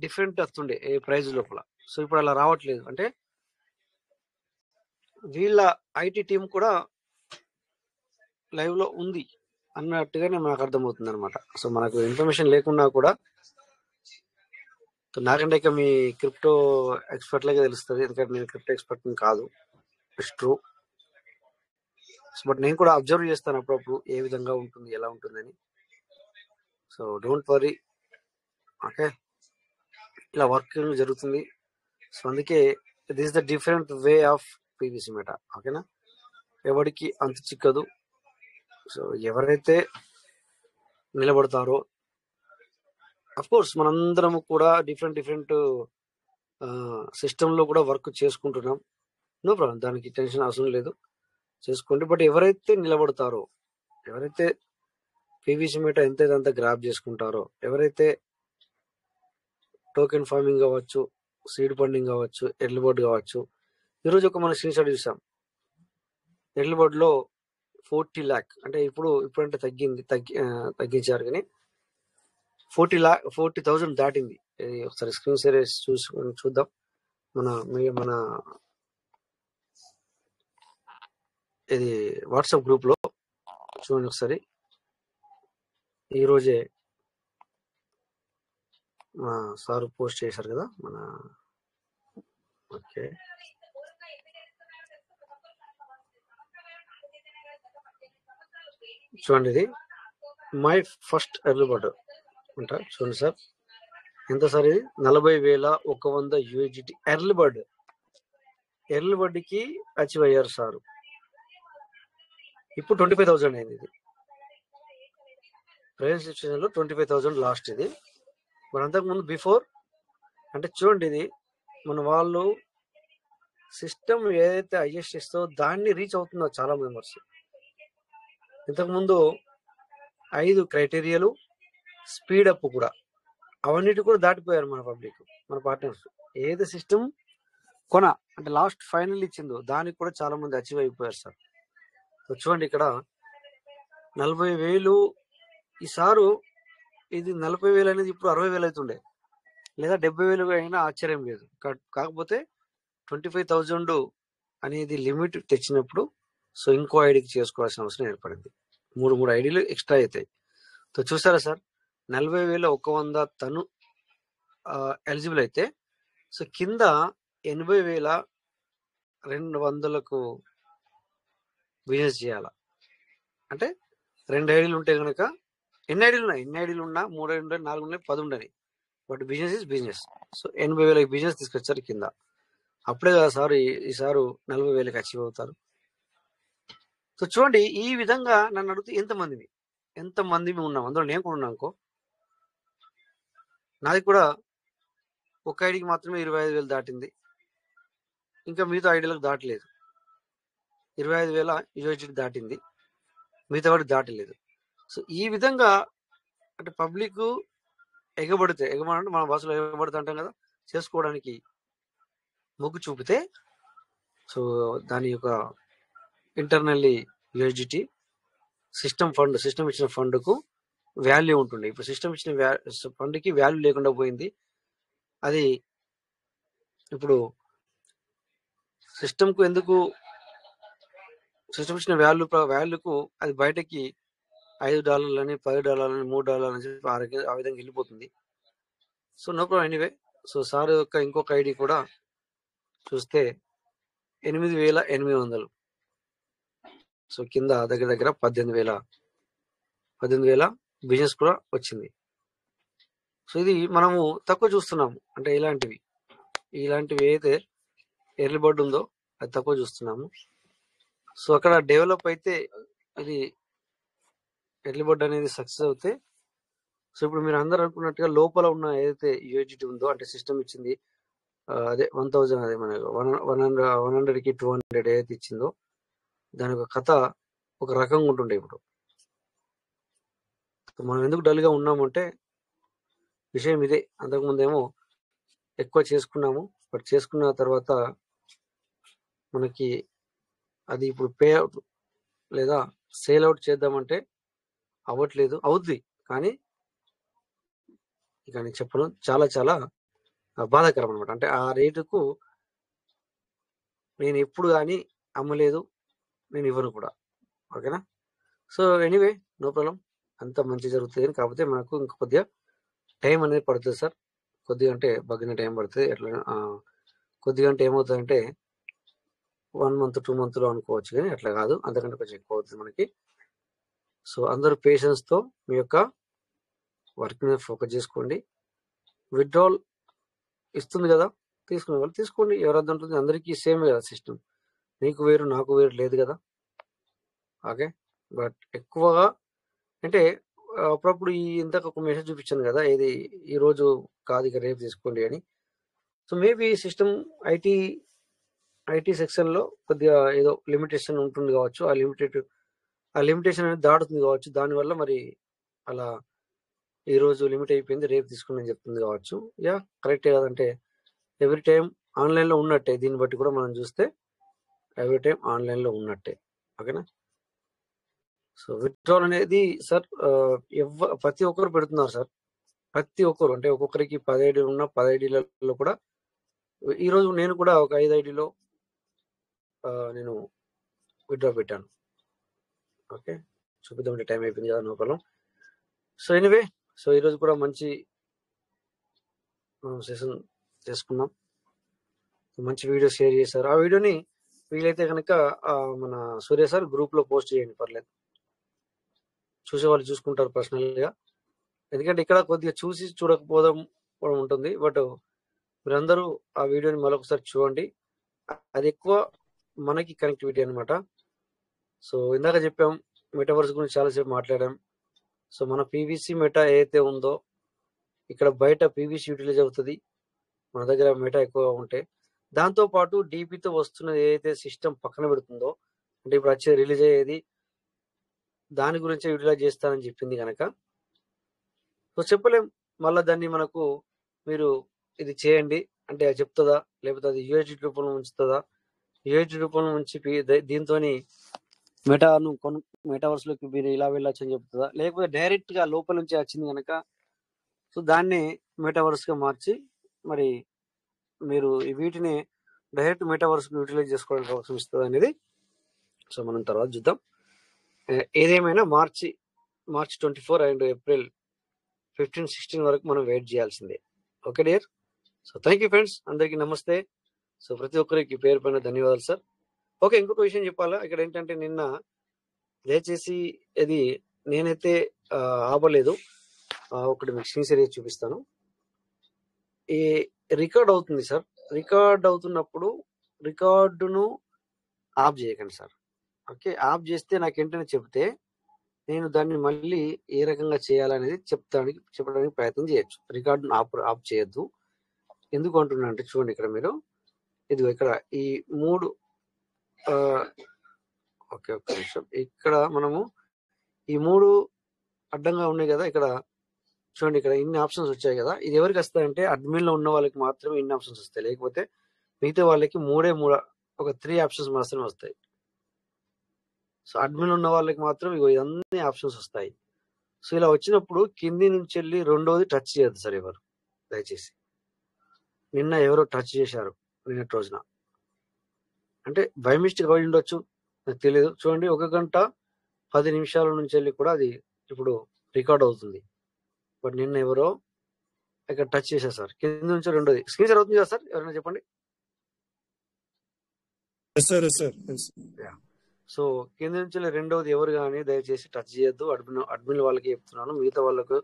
S10: డిఫరెంట్ వస్తుండే ఏ ప్రైజ్ లోపల. సో ఇప్పుడు అలా రావట్లేదు. అంటే వీళ్ళ ఐటీ టీం కూడా లైవ్ లో ఉంది అన్నట్టుగానే మనకు అర్థమవుతుంది అనమాట. సో మనకు ఇన్ఫర్మేషన్ లేకున్నా కూడా నాకంటే ఇక మీ క్రిప్టో ఎక్స్పర్ట్ లాగే తెలుస్తుంది. ఎందుకంటే నేను క్రిప్టో ఎక్స్పర్ట్ కాదు, ఇట్స్ ట్రూ. బట్ నేను కూడా అబ్జర్వ్ చేస్తాను అప్పుడప్పుడు ఏ విధంగా ఉంటుంది, ఎలా ఉంటుందని. So don't worry, okay. ఇలా వర్కింగ్ జరుగుతుంది. సో అందుకే this the different way of PVC meta, ఓకేనా. ఎవరికి అంత చిక్కదు. సో ఎవరైతే నిలబడతారో అఫ్ కోర్స్ మనందరం కూడా డిఫరెంట్ సిస్టమ్ లో కూడా వర్క్ చేసుకుంటున్నాం. నో ప్రాబ్లం, దానికి టెన్షన్ అవసరం లేదు, చేసుకోండి. బట్ ఎవరైతే నిలబడతారో, ఎవరైతే పీవీసీ మెటా ఎంతైతే గ్రాప్ చేసుకుంటారో, ఎవరైతే టోకెన్ ఫార్మింగ్ కావచ్చు, సీడ్ ఫండింగ్ కావచ్చు, ఎర్లీ బర్డ్ కావచ్చు. ఈరోజు ఒక మనం స్క్రీన్ షాట్ చూసాం. ఎర్లీ బర్డ్ లో 40 lakh అంటే ఇప్పుడంటే తగ్గించారు కానీ 40,000 దాటింది. ఒకసారి స్క్రీన్ షేర్ చూద్దాం. మన ఇది వాట్సాప్ గ్రూప్ లో చూడండి ఒకసారి. ఈ రోజే మా సార్ పోస్ట్ చేశారు కదా మన. ఓకే, చూడండి, ఇది మై ఫస్ట్ ఎర్లీ బర్డ్ ఉంటా చూడండి సార్, ఎంత సార్ ఇది 40,100 USDT ఎర్లీ బర్డ్కి అచీవ్ అయ్యారు సార్. ఇప్పుడు 25,000 అయింది. ఇది ప్రైవేట్ సిచ్యువేషన్లో 25,000 లాస్ట్. ఇది మరి అంతకుముందు బిఫోర్ అంటే చూడండి, ఇది మన వాళ్ళు సిస్టమ్ ఏదైతే అడ్జస్ట్ చేస్తో దాన్ని రీచ్ అవుతుందో చాలా మెంబర్స్. ఇంతకుముందు 5 క్రైటీరియాలు స్పీడ్ అప్ కూడా అవన్నిటి కూడా దాటిపోయారు మన పబ్లిక్, మన పార్ట్నర్స్. ఏది సిస్టమ్ కొన అంటే లాస్ట్ ఫైనల్ ఇచ్చిందో దానికి కూడా చాలా మంది అచీవ్ అయిపోయారు సార్. చూడండి ఇక్కడ 40,000 ఈసారు, ఇది 40,000 అనేది ఇప్పుడు 60,000 అవుతుండే, లేదా 70,000 అయినా ఆశ్చర్యం లేదు. కాకపోతే 25,000 అనేది లిమిట్ తెచ్చినప్పుడు సో ఇంకో ఐడికి చేసుకోవాల్సిన అవసరం ఏర్పడింది. 3 ఐడీలు ఎక్స్ట్రా అవుతాయి. చూసారా సార్, 40,100 తను ఎలిజిబుల్ అయితే సో కింద 80,200కు బిజినెస్ చేయాల. అంటే 2 ఐడీలు ఉంటే కనుక ఎన్ని ఐడీలు ఉన్నా 3 ఐడీలు ఉన్నాయి, 4 ఉన్నాయి, 10 ఉండని, but business is business. So 80,000 business తీసుకొచ్చారు కింద. అప్పుడే కదా సార్ ఈసారి 40,000కి అచీవ్ అవుతారు. సో చూడండి, ఈ విధంగా నన్ను అడిగితే ఎంతమంది ఉన్నాం, అందులో నేను కూడా ఉన్నా అనుకో. నాది కూడా ఒక ఐడికి మాత్రమే 25,000 దాటింది, ఇంకా మిగతా ఐడీలకు దాటలేదు. 25,000 USDT దాటింది, మిగతా వాడికి దాటలేదు. సో ఈ విధంగా అంటే పబ్లిక్ ఎగబడితే మన భాషలో ఎగబడితే అంటాం కదా, చేసుకోవడానికి మొగ్గు చూపితే సో దాని యొక్క ఇంటర్నల్లీ USDT సిస్టమ్ ఇచ్చిన ఫండ్కు వాల్యూ ఉంటుంది. ఇప్పుడు సిస్టమ్ ఇచ్చిన ఫండ్కి వాల్యూ లేకుండా పోయింది. అది ఇప్పుడు సిస్టమ్కు ఎందుకు సిస్టమ్ ఇచ్చిన వాల్యూకు అది బయటకి $5 అని $10 అని $3 అని చెప్పి ఆ విధంగా వెళ్ళిపోతుంది. So no problem. Anyway, so sir యొక్క ఇంకొక ఐడి కూడా చూస్తే 8,800, సో కింద దగ్గర 18,000 బిజినెస్ కూడా వచ్చింది. సో ఇది మనము తక్కువ చూస్తున్నాము, అంటే ఇలాంటివి ఏదైతే ఎర్లీ బర్డ్ ఉందో అది తక్కువ చూస్తున్నాము. సో అక్కడ డెవలప్ అయితే ఇది ఎర్లీ బర్డ్ అనేది సక్సెస్ అవుతే సో ఇప్పుడు మీరు అందరూ అనుకున్నట్టుగా లోపల ఉన్న ఏదైతే USDT ఉందో అంటే సిస్టమ్ ఇచ్చింది అదే 1,000, అదే మన 100కి 200 ఏదైతే ఇచ్చిందో దాని ఒక కథ ఒక రకంగా ఉంటుండే. ఇప్పుడు మనం ఎందుకు డల్గా ఉన్నామంటే విషయం ఇదే. అంతకుముందేమో ఎక్కువ చేసుకున్నాము, బట్ చేసుకున్న తర్వాత మనకి అది ఇప్పుడు పే అవుట్ లేదా సేల్ అవుట్ చేద్దామంటే అవ్వట్లేదు. అవుద్ది కానీ ఇక నేను చెప్పను, చాలా చాలా బాధాకరం అనమాట. అంటే ఆ రేటుకు నేను ఎప్పుడు కానీ అమ్మలేదు, నేను ఇవ్వను కూడా. ఓకేనా? సో ఎనీవే నో ప్రాబ్లం, అంత మంచి జరుగుతుంది. కాకపోతే మనకు ఇంకా కొద్దిగా టైం అనేది పడుతుంది సార్. కొద్దిగా అంటే బగ్గిన టైం పడుతుంది. ఎట్లా కొద్దిగా అంటే ఏమవుతుందంటే 1 month 2 monthలో అనుకోవచ్చు, కానీ అట్లా కాదు, అంతకంటే కొంచెం ఎక్కువ అవుతుంది మనకి. సో అందరూ పేషెన్స్తో మీ యొక్క వర్క్ మీద ఫోకస్ చేసుకోండి. విత్డ్రాల్ ఇస్తుంది కదా, తీసుకునే వాళ్ళు తీసుకోండి. ఎవరద్దు ఉంటుంది, అందరికీ సేమ్ కదా సిస్టమ్. నీకు వేరు నాకు వేరు లేదు కదా. ఓకే, బట్ ఎక్కువగా అంటే అప్పుడప్పుడు ఇంతకు ఒక మెసేజ్ చూపించాను కదా, ఇది ఈరోజు కాదు ఇక రేపు తీసుకోండి అని. సో మేబీ సిస్టమ్ ఐటీ సెక్షన్లో కొద్దిగా ఏదో లిమిటేషన్ ఉంటుంది కావచ్చు, ఆ లిమిటేషన్ అనేది దాటుతుంది కావచ్చు. దానివల్ల మరి అలా ఈరోజు లిమిట్ అయిపోయింది రేపు తీసుకుని అని చెప్తుంది కావచ్చు. యా కరెక్టే కదంటే ఎవ్రీ టైం ఆన్లైన్లో ఉన్నట్టే. దీన్ని బట్టి కూడా మనం చూస్తే ఎవ్రీ టైం ఆన్లైన్లో ఉన్నట్టే. ఓకేనా? సో విత్డ్రాల్ అనేది సార్ ప్రతి ఒక్కరు పెడుతున్నారు సార్. ప్రతి ఒక్కరు అంటే ఒక్కొక్కరికి 10 ఐడీలు ఉన్న 10 ఐడీలలో కూడా ఈరోజు నేను కూడా ఒక 5 ఐడీలో నేను విత్డ్రా పెట్టాను. ఓకే, చూపిద్దామంటే టైం అయిపోయింది కదా, no problem. So anyway, so ఈరోజు కూడా మంచి సెషన్ చేసుకున్నాం, మంచి వీడియో షేర్ చేశారు. ఆ వీడియోని వీలైతే కనుక మన సూర్య సార్ గ్రూప్లో పోస్ట్ చేయండి, పర్లేదు, చూసే వాళ్ళు చూసుకుంటారు పర్సనల్గా. ఎందుకంటే ఇక్కడ కొద్దిగా చూసి చూడకపోవడం కూడా ఉంటుంది. బట్ మీరందరూ ఆ వీడియోని మరొకసారి చూడండి. అది ఎక్కువ మనకి కనెక్టివిటీ అనమాట. సో ఇందాక చెప్పాం మెటావర్స్ గురించి చాలాసేపు మాట్లాడాం. సో మన పీవీసీ మెటా ఏదైతే ఉందో ఇక్కడ బయట పీవీసీ యూటిలైజ్ అవుతుంది మన దగ్గర మెటా ఎక్కువ ఉంటే. దాంతోపాటు డీపీతో వస్తున్నది ఏదైతే సిస్టమ్ పక్కన పెడుతుందో, అంటే ఇప్పుడు వచ్చే రిలీజ్ అయ్యేది దాని గురించే యూటిలైజ్ చేస్తానని చెప్పింది కనుక సో చెప్పలేం మళ్ళీ దాన్ని మనకు మీరు ఇది చేయండి అంటే అది చెప్తుందా, లేకపోతే అది యూఎస్డి రూపంలో ఉంచుతుందా, యూఎస్డి రూపంలో ఉంచి దీంతో మెటాను మెటావర్స్ లోకి మీరు ఇలా వెళ్ళొచ్చు అని చెప్తుందా, లేకపోతే డైరెక్ట్ గా లోపల నుంచి వచ్చింది కనుక సో దాన్ని మెటావర్స్ గా మార్చి మరి మీరు వీటిని డైరెక్ట్ మెటావర్స్ యూటిలైజ్ చేసుకోవడానికి అవసరం ఇస్తుంది అనేది సో మనం తర్వాత చూద్దాం. ఏదేమైనా మార్చి 24 అండ్ ఏప్రిల్ 15-16 వరకు మనం వెయిట్ చేయాల్సిందే. Okay dear. So thank you friends, అందరికీ నమస్తే. సో ప్రతి ఒక్కరికి పేరు పైన ధన్యవాదాలు సార్. ఓకే, ఇంకొక విషయం చెప్పాలా, ఇక్కడ ఏంటంటే నిన్న దయచేసి ఇది నేనైతే ఆపలేదు, ఒకటి మీకు స్క్రీన్ షేర్ చేసి చూపిస్తాను. ఈ రికార్డ్ అవుతుంది సార్, రికార్డ్ అవుతున్నప్పుడు రికార్డును ఆఫ్ చేయకండి సార్. ఓకే, ఆఫ్ చేస్తే నాకు ఏంటనే చెప్తే నేను దాన్ని మళ్ళీ ఏ రకంగా చేయాలనేది చెప్పడానికి ప్రయత్నం చేయొచ్చు. రికార్డును ఆఫ్ చేయొద్దు. ఎందుకు అంటున్నా అంటే చూడండి, ఇక్కడ మీరు ఇదిగో ఇక్కడ ఈ 3 ఓకే ఒక్క నిమిషం, ఇక్కడ మనము ఈ 3 అడ్డంగా ఉన్నాయి కదా, ఇక్కడ చూడండి ఇక్కడ ఇన్ని ఆప్షన్స్ వచ్చాయి కదా. ఇది ఎవరికి వస్తాయంటే అడ్మిన్ లో ఉన్న వాళ్ళకి మాత్రమే ఇన్ని ఆప్షన్స్ వస్తాయి, లేకపోతే మిగతా వాళ్ళకి 3 ఒక 3 ఆప్షన్స్ మాత్రమే వస్తాయి. సో అడ్మిన్ ఉన్న వాళ్ళకి మాత్రం ఇగో ఇవన్నీ ఆప్షన్స్ వస్తాయి. సో ఇలా వచ్చినప్పుడు కింది నుంచి వెళ్ళి రెండోది టచ్ చేయద్దు సార్ ఎవరు, దయచేసి. నిన్న ఎవరో టచ్ చేశారు నిన్నటి రోజున, అంటే బై మిస్టేక్ అయి ఉండొచ్చు, నాకు తెలియదు. చూడండి 1 గంట 10 నిమిషాల నుంచి వెళ్ళి కూడా అది ఇప్పుడు రికార్డ్ అవుతుంది. బట్ నిన్న ఎవరో ఇక్కడ టచ్ చేశారు సార్, కింద నుంచి రెండోది. స్క్రీన్ షేర్ అవుతుంది కదా సార్, ఎవరైనా చెప్పండి. సో కింద నుంచి రెండోది ఎవరు కానీ దయచేసి టచ్ చేయొద్దు. అడ్మిన్ వాళ్ళకి చెప్తున్నాను, మిగతా వాళ్ళకు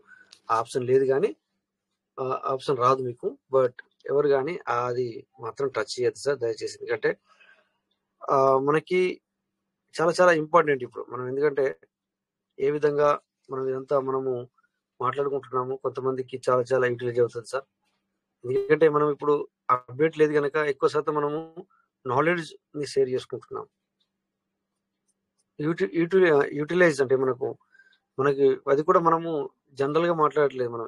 S10: ఆప్షన్ లేదు, కానీ ఆప్షన్ రాదు మీకు. బట్ ఎవరు కానీ అది మాత్రం టచ్ చేయొద్దు సార్ దయచేసి, ఎందుకంటే మనకి చాలా చాలా ఇంపార్టెంట్ ఇప్పుడు మనం. ఎందుకంటే ఏ విధంగా మనం ఇదంతా మనము మాట్లాడుకుంటున్నాము, కొంతమందికి చాలా చాలా యూటిలైజ్ అవుతుంది సార్. ఎందుకంటే మనం ఇప్పుడు అప్డేట్ లేదు కనుక ఎక్కువ శాతం మనము నాలెడ్జ్ ని షేర్ చేసుకుంటున్నాం. యూటిలైజ్ అంటే మనకి అది కూడా మనము జనరల్ గా మాట్లాడట్లేదు, మనం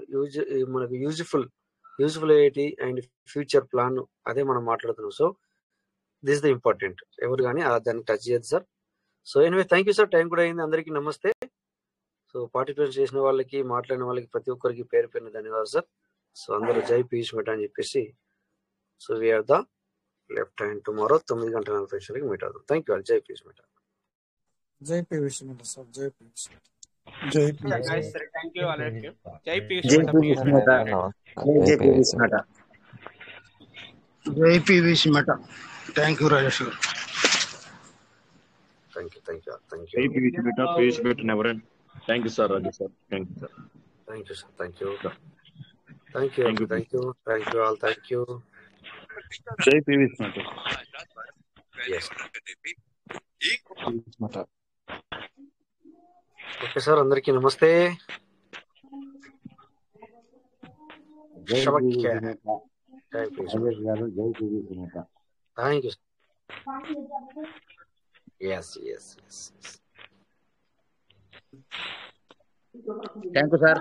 S10: మనకు యూజ్ఫుల్ ఏంటి అండ్ ఫ్యూచర్ ప్లాన్ అదే మనం మాట్లాడుతున్నాం. సో దిస్ ద ఇంపార్టెంట్, ఎవరు కానీ దాన్ని టచ్ చేయదు sir. So anyway thank you sir, time కూడా అయింది. అందరికీ నమస్తే. సో పార్టిసిపేట్ చేసిన వాళ్ళకి, మాట్లాడిన వాళ్ళకి ప్రతి ఒక్కరికి పేరు పేరున ధన్యవాదాలు సార్. సో అందరూ జై పీయూష్ మెటా అని చెప్పేసి, so VR the left hand tomorrow 9:40 meet అవుతాం. Thank you all. జై పీయూష్ మెటా.
S7: జై పీయూష్ మెటా సార్, జై పీయూష్, జై పీయూష్.
S4: Thank you all. జై పీయూష్
S6: మెటా, జై పీయూష్ మెటా,
S11: జై Piyush Meta. Thank you Rajesh గారు.
S10: Thank you.
S1: జై Piyush Meta, Piyush Meta never end. Thank you sir, Raju sir. Thank you sir.
S10: Thank you sir. Thank you all. Thank you.
S1: జై Piyush Meta.
S10: Okay sir, అందరికీ నమస్తే. Thank you. Yes.
S6: Thank you sir.